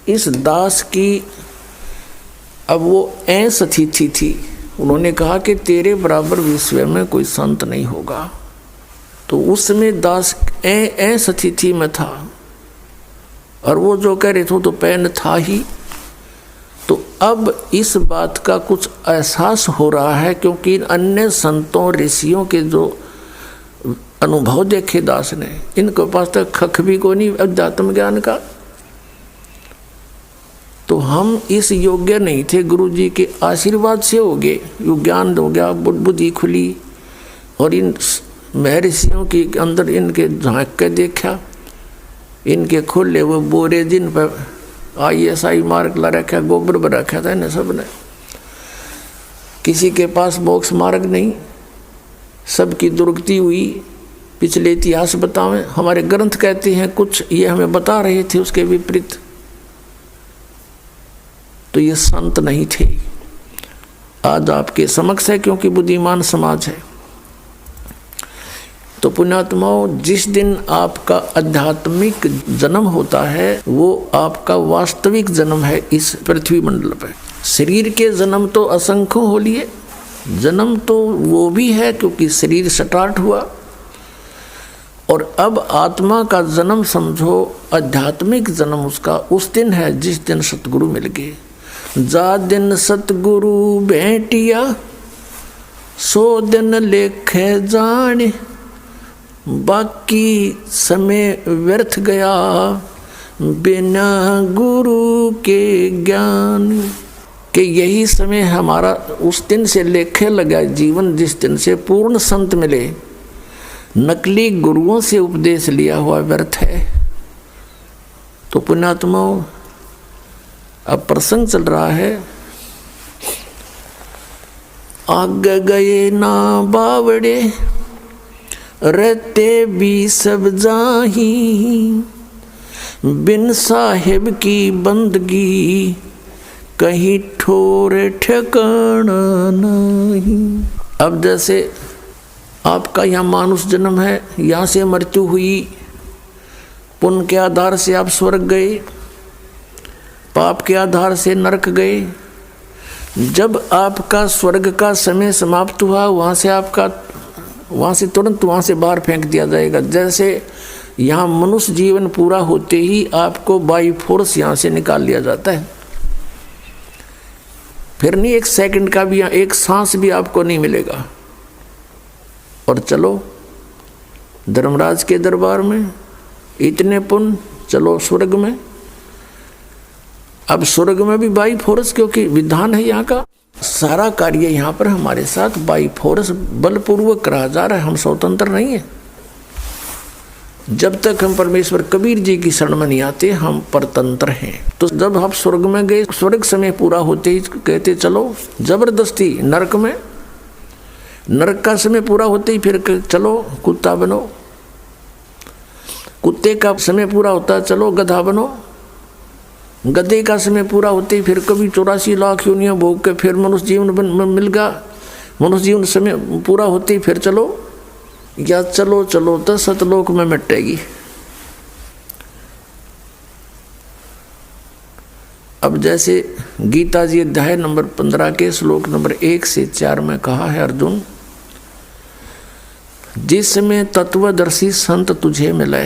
इस दास की अब वो ऐसा स्थिति थी, उन्होंने कहा कि तेरे बराबर विश्व में कोई संत नहीं होगा। तो उस समय दास ऐसा स्थिति में था और वो जो कह रहे थे तो पेन था ही। तो अब इस बात का कुछ एहसास हो रहा है, क्योंकि अन्य संतों ऋषियों के जो अनुभव देखे दास ने, इनके पास तक खख भी को नहीं अध्यात्म ज्ञान का। तो हम इस योग्य नहीं थे, गुरु जी के आशीर्वाद से हो गए, यो ज्ञान हो गया, बुद्धि खुली। और इन महर्षियों के अंदर इनके झांक के देखा, इनके खुले वो बोरे जिन पर ISI मार्क ला रखा, गोबर पर रखा था इन्हें सब ने। किसी के पास मोक्ष मार्ग नहीं, सबकी दुर्गति हुई। पिछले इतिहास बतावें, हमारे ग्रंथ कहते हैं कुछ, ये हमें बता रहे थे उसके विपरीत। तो ये संत नहीं थे। आज आपके समक्ष है, क्योंकि बुद्धिमान समाज है। तो पुण्यात्माओं, जिस दिन आपका आध्यात्मिक जन्म होता है वो आपका वास्तविक जन्म है इस पृथ्वी मंडल पर। शरीर के जन्म तो असंख्य हो लिए, जन्म तो वो भी है क्योंकि शरीर स्टार्ट हुआ। और अब आत्मा का जन्म समझो, आध्यात्मिक जन्म उसका उस दिन है जिस दिन सतगुरु मिल गए। जा दिन सतगुरु भेटिया सो दिन लेखे जाने, बाकी समय व्यर्थ गया बिना गुरु के ज्ञान। कि यही समय हमारा उस दिन से लेखे लगा जीवन जिस दिन से पूर्ण संत मिले। नकली गुरुओं से उपदेश लिया हुआ व्यर्थ है। तो पुण्यात्माओं, अब प्रसंग चल रहा है। आगे गए ना बावड़े रहते भी सब जाही, बिन साहिब की बंदगी कहीं ठोर ठिकाना नहीं। अब जैसे आपका यहाँ मानुष जन्म है, यहाँ से मृत्यु हुई, पुण्य के आधार से आप स्वर्ग गए, पाप के आधार से नरक गए। जब आपका स्वर्ग का समय समाप्त हुआ, वहाँ से तुरंत वहाँ से बाहर फेंक दिया जाएगा। जैसे यहाँ मनुष्य जीवन पूरा होते ही आपको बाई फोर्स यहाँ से निकाल लिया जाता है, फिर नहीं एक सेकंड का भी, एक सांस भी आपको नहीं मिलेगा। और चलो धर्मराज के दरबार में, इतने पुण्य, चलो स्वर्ग में। अब स्वर्ग में भी बाई फोर्स, क्योंकि विधान है यहाँ का, सारा कार्य यहाँ पर हमारे साथ बाई फोर्स बलपूर्वक करा जा रहा है, हम स्वतंत्र नहीं है। जब तक हम परमेश्वर कबीर जी की शरण में नहीं आते हम परतंत्र हैं। तो जब हम स्वर्ग में गए, स्वर्ग समय पूरा होते ही कहते चलो जबरदस्ती नरक में, नरक का समय पूरा होते ही फिर चलो कुत्ता बनो, कुत्ते का समय पूरा होता है चलो गधा बनो, गधे का समय पूरा होते ही फिर कभी 84 लाख योनियां भोग के फिर मनुष्य जीवन मिल गया, मनुष्य जीवन समय पूरा होते ही फिर चलो, या चलो चलो तो सतलोक में मिटेगी। अब जैसे गीता जी अध्याय नंबर 15 के श्लोक नंबर 1 से 4 में कहा है, अर्जुन जिसमें तत्वदर्शी संत तुझे मिले,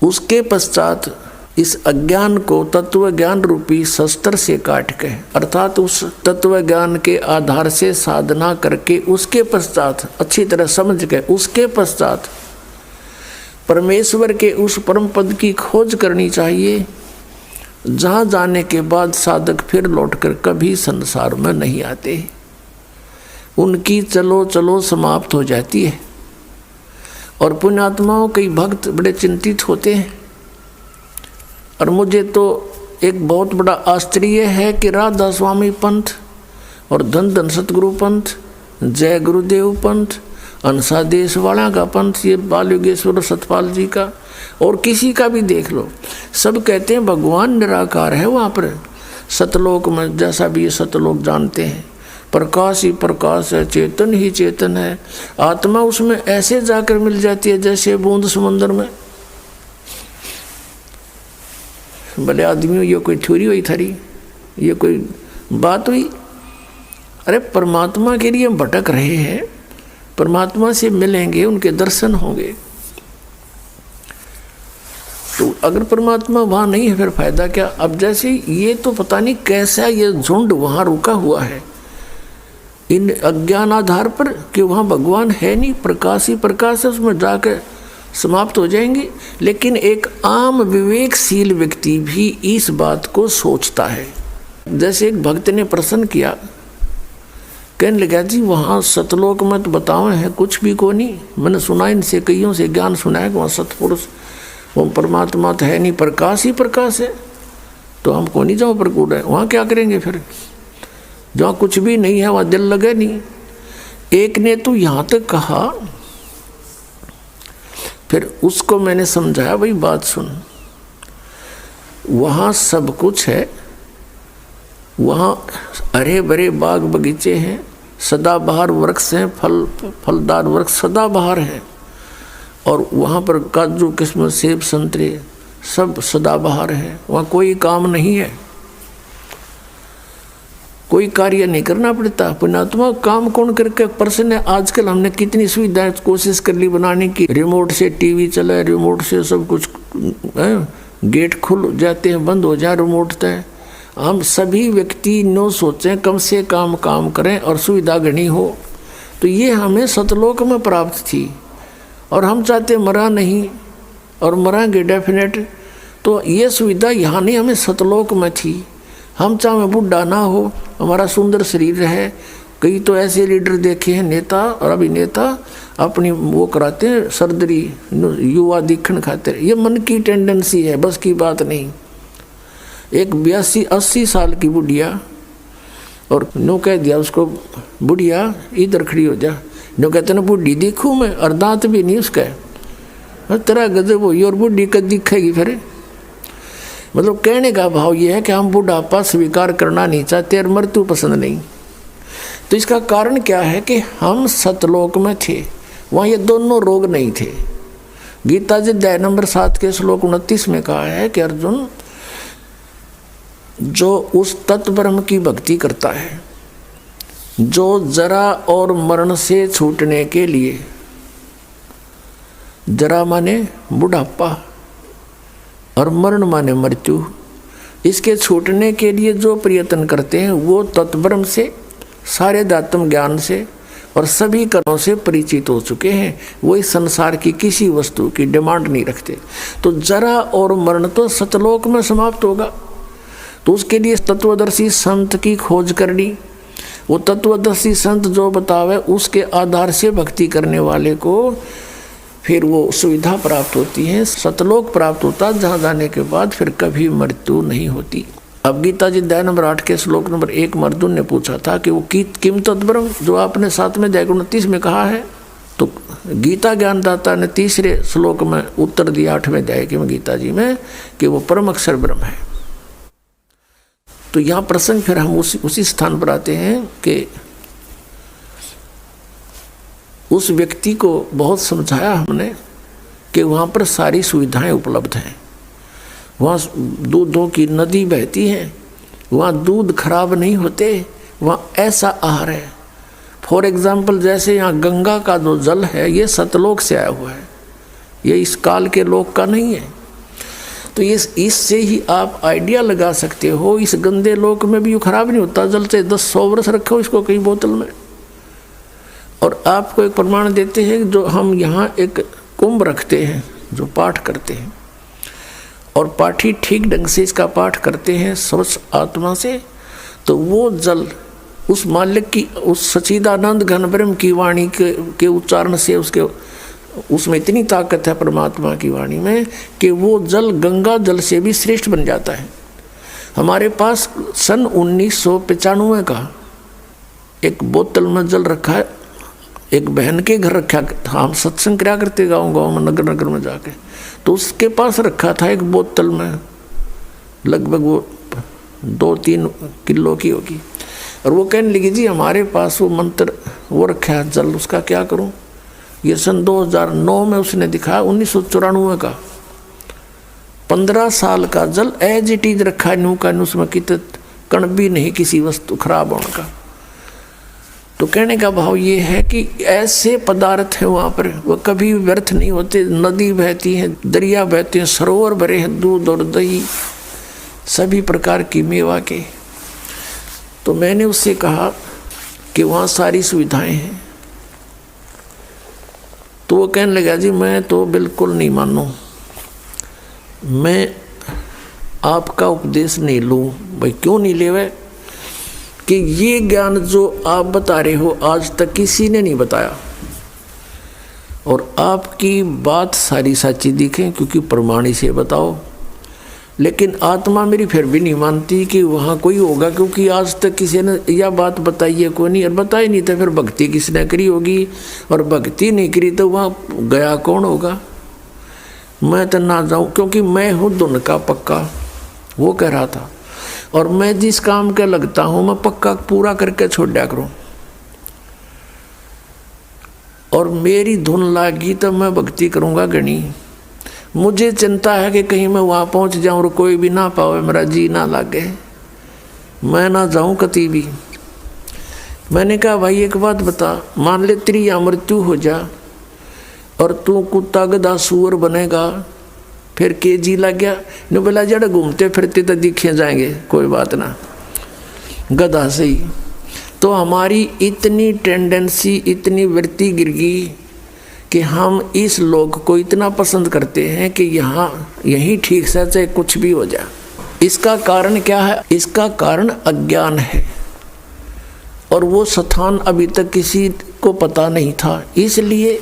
उसके पश्चात इस अज्ञान को तत्व ज्ञान रूपी शस्त्र से काट के, अर्थात उस तत्व ज्ञान के आधार से साधना करके उसके पश्चात अच्छी तरह समझ के उसके पश्चात परमेश्वर के उस परम पद की खोज करनी चाहिए, जहाँ जाने के बाद साधक फिर लौटकर कभी संसार में नहीं आते, उनकी चलो चलो समाप्त हो जाती है। और पुण्यात्माओं कई भक्त बड़े चिंतित होते हैं, और मुझे तो एक बहुत बड़ा आश्चर्य है कि राधा स्वामी पंथ और धन धन सतगुरु पंथ, जय गुरुदेव पंथ, अंसा देश वाला का पंथ, ये बाल योगेश्वर सतपाल जी का और किसी का भी देख लो, सब कहते हैं भगवान निराकार है वहाँ पर सतलोक में, जैसा भी ये सतलोक जानते हैं, प्रकाश ही प्रकाश है, चेतन ही चेतन है, आत्मा उसमें ऐसे जाकर मिल जाती है जैसे बूंद समुद्र में। भले आदमियों ये कोई थ्योरी हुई थारी, ये कोई बात हुई? अरे परमात्मा के लिए हम भटक रहे हैं, परमात्मा से मिलेंगे, उनके दर्शन होंगे। तो अगर परमात्मा वहाँ नहीं है फिर फायदा क्या? अब जैसे ये तो पता नहीं कैसा ये झुंड वहाँ रुका हुआ है इन अज्ञान आधार पर कि वहाँ भगवान है नहीं, प्रकाश ही प्रकाश है, उसमें जाकर समाप्त हो जाएंगे। लेकिन एक आम विवेकशील व्यक्ति भी इस बात को सोचता है। जैसे एक भक्त ने प्रश्न किया, कहने लगा जी वहाँ सतलोक में तो बताओ है कुछ भी को नहीं, मैंने सुना इनसे कईयों से ज्ञान सुना है कि वहाँ सतपुरुष वो परमात्मा तो है नहीं, प्रकाश ही प्रकाश है, तो हम को नहीं जाओ प्रकूट है, वहाँ क्या करेंगे फिर? जहाँ कुछ भी नहीं है वहाँ दिल लगे नहीं। एक ने तो यहाँ तक कहा, फिर उसको मैंने समझाया, भाई बात सुन, वहाँ सब कुछ है, वहाँ हरे भरे बाग बगीचे हैं, सदाबहार वृक्ष हैं, फलदार वृक्ष सदाबहार हैं, और वहाँ पर काजू किस्म सेब संतरे सब सदाबहार है, वहाँ कोई काम नहीं है, कोई कार्य नहीं करना पड़ता। पुण्यात्मा काम कौन करके पर्सन है? आजकल हमने कितनी सुविधाएं कोशिश कर ली बनाने की, रिमोट से टीवी चला, रिमोट से सब कुछ, गेट खुल जाते हैं, बंद हो जाए रिमोट तय। हम सभी व्यक्ति नो सोचें कम से काम करें और सुविधा घनी हो, तो ये हमें सतलोक में प्राप्त थी, और हम चाहते मरा नहीं और मरांगे डेफिनेट, तो ये सुविधा यहाँ नहीं, हमें सतलोक में थी। हम चाहे बुढ़ा ना हो, हमारा सुंदर शरीर है। कई तो ऐसे लीडर देखे हैं, नेता और अभिनेता अपनी वो कराते हैं सर्जरी युवा दिखण खातिर, ये मन की टेंडेंसी है, बस की बात नहीं। एक 82-80 साल की बुढ़िया, और नो कह दिया उसको, बुढ़िया इधर खड़ी हो जा, नो कहते ना बुढ़ी दिखूँ मैं, और दांत भी नहीं उसका, तेरा गजब हुई, और बुढ़ी कद दिखेगी फिर। मतलब कहने का भाव ये है कि हम बुढ़ापा स्वीकार करना नहीं चाहते और मृत्यु पसंद नहीं। तो इसका कारण क्या है कि हम सतलोक में थे, वहाँ ये दोनों रोग नहीं थे। गीता जी अध्याय नंबर 7 के श्लोक 29 में कहा है कि अर्जुन, जो उस तत्व ब्रह्म की भक्ति करता है, जो जरा और मरण से छूटने के लिए, जरा माने बुढ़ापा और मरण माने मृत्यु, इसके छूटने के लिए जो प्रयत्न करते हैं वो तत्ब्रह्म से, सारे दात्म ज्ञान से और सभी कर्मों से परिचित हो चुके हैं। वो इस संसार की किसी वस्तु की डिमांड नहीं रखते। तो जरा और मरण तो सतलोक में समाप्त होगा, तो उसके लिए तत्वदर्शी संत की खोज करनी। वो तत्वदर्शी संत जो बतावे उसके आधार से भक्ति करने वाले को फिर वो सुविधा प्राप्त होती है, सतलोक प्राप्त होता, जहाँ जाने के बाद फिर कभी मृत्यु नहीं होती। अब गीता जी अध्याय नंबर 8 के श्लोक नंबर 1 में अर्जुन ने पूछा था कि वो किम तत्ब्रह्म, जो आपने 7 में अध्याय 29 में कहा है। तो गीता ज्ञानदाता ने तीसरे श्लोक में उत्तर दिया 8वें अध्याय के गीता जी में कि वो परम अक्षर ब्रह्म है। तो यहाँ प्रसंग फिर हम उसी स्थान पर आते हैं कि उस व्यक्ति को बहुत समझाया हमने कि वहाँ पर सारी सुविधाएं उपलब्ध हैं, वहाँ दूधों की नदी बहती है, वहाँ दूध खराब नहीं होते, वहाँ ऐसा आहार है। फॉर एग्जाम्पल जैसे यहाँ गंगा का जो जल है ये सतलोक से आया हुआ है, ये इस काल के लोक का नहीं है। तो इससे ही आप आइडिया लगा सकते हो, इस गंदे लोक में भी ये खराब नहीं होता जल से। 10-100 वर्ष रखो इसको कई बोतल में। और आपको एक प्रमाण देते हैं, जो हम यहाँ एक कुंभ रखते हैं जो पाठ करते हैं, और पाठी ठीक ढंग से इसका पाठ करते हैं स्वच्छ आत्मा से, तो वो जल उस मालिक की, उस सच्चिदानंद घन ब्रह्म की वाणी के उच्चारण से उसमें इतनी ताकत है परमात्मा की वाणी में कि वो जल गंगा जल से भी श्रेष्ठ बन जाता है। हमारे पास सन 1995 का एक बोतल में जल रखा है, एक बहन के घर रखा था, हम सत्संग क्या करते गाँव में नगर नगर में जाके, तो उसके पास रखा था एक बोतल में, लगभग वो 2-3 किलो की होगी। और वो कहने लगी जी हमारे पास वो मंत्र वो रखा है जल, उसका क्या करूं। ये सन 2009 में उसने दिखाया, 1994 का 15 साल का जल एज इट इज रखा है, न्यू का उसमें कितने कण भी नहीं किसी वस्तु खराब होने का। तो कहने का भाव ये है कि ऐसे पदार्थ हैं वहाँ पर, वो कभी व्यर्थ नहीं होते। नदी बहती है, दरिया बहते हैं, सरोवर भरे हैं दूध और दही सभी प्रकार की मेवा के। तो मैंने उससे कहा कि वहाँ सारी सुविधाएं हैं। तो वो कहने लगा जी मैं तो बिल्कुल नहीं मानूं, मैं आपका उपदेश नहीं लूँ। भाई क्यों नहीं ले हुए कि ये ज्ञान जो आप बता रहे हो आज तक किसी ने नहीं बताया, और आपकी बात सारी सच्ची दिखे क्योंकि प्रमाणी से बताओ। लेकिन आत्मा मेरी फिर भी नहीं मानती कि वहाँ कोई होगा, क्योंकि आज तक किसी ने यह बात बताई है कोई नहीं, और बताई नहीं तो फिर भक्ति किसने करी होगी, और भक्ति नहीं करी तो वहाँ गया कौन होगा। मैं तो ना जाऊँ क्योंकि मैं हूँ धुन का पक्का, वो कह रहा था, और मैं जिस काम के लगता हूँ मैं पक्का पूरा करके छोड़ दिया करूँ, और मेरी धुन लागी तो मैं भक्ति करूँगा गणी। मुझे चिंता है कि कहीं मैं वहाँ पहुँच जाऊँ और कोई भी ना पावे, मेरा जी ना लागे, मैं ना जाऊँ कती भी। मैंने कहा भाई एक बात बता, मान ले तेरी या मृत्यु हो जा और तू कुत्ता गधा सूअर बनेगा, फिर के जी लग गया न बोला जड़ घूमते फिरते तो दिखे जाएंगे, कोई बात ना, गधा सही। तो हमारी इतनी टेंडेंसी, इतनी वृत्ति गिर गई कि हम इस लोक को इतना पसंद करते हैं कि यहाँ यहीं ठीक से चाहे कुछ भी हो जाए। इसका कारण क्या है? इसका कारण अज्ञान है, और वो स्थान अभी तक किसी को पता नहीं था। इसलिए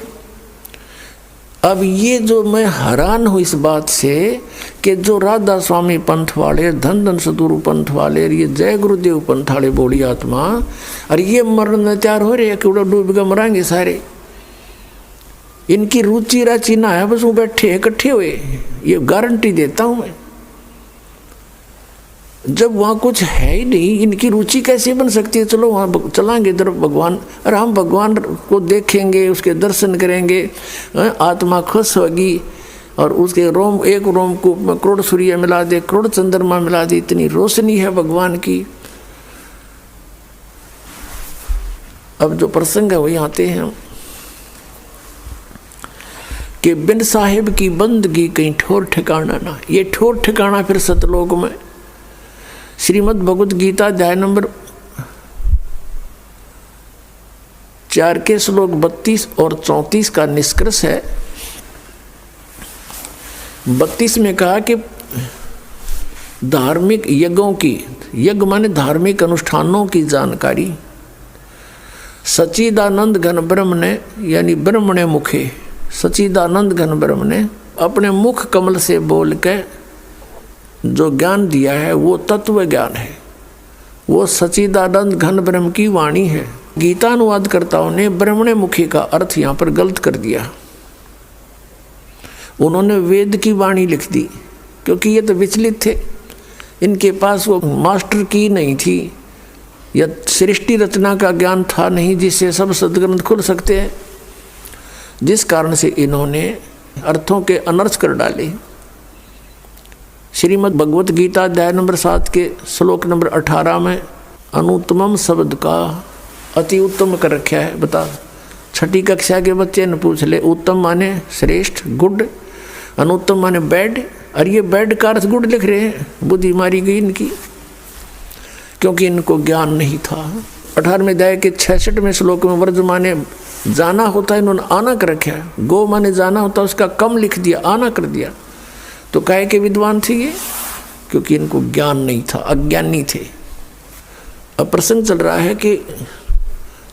अब ये जो मैं हैरान हूँ इस बात से कि जो राधा स्वामी पंथ वाले, धन धन सतगुरु पंथ वाले, ये जय गुरुदेव पंथ वाले बोली आत्मा, और ये मरने तैयार हो रहे हैं कि उड़ा डूब के मरांगे सारे। इनकी रुचि राचि ना है, बस वो बैठे इकट्ठे हुए, ये गारंटी देता हूँ मैं। जब वहाँ कुछ है ही नहीं, इनकी रुचि कैसे बन सकती है? चलो वहाँ चलाएंगे इधर भगवान, और हम भगवान को देखेंगे, उसके दर्शन करेंगे, आत्मा खुश होगी, और उसके रोम, एक रोम को करोड़ सूर्य मिला दे, करोड़ चंद्रमा मिला दे, इतनी रोशनी है भगवान की। अब जो प्रसंग है वही आते हैं कि बिन साहिब की बंदगी कहीं ठोर ठिकाना ना। ये ठोर ठिकाना फिर सतलोक में। श्रीमद् भगवत गीता अध्याय नंबर 4 के श्लोक 32 और 34 का निष्कर्ष है। 32 में कहा कि धार्मिक यज्ञों की, यज्ञ माने धार्मिक अनुष्ठानों की जानकारी सच्चिदानंद घन ब्रह्म ने, यानी ब्रह्म ने मुखे, सच्चिदानंद घन ब्रह्म ने अपने मुख कमल से बोल के जो ज्ञान दिया है वो तत्व ज्ञान है, वो सच्चिदानंद घन ब्रह्म की वाणी है। गीता अनुवादकर्ताओं ने ब्रह्मणे मुखी का अर्थ यहाँ पर गलत कर दिया। उन्होंने वेद की वाणी लिख दी, क्योंकि ये तो विचलित थे, इनके पास वो मास्टर की नहीं थी या सृष्टि रचना का ज्ञान था नहीं जिससे सब सदग्रंथ खुल सकते हैं, जिस कारण से इन्होंने अर्थों के अनर्थ कर डाले। श्रीमद् भगवत गीता अध्याय नंबर 7 के श्लोक नंबर 18 में अनुत्तमम शब्द का अति उत्तम कर रखा है। बता, छठी कक्षा के बच्चे न पूछ ले, उत्तम माने श्रेष्ठ, गुड, अनुत्तम माने बैड, और ये बैड का अर्थ गुड लिख रहे हैं। बुद्धि मारी गई इनकी, क्योंकि इनको ज्ञान नहीं था। 18वें अध्याय के 66वें श्लोक में वर्ज माने जाना होता है, इन्होंने आना कर रखा है। गो माने जाना होता है, उसका कम लिख दिया, आना कर दिया। तो काहे के विद्वान थे ये? क्योंकि इनको ज्ञान नहीं था, अज्ञानी थे। अब प्रसंग चल रहा है कि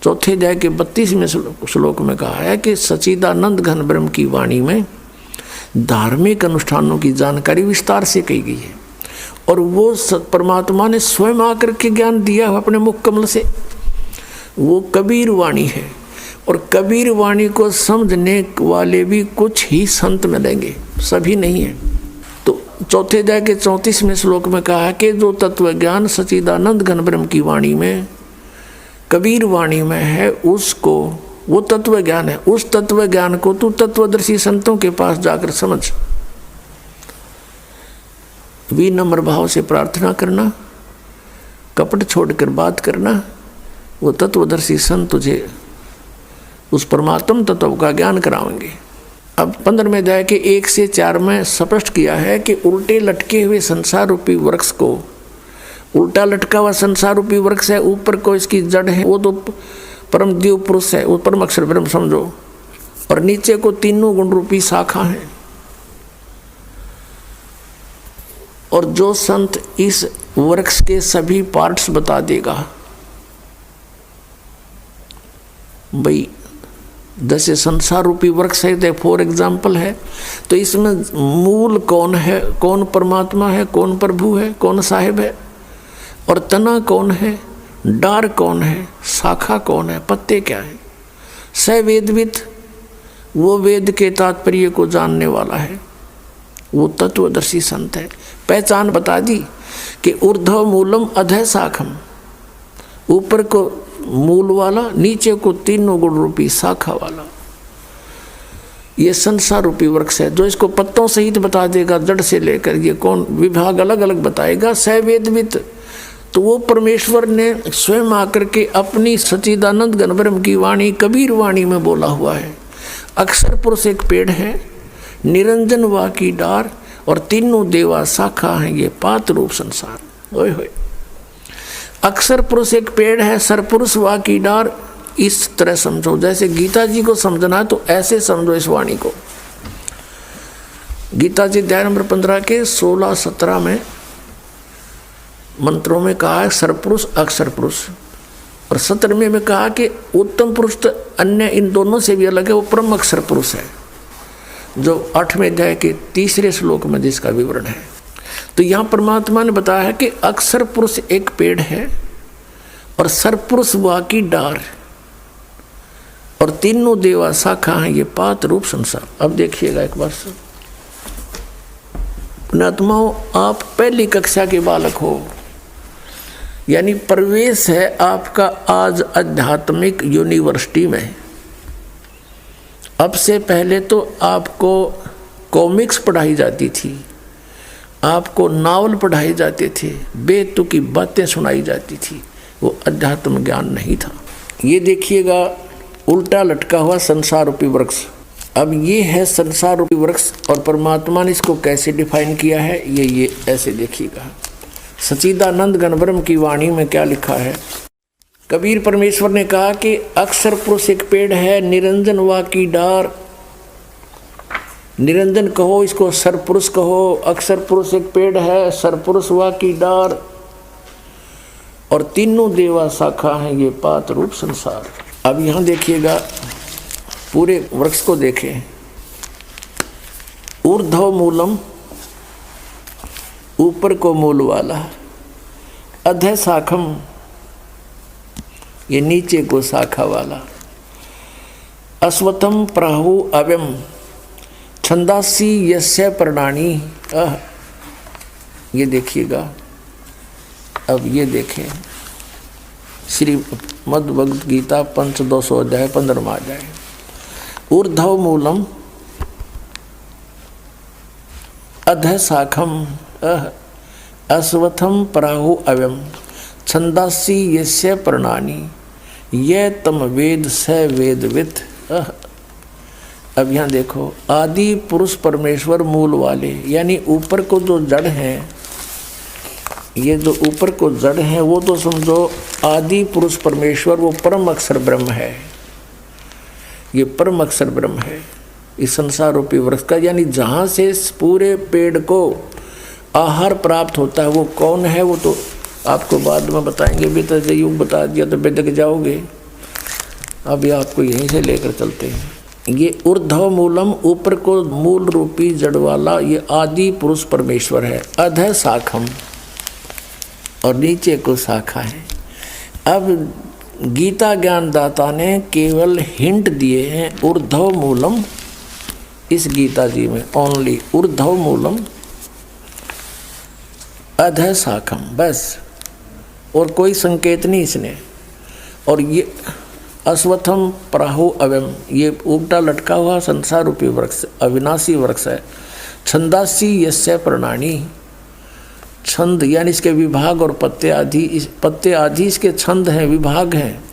4थे अध्याय के 32वें श्लोक में कहा है कि सच्चिदानंद घन ब्रह्म की वाणी में धार्मिक अनुष्ठानों की जानकारी विस्तार से कही गई है, और वो परमात्मा ने स्वयं आकर के ज्ञान दिया अपने मुख कमल से। वो कबीर वाणी है, और कबीर वाणी को समझने वाले भी कुछ ही संत मिलेंगे, सभी नहीं है। तो 4थे अध्याय के 34वें श्लोक में कहा है कि जो तत्व ज्ञान सच्चिदानंद घन ब्रह्म की वाणी में, कबीर वाणी में है, उसको, वो तत्व ज्ञान है, उस तत्व ज्ञान को तू तत्वदर्शी संतों के पास जाकर समझ। विनम्र भाव से प्रार्थना करना, कपट छोड़कर बात करना, वो तत्वदर्शी संत तुझे उस परमात्म तत्व का ज्ञान कराएंगे। अब 15वें अध्याय के 1 से 4 में स्पष्ट किया है कि उल्टे लटके हुए संसार रूपी वृक्ष को, उल्टा लटका हुआ संसार रूपी वृक्ष है, ऊपर को इसकी जड़ है, वो तो परम दिव्य पुरुष है, वो परम अक्षर ब्रह्म समझो, और नीचे को तीनों गुण रूपी शाखा है। और जो संत इस वृक्ष के सभी पार्ट्स बता देगा, भाई जैसे संसार रूपी वृक्ष है, फॉर एग्जाम्पल है, तो इसमें मूल कौन है, कौन परमात्मा है, कौन प्रभु है, कौन साहिब है, और तना कौन है, डार कौन है, शाखा कौन है, पत्ते क्या है, सवेदवित, वो वेद के तात्पर्य को जानने वाला है, वो तत्वदर्शी संत है। पहचान बता दी कि ऊर्ध्व मूलम अधः शाखम, ऊपर को मूल वाला, नीचे को तीनों गुण रूपी शाखा वाला, ये संसार रूपी वृक्ष है। जो इसको पत्तों सहित बता देगा, जड़ से लेकर ये कौन विभाग अलग अलग बताएगा, सवेदवित, तो वो परमेश्वर ने स्वयं आकर के अपनी सच्चिदानंद घन ब्रह्म की वाणी कबीर वाणी में बोला हुआ है। अक्षर पुरुष एक पेड़ है, निरंजन वा की डार, और तीनों देवा शाखा हैं, ये पात रूप संसार। ओए होए, अक्षर पुरुष एक पेड़ है, सरपुरुष वा की डार, इस तरह समझो। जैसे गीता जी को समझना है तो ऐसे समझो इस वाणी को। गीता जी अध्याय नंबर 15 के 16-17 में मंत्रों में कहा है सरपुरुष अक्षर पुरुष, और 17वें में कहा कि उत्तम पुरुष तो अन्य इन दोनों से भी अलग है, वो परम अक्षर पुरुष है, जो 8वें अध्याय के 3रे श्लोक में जिसका विवरण है। तो यहाँ परमात्मा ने बताया है कि अक्षर पुरुष एक पेड़ है, और सरपुरुष वा की डार, और तीनों देवा शाखा हैं, ये पात रूप संसार। अब देखिएगा एक बार से, पुण्यात्माओं, आप पहली कक्षा के बालक हो, यानी प्रवेश है आपका आज आध्यात्मिक यूनिवर्सिटी में। अब से पहले तो आपको कॉमिक्स पढ़ाई जाती थी, आपको नावल पढ़ाए जाते थे, बेतुकी बातें सुनाई जाती थी, वो अध्यात्म ज्ञान नहीं था। ये देखिएगा उल्टा लटका हुआ संसार रूपी वृक्ष। अब ये है संसार रूपी वृक्ष और परमात्मा ने इसको कैसे डिफाइन किया है, ये ऐसे देखिएगा। सच्चिदानंद घन ब्रह्म की वाणी में क्या लिखा है। कबीर परमेश्वर ने कहा कि अक्षर पुरुष एक पेड़ है, निरंजन वा की डार। निरंजन कहो, इसको सरपुरुष कहो। अक्षर पुरुष एक पेड़ है, सरपुरुष वा की डार, और तीनों देवा शाखा हैं ये पात रूप संसार। अब यहाँ देखिएगा, पूरे वृक्ष को देखें। ऊर्ध्व मूलम, ऊपर को मूल वाला। अधः शाखम, ये नीचे को शाखा वाला। अश्वत्थम प्राहु अव्यम, छंदासी यस्य प्रणानी। ये देखिएगा। अब ये देखें, श्रीमद् भगवद गीता पंचदश अध्याय 15वां अध्याय। ऊर्ध्व मूलम अधः शाखम अश्वत्थम प्राहु अव्यम, छंदासी यस्य प्रणानी, ये तम वेद स वेदवित्। अब यहाँ देखो, आदि पुरुष परमेश्वर मूल वाले, यानी ऊपर को जो जड़ हैं, ये जो ऊपर को जड़ हैं वो तो समझो आदि पुरुष परमेश्वर, वो परम अक्षर ब्रह्म है। ये परम अक्षर ब्रह्म है इस संसार रूपी वृक्ष का। यानी जहाँ से इस पूरे पेड़ को आहार प्राप्त होता है वो कौन है, वो तो आपको बाद में बताएंगे। बेटा युग बता दिया तो बेदक जाओगे। अभी आपको यहीं से लेकर चलते हैं। ये ऊर्ध्व मूलम, ऊपर को मूल रूपी जड़ वाला, ये आदि पुरुष परमेश्वर है। अधः शाखम, और नीचे को शाखा है। अब गीता ज्ञानदाता ने केवल हिंट दिए हैं ऊर्ध्व मूलम, इस गीता जी में ओनली ऊर्ध्व मूलम अधः शाखम, बस, और कोई संकेत नहीं इसने। और ये अश्वत्थम प्राहु अव्यम, ये उल्टा लटका हुआ संसार रूपी वृक्ष अविनाशी वृक्ष है। छंदासी यस्य प्रणानी, छंद यानी इसके विभाग और पत्ते आदि, इस पत्ते आदि इसके छंद हैं, विभाग हैं।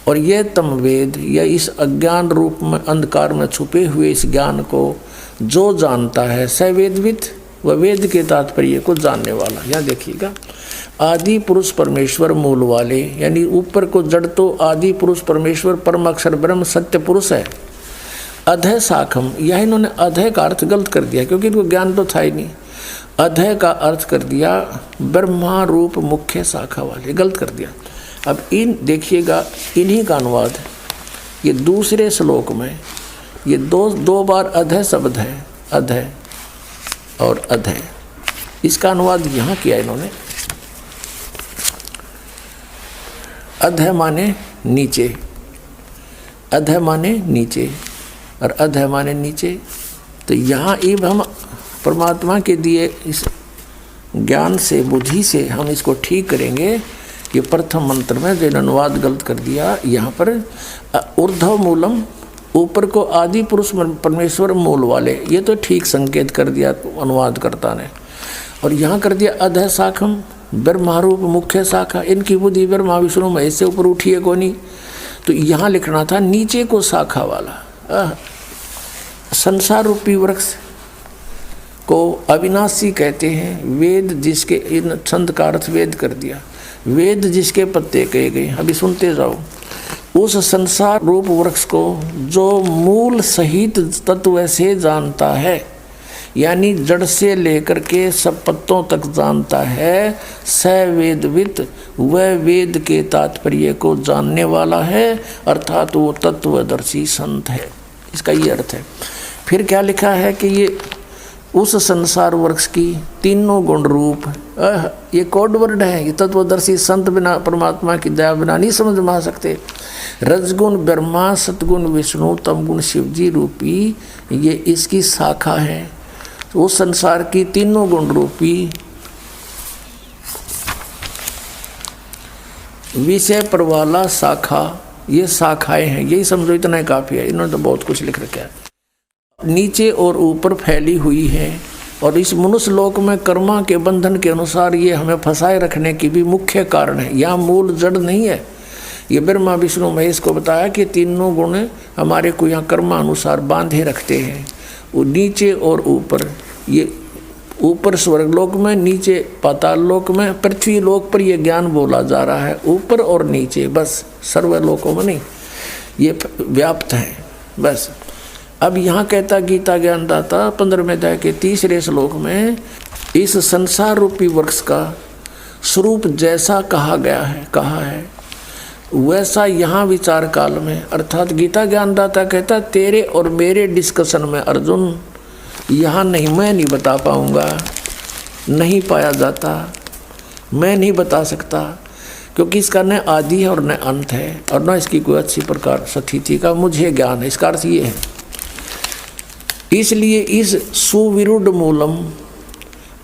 और ये तम वेद, या इस अज्ञान रूप में अंधकार में छुपे हुए इस ज्ञान को जो जानता है, स वेदवित्, वह वेद के तात्पर्य को जानने वाला। यहाँ देखिएगा, आदि पुरुष परमेश्वर मूल वाले, यानी ऊपर को जड़ तो आदि पुरुष परमेश्वर परम अक्षर ब्रह्म सत्य पुरुष है। अधः शाखम, यह इन्होंने अधः का अर्थ गलत कर दिया क्योंकि इनको ज्ञान तो था ही नहीं। अधः का अर्थ कर दिया ब्रह्मा रूप मुख्य शाखा वाले, गलत कर दिया। अब इन देखिएगा, इन्हीं का अनुवाद ये दूसरे श्लोक में ये दो बार अधः शब्द है, अधः और अधः, इसका अनुवाद यहाँ किया इन्होंने। अधः माने नीचे, अधः माने नीचे और अधः माने नीचे। तो यहाँ अब हम परमात्मा के दिए इस ज्ञान से, बुद्धि से हम इसको ठीक करेंगे। ये प्रथम मंत्र में जो अनुवाद गलत कर दिया, यहाँ पर ऊर्ध्व मूलम, ऊपर को आदि पुरुष परमेश्वर मूल वाले, ये तो ठीक संकेत कर दिया अनुवादकर्ता ने। और यहाँ कर दिया अधः शाखम, ब्रह्मारूप मुख्य शाखा, इनकी बुद्धि ब्रह्मा विष्णु महेश से ऊपर उठी है कोनी। तो यहाँ लिखना था नीचे को शाखा वाला। संसार रूपी वृक्ष को अविनाशी कहते हैं। वेद जिसके, इन छंद का अर्थ वेद कर दिया, वेद जिसके पत्ते कहे गए। अभी सुनते जाओ। उस संसार रूप वृक्ष को जो मूल सहित तत्व से जानता है, यानी जड़ से लेकर के सब पत्तों तक जानता है, स वेदवित्, वह वेद के तात्पर्य को जानने वाला है, अर्थात वो तत्वदर्शी संत है। इसका ये अर्थ है। फिर क्या लिखा है कि ये उस संसार वृक्ष की तीनों गुण रूप, ये कोड वर्ड है। ये तत्वदर्शी संत बिना परमात्मा की दया बिना नहीं समझ में आ सकते। रजगुण ब्रह्मा, सतगुण विष्णु, तमगुण शिवजी रूपी ये इसकी शाखा है। उस संसार की तीनों गुण रूपी विषय प्रवाला शाखा, ये शाखाएं हैं, यही समझो, इतना काफ़ी है। इन्होंने तो बहुत कुछ लिख रखा है। नीचे और ऊपर फैली हुई है, और इस मनुष्य लोक में कर्मा के बंधन के अनुसार ये हमें फंसाए रखने की भी मुख्य कारण है। यहाँ मूल जड़ नहीं है। ये ब्रह्मा विष्णु महेश को बताया कि तीनों गुण हमारे को यहाँ कर्मानुसार बांधे रखते हैं। वो नीचे और ऊपर, ये ऊपर स्वर्गलोक में, नीचे पाताल लोक में, पृथ्वी लोक पर यह ज्ञान बोला जा रहा है। ऊपर और नीचे, बस सर्वलोकों में नहीं, ये व्याप्त है बस। अब यहाँ कहता गीता ज्ञानदाता 15वें अध्याय के 3रे श्लोक में, इस संसार रूपी वृक्ष का स्वरूप जैसा कहा है वैसा यहाँ विचार काल में, अर्थात गीता ज्ञानदाता कहता तेरे और मेरे डिस्कशन में अर्जुन यहाँ नहीं, मैं नहीं बता पाऊँगा, नहीं पाया जाता, मैं नहीं बता सकता, क्योंकि इसका न आदि है और न अंत है, और न इसकी कोई अच्छी प्रकार स्थिति का मुझे ज्ञान है। इसका अर्थ ये है, इसलिए इस सुविरुद्ध मूलम,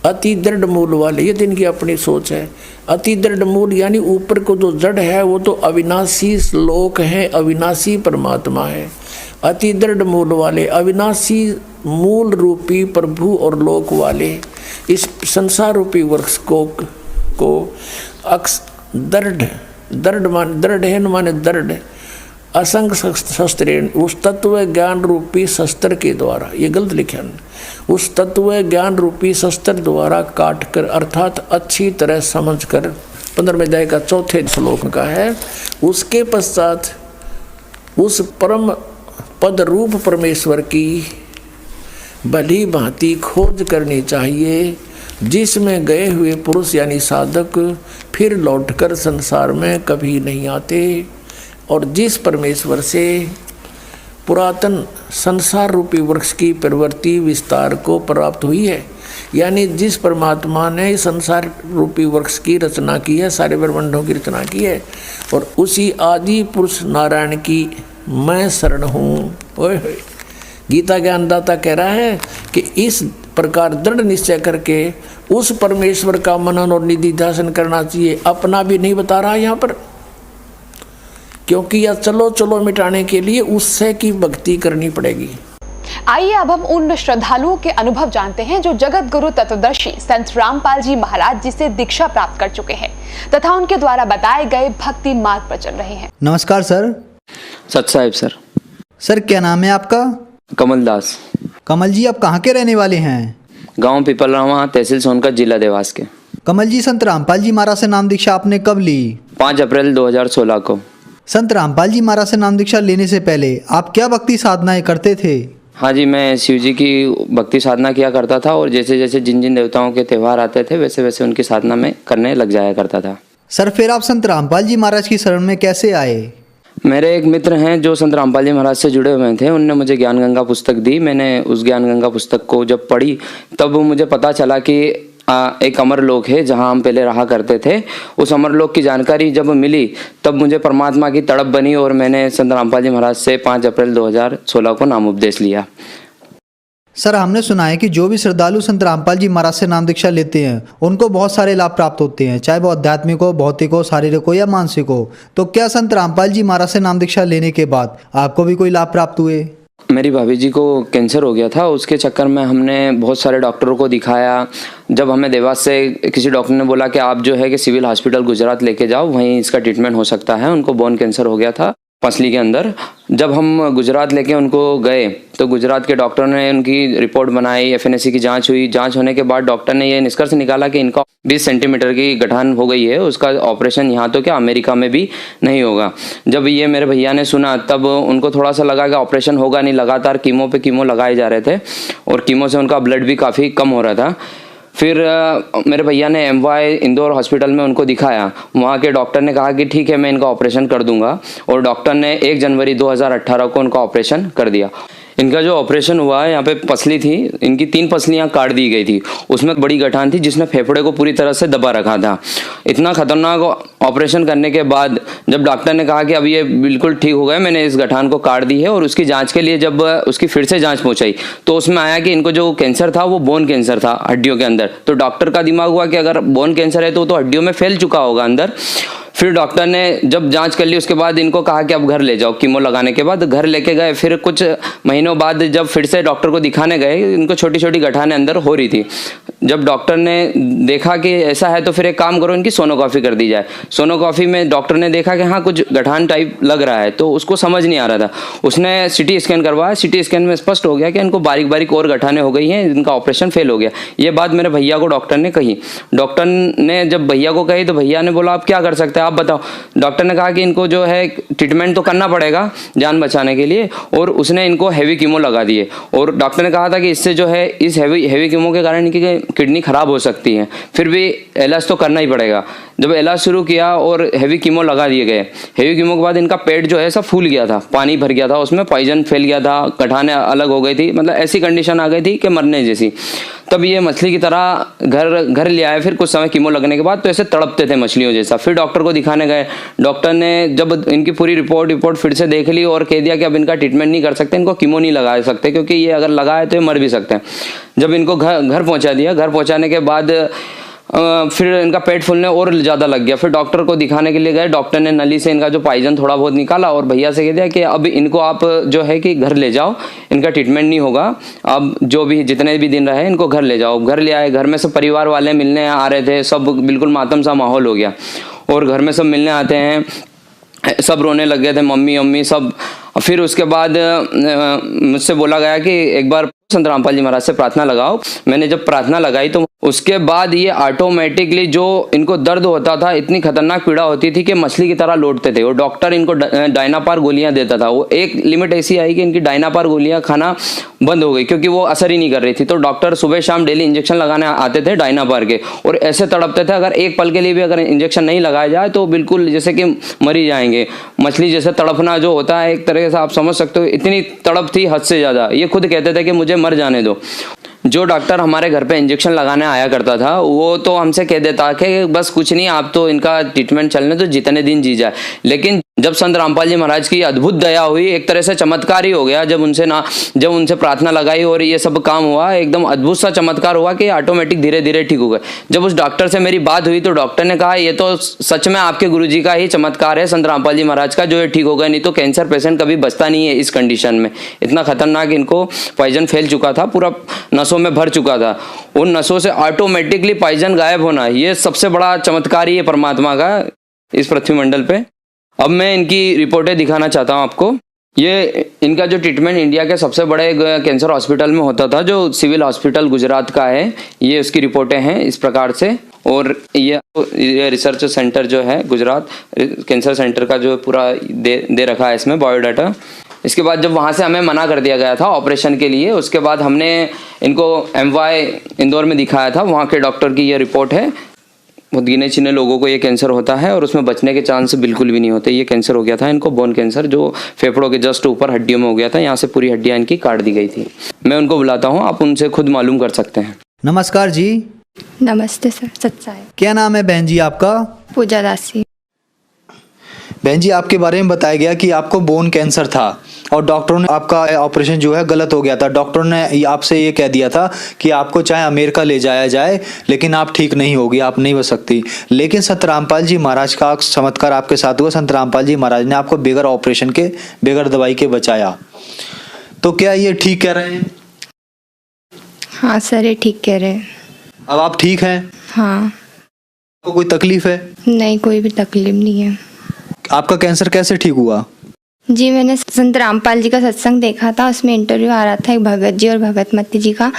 अति दृढ़ मूल वाले, ये दिन की अपनी सोच है। अति दृढ़ मूल यानी ऊपर को जो जड़ है वो तो अविनाशी श्लोक है, अविनाशी परमात्मा है। अति दृढ़ मूल वाले, अविनाशी मूल रूपी प्रभु और लोक वाले इस संसार रूपी वृक्ष को अक्स दृढ़ माने दृढ़ असंग शस्त्रेण, उस तत्व ज्ञान रूपी शस्त्र के द्वारा, ये गलत लिखा है, उस तत्व ज्ञान रूपी शस्त्र द्वारा काट कर, अर्थात अच्छी तरह समझ कर, 15वें अध्याय का 4थे श्लोक का है। उसके पश्चात उस परम पद रूप परमेश्वर की भली भांति खोज करनी चाहिए, जिसमें गए हुए पुरुष यानी साधक फिर लौटकर संसार में कभी नहीं आते, और जिस परमेश्वर से पुरातन संसार रूपी वृक्ष की प्रवृत्ति विस्तार को प्राप्त हुई है, यानी जिस परमात्मा ने संसार रूपी वृक्ष की रचना की है, सारे ब्रह्मांडों की रचना की है, और उसी आदि पुरुष नारायण की मैं शरण हूँ। ओए होए, गीता ज्ञानदाता कह रहा है कि इस प्रकार दृढ़ निश्चय करके उस परमेश्वर का मनन और निधि ध्यान करना चाहिए। अपना भी नहीं बता रहा यहाँ पर, क्योंकि यह चलो चलो मिटाने के लिए उससे की भक्ति करनी पड़ेगी। आइए अब हम उन श्रद्धालुओं के अनुभव जानते हैं जो जगत गुरु तत्वदर्शी संत रामपाल जी महाराज जी से दीक्षा प्राप्त कर चुके हैं तथा उनके द्वारा बताए गए भक्ति मार्ग पर चल रहे हैं। नमस्कार सर। सत साहिब सर। सर क्या नाम है आपका? कमल दास। कमल जी आप कहाँ के रहने वाले हैं? गांव पिपलरावा, तहसील सोनकत, जिला देवास के। कमल जी संत रामपाल जी महाराज से नाम दीक्षा आपने कब ली? 5 अप्रैल 2016 को। संत रामपाल जी महाराज से नाम दीक्षा लेने से पहले आप क्या भक्ति साधनाएं करते थे? हाँ जी, मैं शिव जी की भक्ति साधना किया करता था, और जैसे जैसे जिन जिन देवताओं के त्यौहार आते थे वैसे वैसे उनकी साधना में करने लग जाया करता था। सर फिर आप संत रामपाल जी महाराज की शरण में कैसे आए? मेरे एक मित्र हैं जो संत रामपाल जी महाराज से जुड़े हुए थे, उनने मुझे ज्ञान गंगा पुस्तक दी। मैंने उस ज्ञान गंगा पुस्तक को जब पढ़ी तब मुझे पता चला कि एक अमरलोक है जहां हम पहले रहा करते थे। उस अमरलोक की जानकारी जब मिली तब मुझे परमात्मा की तड़प बनी, और मैंने संत रामपाल जी महाराज से 5 अप्रैल 2016 को नाम उपदेश लिया। सर हमने सुना है कि जो भी श्रद्धालु संत रामपाल जी महाराज से नाम दीक्षा लेते हैं उनको बहुत सारे लाभ प्राप्त होते हैं, चाहे वो आध्यात्मिक हो, भौतिक हो, शारीरिक हो या मानसिक हो। तो क्या संत रामपाल जी महाराज से नाम दीक्षा लेने के बाद आपको भी कोई लाभ प्राप्त हुए? मेरी भाभी जी को कैंसर हो गया था, उसके चक्कर में हमने बहुत सारे डॉक्टरों को दिखाया। जब हमें देवास से किसी डॉक्टर ने बोला कि आप जो है कि सिविल हॉस्पिटल गुजरात लेके जाओ, वहीं इसका ट्रीटमेंट हो सकता है। उनको बोन कैंसर हो गया था पसली के अंदर। जब हम गुजरात लेके उनको गए तो गुजरात के डॉक्टर ने उनकी रिपोर्ट बनाई, FNAC की जांच हुई। जांच होने के बाद डॉक्टर ने ये निष्कर्ष निकाला कि इनका 20 सेंटीमीटर की गठान हो गई है, उसका ऑपरेशन यहाँ तो क्या अमेरिका में भी नहीं होगा। जब ये मेरे भैया ने सुना तब उनको थोड़ा सा लगा कि ऑपरेशन होगा नहीं, लगातार कीमो पे कीमो लगाए जा रहे थे, और कीमो से उनका ब्लड भी काफ़ी कम हो रहा था। फिर मेरे भैया ने MY इंदौर हॉस्पिटल में उनको दिखाया। वहाँ के डॉक्टर ने कहा कि ठीक है मैं इनका ऑपरेशन कर दूंगा, और डॉक्टर ने 1 जनवरी 2018 को उनका ऑपरेशन कर दिया। इनका जो ऑपरेशन हुआ है, यहाँ पे पसली थी, इनकी 3 पसलियाँ काट दी गई थी। उसमें बड़ी गठान थी जिसने फेफड़े को पूरी तरह से दबा रखा था। इतना खतरनाक ऑपरेशन करने के बाद जब डॉक्टर ने कहा कि अब ये बिल्कुल ठीक हो गए, मैंने इस गठान को काट दी है, और उसकी जांच के लिए जब उसकी फिर से जांच पहुंचाई तो उसमें आया कि इनको जो कैंसर था वो बोन कैंसर था, हड्डियों के अंदर। तो डॉक्टर का दिमाग हुआ कि अगर बोन कैंसर है तो हड्डियों में फैल चुका होगा अंदर। फिर डॉक्टर ने जब जांच कर ली उसके बाद इनको कहा कि अब घर ले जाओ। कीमो लगाने के बाद घर लेके गए। फिर कुछ महीनों बाद जब फिर से डॉक्टर को दिखाने गए, इनको छोटी छोटी गठाने अंदर हो रही थी। जब डॉक्टर ने देखा कि ऐसा है तो फिर एक काम करो, इनकी सोनोग्राफी कर दी जाए। सोनोग्राफी में डॉक्टर ने देखा कि हाँ कुछ गठान टाइप लग रहा है, तो उसको समझ नहीं आ रहा था। उसने सिटी स्कैन करवाया। सिटी स्कैन में स्पष्ट हो गया कि इनको बारीक बारीक और गठाने हो गई हैं, इनका ऑपरेशन फेल हो गया। ये बात मेरे भैया को डॉक्टर ने कही। डॉक्टर ने जब भैया को कही तो भैया ने बोला आप क्या कर सकते हैं, आप बताओ। डॉक्टर ने कहा कि इनको जो है ट्रीटमेंट तो करना पड़ेगा जान बचाने के लिए, और उसने इनको हैवी कीमो लगा दिए। और डॉक्टर ने कहा था कि इससे जो है इस हैवी कीमो के कारण इनकी किडनी खराब हो सकती है, फिर भी इलाज तो करना ही पड़ेगा। जब इलाज शुरू किया और हैवी कीमो लगा दिए गए, हैवी कीमो के बाद इनका पेट जो है सब फूल गया था, पानी भर गया था, उसमें पॉइजन फैल गया था, गठाने अलग हो गई थी, मतलब ऐसी कंडीशन आ गई थी कि मरने जैसी। तब ये मछली की तरह घर ले आए। फिर कुछ समय कीमो लगने के बाद तो ऐसे तड़पते थे मछलियों जैसा। फिर डॉक्टर को दिखाने गए। डॉक्टर ने जब इनकी पूरी रिपोर्ट फिर से देख ली और कह दिया कि अब इनका ट्रीटमेंट नहीं कर सकते, इनको कीमो नहीं लगा सकते, क्योंकि ये अगर लगाए तो ये मर भी सकते हैं। जब इनको घर पहुंचा दिया, घर पहुंचाने के बाद फिर इनका पेट फूलने और ज़्यादा लग गया। फिर डॉक्टर को दिखाने के लिए गए। डॉक्टर ने नली से इनका जो पॉइजन थोड़ा बहुत निकाला और भैया से कह दिया कि अब इनको आप जो है कि घर ले जाओ, इनका ट्रीटमेंट नहीं होगा, अब जो भी जितने भी दिन रहे इनको घर ले जाओ। घर ले आए। घर में सब परिवार वाले मिलने आ रहे थे, सब बिल्कुल मातम सा माहौल हो गया। और घर में सब मिलने आते हैं, सब रोने लग गए थे, मम्मी सब। फिर उसके बाद मुझसे बोला गया कि एक बार संत रामपाल जी महाराज से प्रार्थना लगाओ। मैंने जब प्रार्थना लगाई तो उसके बाद ये ऑटोमेटिकली जो इनको दर्द होता था, इतनी खतरनाक पीड़ा होती थी कि मछली की तरह लौटते थे। और डॉक्टर इनको डायनापार गोलियां देता था। वो एक लिमिट ऐसी आई कि इनकी डायनापार गोलियां खाना बंद हो गई, क्योंकि वो असर ही नहीं कर रही थी। तो डॉक्टर सुबह शाम डेली इंजेक्शन लगाने आते थे डायनापार के, और ऐसे तड़पते थे, अगर एक पल के लिए भी अगर इंजेक्शन नहीं लगाया जाए तो बिल्कुल जैसे कि मर ही जाएंगे। मछली जैसे तड़पना जो होता है, एक तरह से आप समझ सकते हो, इतनी तड़प थी हद से ज़्यादा। ये खुद कहते थे कि मुझे मर जाने दो। जो डॉक्टर हमारे घर पे इंजेक्शन लगाने आया करता था वो तो हमसे कह देता कि बस कुछ नहीं, आप तो इनका ट्रीटमेंट चलने तो जितने दिन जी जाए। लेकिन जब संत रामपाल जी महाराज की अद्भुत दया हुई, एक तरह से चमत्कार ही हो गया। जब उनसे प्रार्थना लगाई और ये सब काम हुआ, एकदम अद्भुत सा चमत्कार हुआ कि ऑटोमेटिक धीरे धीरे ठीक हो गए। जब उस डॉक्टर से मेरी बात हुई तो डॉक्टर ने कहा ये तो सच में आपके गुरुजी का ही चमत्कार है, संत रामपाल जी महाराज का, जो ये ठीक हो गए, नहीं तो कैंसर पेशेंट कभी बचता नहीं है इस कंडीशन में। इतना खतरनाक इनको पॉइजन फैल चुका था, पूरा नसों में भर चुका था। उन नसों से ऑटोमेटिकली पॉइजन गायब होना, ये सबसे बड़ा चमत्कार ही है परमात्मा का इस पृथ्वी मंडल पे। अब मैं इनकी रिपोर्टें दिखाना चाहता हूँ आपको। ये इनका जो ट्रीटमेंट इंडिया के सबसे बड़े कैंसर हॉस्पिटल में होता था, जो सिविल हॉस्पिटल गुजरात का है। ये उसकी रिपोर्टें हैं इस प्रकार से। और ये रिसर्च सेंटर जो है गुजरात कैंसर सेंटर का जो पूरा दे रखा है इसमें बायोडाटा। इसके बाद जब वहाँ से हमें मना कर दिया गया था ऑपरेशन के लिए, उसके बाद हमने इनको MY इंदौर में दिखाया था। वहाँ के डॉक्टर की ये रिपोर्ट है। बहुत गिने चुने लोगों को ये कैंसर होता है और उसमें बचने के चांस बिल्कुल भी नहीं होते। ये कैंसर हो गया था इनको, बोन कैंसर, जो फेफड़ों के जस्ट ऊपर हड्डियों में हो गया था। यहाँ से पूरी हड्डियाँ इनकी काट दी गई थी। मैं उनको बुलाता हूँ, आप उनसे खुद मालूम कर सकते हैं। नमस्कार जी। नमस्ते सर। सच्चाई। क्या नाम है बहन जी आपका? पूजा दासी। बहन जी, आपके बारे में बताया गया कि आपको बोन कैंसर था और डॉक्टरों ने आपका ऑपरेशन जो है गलत हो गया था। डॉक्टरों ने आपसे ये कह दिया था कि आपको चाहे अमेरिका ले जाया जाए लेकिन आप ठीक नहीं होगी, आप नहीं बच सकती। लेकिन संत रामपाल जी महाराज का चमत्कार आपके साथ हुआ। संत रामपाल जी महाराज ने आपको बगैर ऑपरेशन के, बगैर दवाई के बचाया। तो क्या ये ठीक कह रहे हैं? हाँ सर, ये ठीक कह रहे हैं। अब आप ठीक हैं? हाँ। आपको कोई तकलीफ है? नहीं, कोई भी तकलीफ नहीं है। आपका कैंसर कैसे ठीक हुआ? जी, मैंने संत रामपाल जी का सत्संग देखा था, उसमें इंटरव्यू आ रहा था एक भगत जी और भगतमती जी का,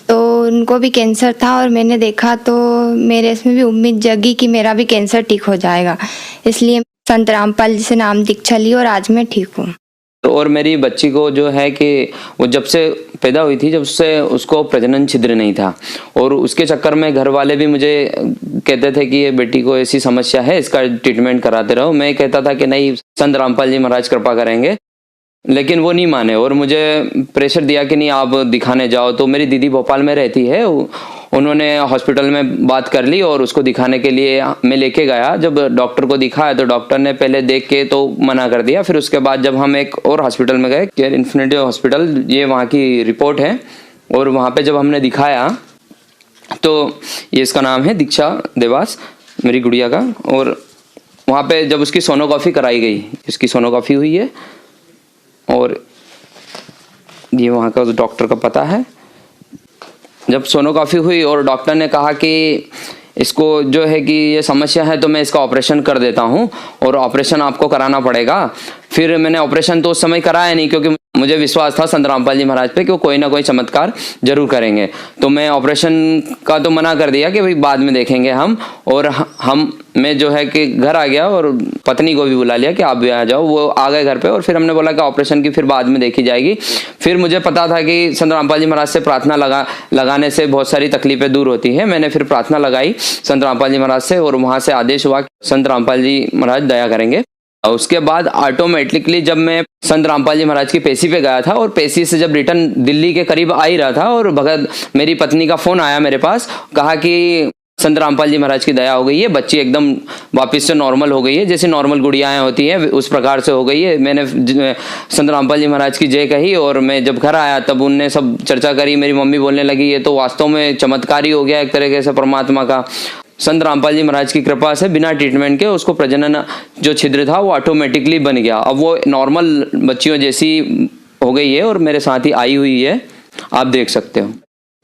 तो उनको भी कैंसर था और मैंने देखा तो मेरे इसमें भी उम्मीद जगी कि मेरा भी कैंसर ठीक हो जाएगा। इसलिए संत रामपाल जी से नाम दीक्षा ली और आज मैं ठीक हूँ। और मेरी बच्ची को जो है कि वो जब से पैदा हुई थी, जब से उसको प्रजनन छिद्र नहीं था, और उसके चक्कर में घर वाले भी मुझे कहते थे कि ये बेटी को ऐसी समस्या है, इसका ट्रीटमेंट कराते रहो। मैं कहता था कि नहीं, संत रामपाल जी महाराज कृपा करेंगे, लेकिन वो नहीं माने और मुझे प्रेशर दिया कि नहीं आप दिखाने जाओ। तो मेरी दीदी भोपाल में रहती है, उन्होंने हॉस्पिटल में बात कर ली और उसको दिखाने के लिए मैं लेके गया। जब डॉक्टर को दिखाया तो डॉक्टर ने पहले देख के तो मना कर दिया। फिर उसके बाद जब हम एक और हॉस्पिटल में गए, केयर इन्फिनिटी हॉस्पिटल, ये वहाँ की रिपोर्ट है, और वहाँ पे जब हमने दिखाया तो ये इसका नाम है दीक्षा देवास, मेरी गुड़िया का, और वहाँ पे जब उसकी सोनोग्राफी कराई गई, इसकी सोनोग्राफी हुई है और ये वहाँ का डॉक्टर का पता है। जब सोनोग्राफी हुई और डॉक्टर ने कहा कि इसको जो है कि ये समस्या है तो मैं इसका ऑपरेशन कर देता हूँ और ऑपरेशन आपको कराना पड़ेगा। फिर मैंने ऑपरेशन तो उस समय कराया नहीं, क्योंकि मुझे विश्वास था संत रामपाल जी महाराज पे कि वो कोई ना कोई चमत्कार जरूर करेंगे। तो मैं ऑपरेशन का तो मना कर दिया कि भाई बाद में देखेंगे हम। और मैं जो है कि घर आ गया और पत्नी को भी बुला लिया कि आप भी आ जाओ। वो आ गए घर पे और फिर हमने बोला कि ऑपरेशन की फिर बाद में देखी जाएगी। फिर मुझे पता था कि संत रामपाल जी महाराज से प्रार्थना लगाने से बहुत सारी तकलीफें दूर होती हैं। मैंने फिर प्रार्थना लगाई संत रामपाल जी महाराज से और वहाँ से आदेश हुआ कि संत रामपाल जी महाराज दया करेंगे। उसके बाद ऑटोमेटिकली जब मैं संत रामपाल जी महाराज की पेशी पे गया था और पेशी से जब रिटर्न दिल्ली के करीब आ ही रहा था और भगत मेरी पत्नी का फोन आया मेरे पास, कहा कि संत रामपाल जी महाराज की दया हो गई है, बच्ची एकदम वापस से नॉर्मल हो गई है, जैसे नॉर्मल गुड़ियाएं होती हैं उस प्रकार से हो गई है। मैंने संत रामपाल जी महाराज की जय कही और मैं जब घर आया तब उनने सब चर्चा करी। मेरी मम्मी बोलने लगी ये तो वास्तव में चमत्कार ही हो गया एक तरीके से परमात्मा का। संत रामपाल जी महाराज की कृपा से बिना ट्रीटमेंट के उसको प्रजनन जो छिद्र था वो ऑटोमेटिकली बन गया। अब वो नॉर्मल बच्चियों जैसी हो गई है और मेरे साथ ही आई हुई है, आप देख सकते हो।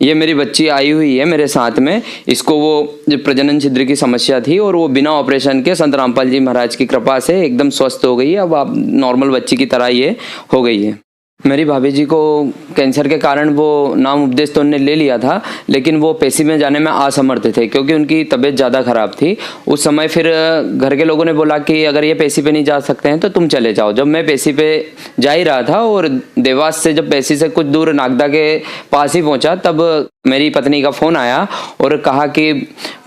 ये मेरी बच्ची आई हुई है मेरे साथ में। इसको वो जो प्रजनन छिद्र की समस्या थी और वो बिना ऑपरेशन के संत रामपाल जी महाराज की कृपा से एकदम स्वस्थ हो गई है। अब आप नॉर्मल बच्ची की तरह ये हो गई है। मेरी भाभी जी को कैंसर के कारण वो नाम उपदेश तो उन्होंने ले लिया था, लेकिन वो पेशी में जाने में असमर्थ थे क्योंकि उनकी तबीयत ज़्यादा ख़राब थी उस समय। फिर घर के लोगों ने बोला कि अगर ये पेशी पे नहीं जा सकते हैं तो तुम चले जाओ। जब मैं पेशी पे जा ही रहा था और देवास से जब पेशी से कुछ दूर नागदा के पास ही पहुंचा तब मेरी पत्नी का फ़ोन आया और कहा कि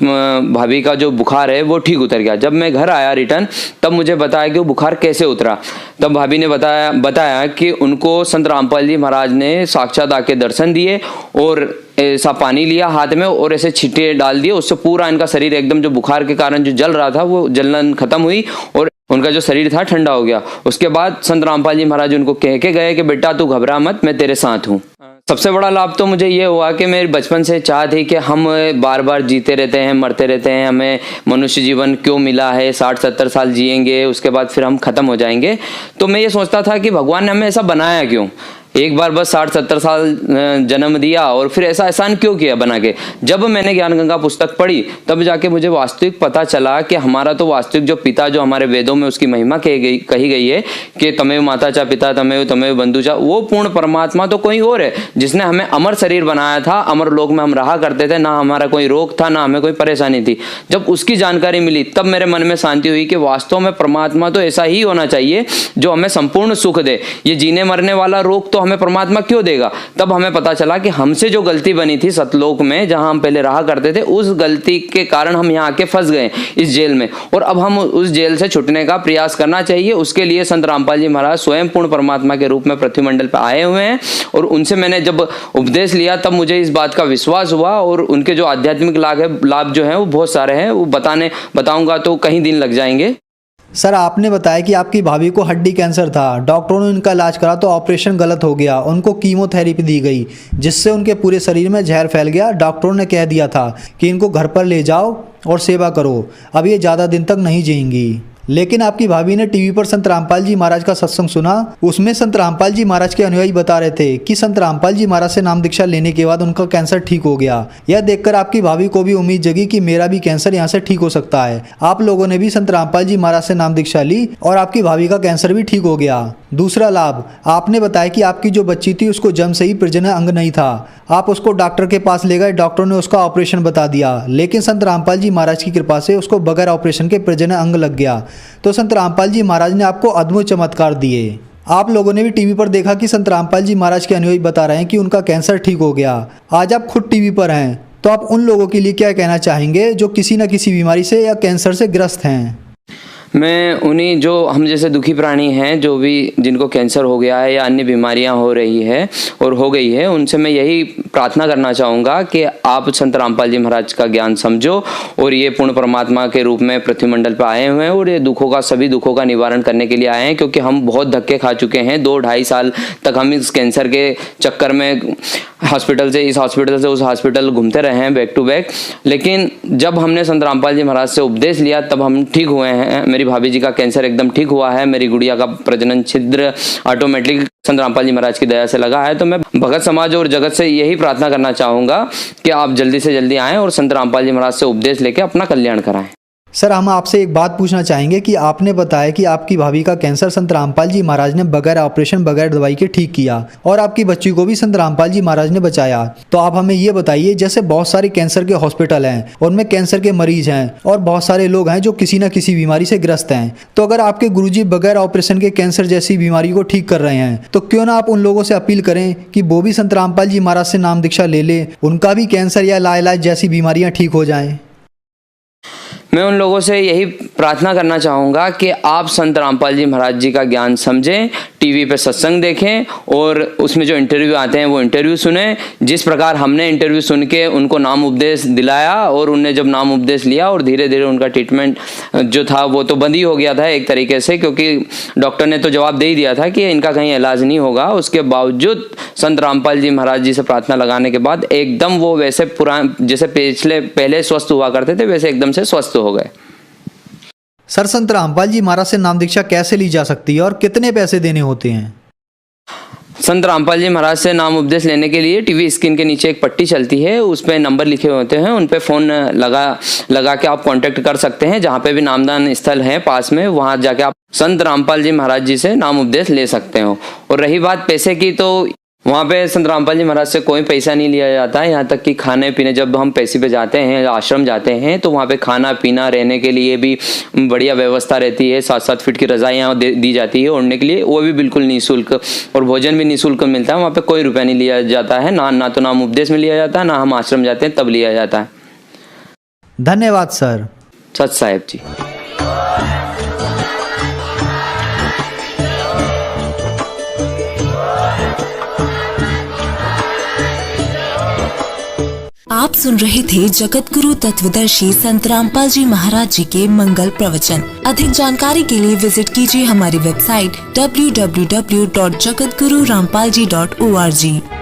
भाभी का जो बुखार है वो ठीक उतर गया। जब मैं घर आया रिटर्न तब मुझे बताया कि वो बुखार कैसे उतरा। तब भाभी ने बताया कि उनको संत रामपाल जी महाराज ने साक्षात आके दर्शन दिए और ऐसा पानी लिया हाथ में और ऐसे छींटे डाल दिए, उससे पूरा इनका शरीर एकदम जो बुखार के कारण जो जल रहा था वो जलन खत्म हुई और उनका जो शरीर था ठंडा हो गया। उसके बाद संत रामपाल जी महाराज उनको कह के गए कि बेटा तू घबरा मत, मैं तेरे साथ हूँ। सबसे बड़ा लाभ तो मुझे ये हुआ कि मेरी बचपन से चाह थी कि हम बार बार जीते रहते हैं मरते रहते हैं, हमें मनुष्य जीवन क्यों मिला है, 60-70 साल जिएंगे उसके बाद फिर हम खत्म हो जाएंगे। तो मैं ये सोचता था कि भगवान ने हमें ऐसा बनाया क्यों, एक बार बस 60-70 साल जन्म दिया और फिर ऐसा एहसान क्यों किया बना के। जब मैंने ज्ञान गंगा पुस्तक पढ़ी तब जाके मुझे वास्तविक पता चला कि हमारा तो वास्तविक जो पिता जो हमारे वेदों में उसकी महिमा कही गई है कि तमेव माता चा पिता तमेव बंधु चा, वो पूर्ण परमात्मा तो कोई और है जिसने हमें अमर शरीर बनाया था। अमर लोक में हम रहा करते थे, ना हमारा कोई रोग था ना हमें कोई परेशानी थी। जब उसकी जानकारी मिली तब मेरे मन में शांति हुई कि वास्तव में परमात्मा तो ऐसा ही होना चाहिए जो हमें संपूर्ण सुख दे। ये जीने मरने वाला रोग तो हमें परमात्मा क्यों देगा। तब हमें पता चला कि हमसे जो गलती बनी थी सतलोक में जहां हम पहले रहा करते थे, उस गलती के कारण हम यहाँ आके फंस गए इस जेल में और अब हम उस जेल से छुटने का प्रयास करना चाहिए। उसके लिए संत रामपाल जी महाराज स्वयं पूर्ण परमात्मा के रूप में पृथ्वी मंडल पर आए हुए हैं और उनसे मैंने जब उपदेश लिया तब मुझे इस बात का विश्वास हुआ और उनके जो आध्यात्मिक लाभ जो है वो बहुत सारे हैं, वो बताऊंगा तो कहीं दिन लग जाएंगे। सर आपने बताया कि आपकी भाभी को हड्डी कैंसर था, डॉक्टरों ने उनका इलाज करा तो ऑपरेशन गलत हो गया, उनको कीमोथेरेपी दी गई जिससे उनके पूरे शरीर में जहर फैल गया। डॉक्टरों ने कह दिया था कि इनको घर पर ले जाओ और सेवा करो, अब ये ज़्यादा दिन तक नहीं जिएंगी। लेकिन आपकी भाभी ने टीवी पर संत रामपाल जी महाराज का सत्संग सुना। उसमें संत रामपाल जी महाराज के अनुयायी बता रहे थे कि संत रामपाल जी महाराज से नाम दीक्षा लेने के बाद उनका कैंसर ठीक हो गया। यह देखकर आपकी भाभी को भी उम्मीद जगी कि मेरा भी कैंसर यहाँ से ठीक हो सकता है। आप लोगों ने भी संत रामपाल जी महाराज से नाम दीक्षा ली और आपकी भाभी का कैंसर भी ठीक हो गया। दूसरा लाभ, आपने बताया कि आपकी जो बच्ची थी उसको जन्म से ही प्रजनन अंग नहीं था। आप उसको डॉक्टर के पास ले गए, डॉक्टर ने उसका ऑपरेशन बता दिया, लेकिन संत रामपाल जी महाराज की कृपा से उसको बगैर ऑपरेशन के प्रजनन अंग लग गया। तो संत रामपाल जी महाराज ने आपको अद्भुत चमत्कार दिए। आप लोगों ने भी टीवी पर देखा कि संत रामपाल जी महाराज के अनुयायी बता रहे हैं कि उनका कैंसर ठीक हो गया। आज आप खुद टीवी पर हैं, तो आप उन लोगों के लिए क्या कहना चाहेंगे जो किसी न किसी बीमारी से या कैंसर से ग्रस्त हैं? मैं उन्हीं जो हम जैसे दुखी प्राणी हैं, जो भी जिनको कैंसर हो गया है या अन्य बीमारियां हो रही है और हो गई है, उनसे मैं यही प्रार्थना करना चाहूँगा कि आप संत रामपाल जी महाराज का ज्ञान समझो और ये पूर्ण परमात्मा के रूप में पृथ्वी मंडल पर आए हुए हैं और ये सभी दुखों का निवारण करने के लिए आए हैं। क्योंकि हम बहुत धक्के खा चुके हैं, 2-2.5 साल तक हम इस कैंसर के चक्कर में हॉस्पिटल से इस हॉस्पिटल से उस हॉस्पिटल घूमते रहे हैं बैक टू बैक। लेकिन जब हमने संत रामपाल जी महाराज से उपदेश लिया तब हम ठीक हुए हैं। मेरी भाभी जी का कैंसर एकदम ठीक हुआ है, मेरी गुड़िया का प्रजनन छिद्र ऑटोमेटिक संत रामपाल जी महाराज की दया से लगा है। तो मैं भगत समाज और जगत से यही प्रार्थना करना चाहूँगा कि आप जल्दी से जल्दी आएँ और संत रामपाल जी महाराज से उपदेश लेके अपना कल्याण कराएं। सर हम आपसे एक बात पूछना चाहेंगे कि आपने बताया कि आपकी भाभी का कैंसर संत रामपाल जी महाराज ने बगैर ऑपरेशन बगैर दवाई के ठीक किया और आपकी बच्ची को भी संत रामपाल जी महाराज ने बचाया। तो आप हमें ये बताइए, जैसे बहुत सारे कैंसर के हॉस्पिटल हैं, उनमें कैंसर के मरीज हैं और बहुत सारे लोग हैं जो किसी न किसी बीमारी से ग्रस्त हैं, तो अगर आपके गुरुजी बगैर ऑपरेशन के कैंसर जैसी बीमारी को ठीक कर रहे हैं तो क्यों ना आप उन लोगों से अपील करें कि वो भी संत रामपाल जी महाराज से नाम दीक्षा ले लें, उनका भी कैंसर या लाइलाज जैसी बीमारियां ठीक हो जाएं। मैं उन लोगों से यही प्रार्थना करना चाहूँगा कि आप संत रामपाल जी महाराज जी का ज्ञान समझें, टीवी पे सत्संग देखें और उसमें जो इंटरव्यू आते हैं वो इंटरव्यू सुने। जिस प्रकार हमने इंटरव्यू सुन के उनको नाम उपदेश दिलाया और उनने जब नाम उपदेश लिया और धीरे धीरे उनका ट्रीटमेंट जो था वो तो बंद ही हो गया था एक तरीके से, क्योंकि डॉक्टर ने तो जवाब दे ही दिया था कि इनका कहीं इलाज नहीं होगा। उसके बावजूद संत रामपाल जी महाराज जी से प्रार्थना लगाने के बाद एकदम वो वैसे जैसे पहले स्वस्थ हुआ करते थे वैसे एकदम से स्वस्थ हो गए। सर संत रामपाल जी महाराज से नाम दीक्षा कैसे ली जा सकती है और कितने पैसे देने होते हैं? संत रामपाल जी महाराज से नाम उपदेश लेने के लिए टीवी स्क्रीन के नीचे एक पट्टी चलती है, उस पर नंबर लिखे होते हैं, उन पे फ़ोन लगा के आप कांटेक्ट कर सकते हैं। जहाँ पे भी नामदान स्थल है पास में, वहाँ जाके आप संत रामपाल जी महाराज जी से नाम उपदेश ले सकते हो। और रही बात पैसे की, तो वहाँ पे संत रामपाल जी महाराज से कोई पैसा नहीं लिया जाता है। यहाँ तक कि खाने पीने, जब हम पैसे पे जाते हैं आश्रम जाते हैं तो वहाँ पे खाना पीना रहने के लिए भी बढ़िया व्यवस्था रहती है। 7-7 फीट की रज़ाइयाँ दी जाती है ओढ़ने के लिए, वो भी बिल्कुल निःशुल्क, और भोजन भी निःशुल्क मिलता है। वहाँ पे कोई रुपया नहीं लिया जाता है, ना तो नाम उपदेश में लिया जाता है, ना हम आश्रम जाते हैं तब लिया जाता है। धन्यवाद सर। सच साहेब जी। आप सुन रहे थे जगत गुरु तत्वदर्शी संत रामपाल जी महाराज जी के मंगल प्रवचन। अधिक जानकारी के लिए विजिट कीजिए हमारी वेबसाइट www.jagatgururampalji.org।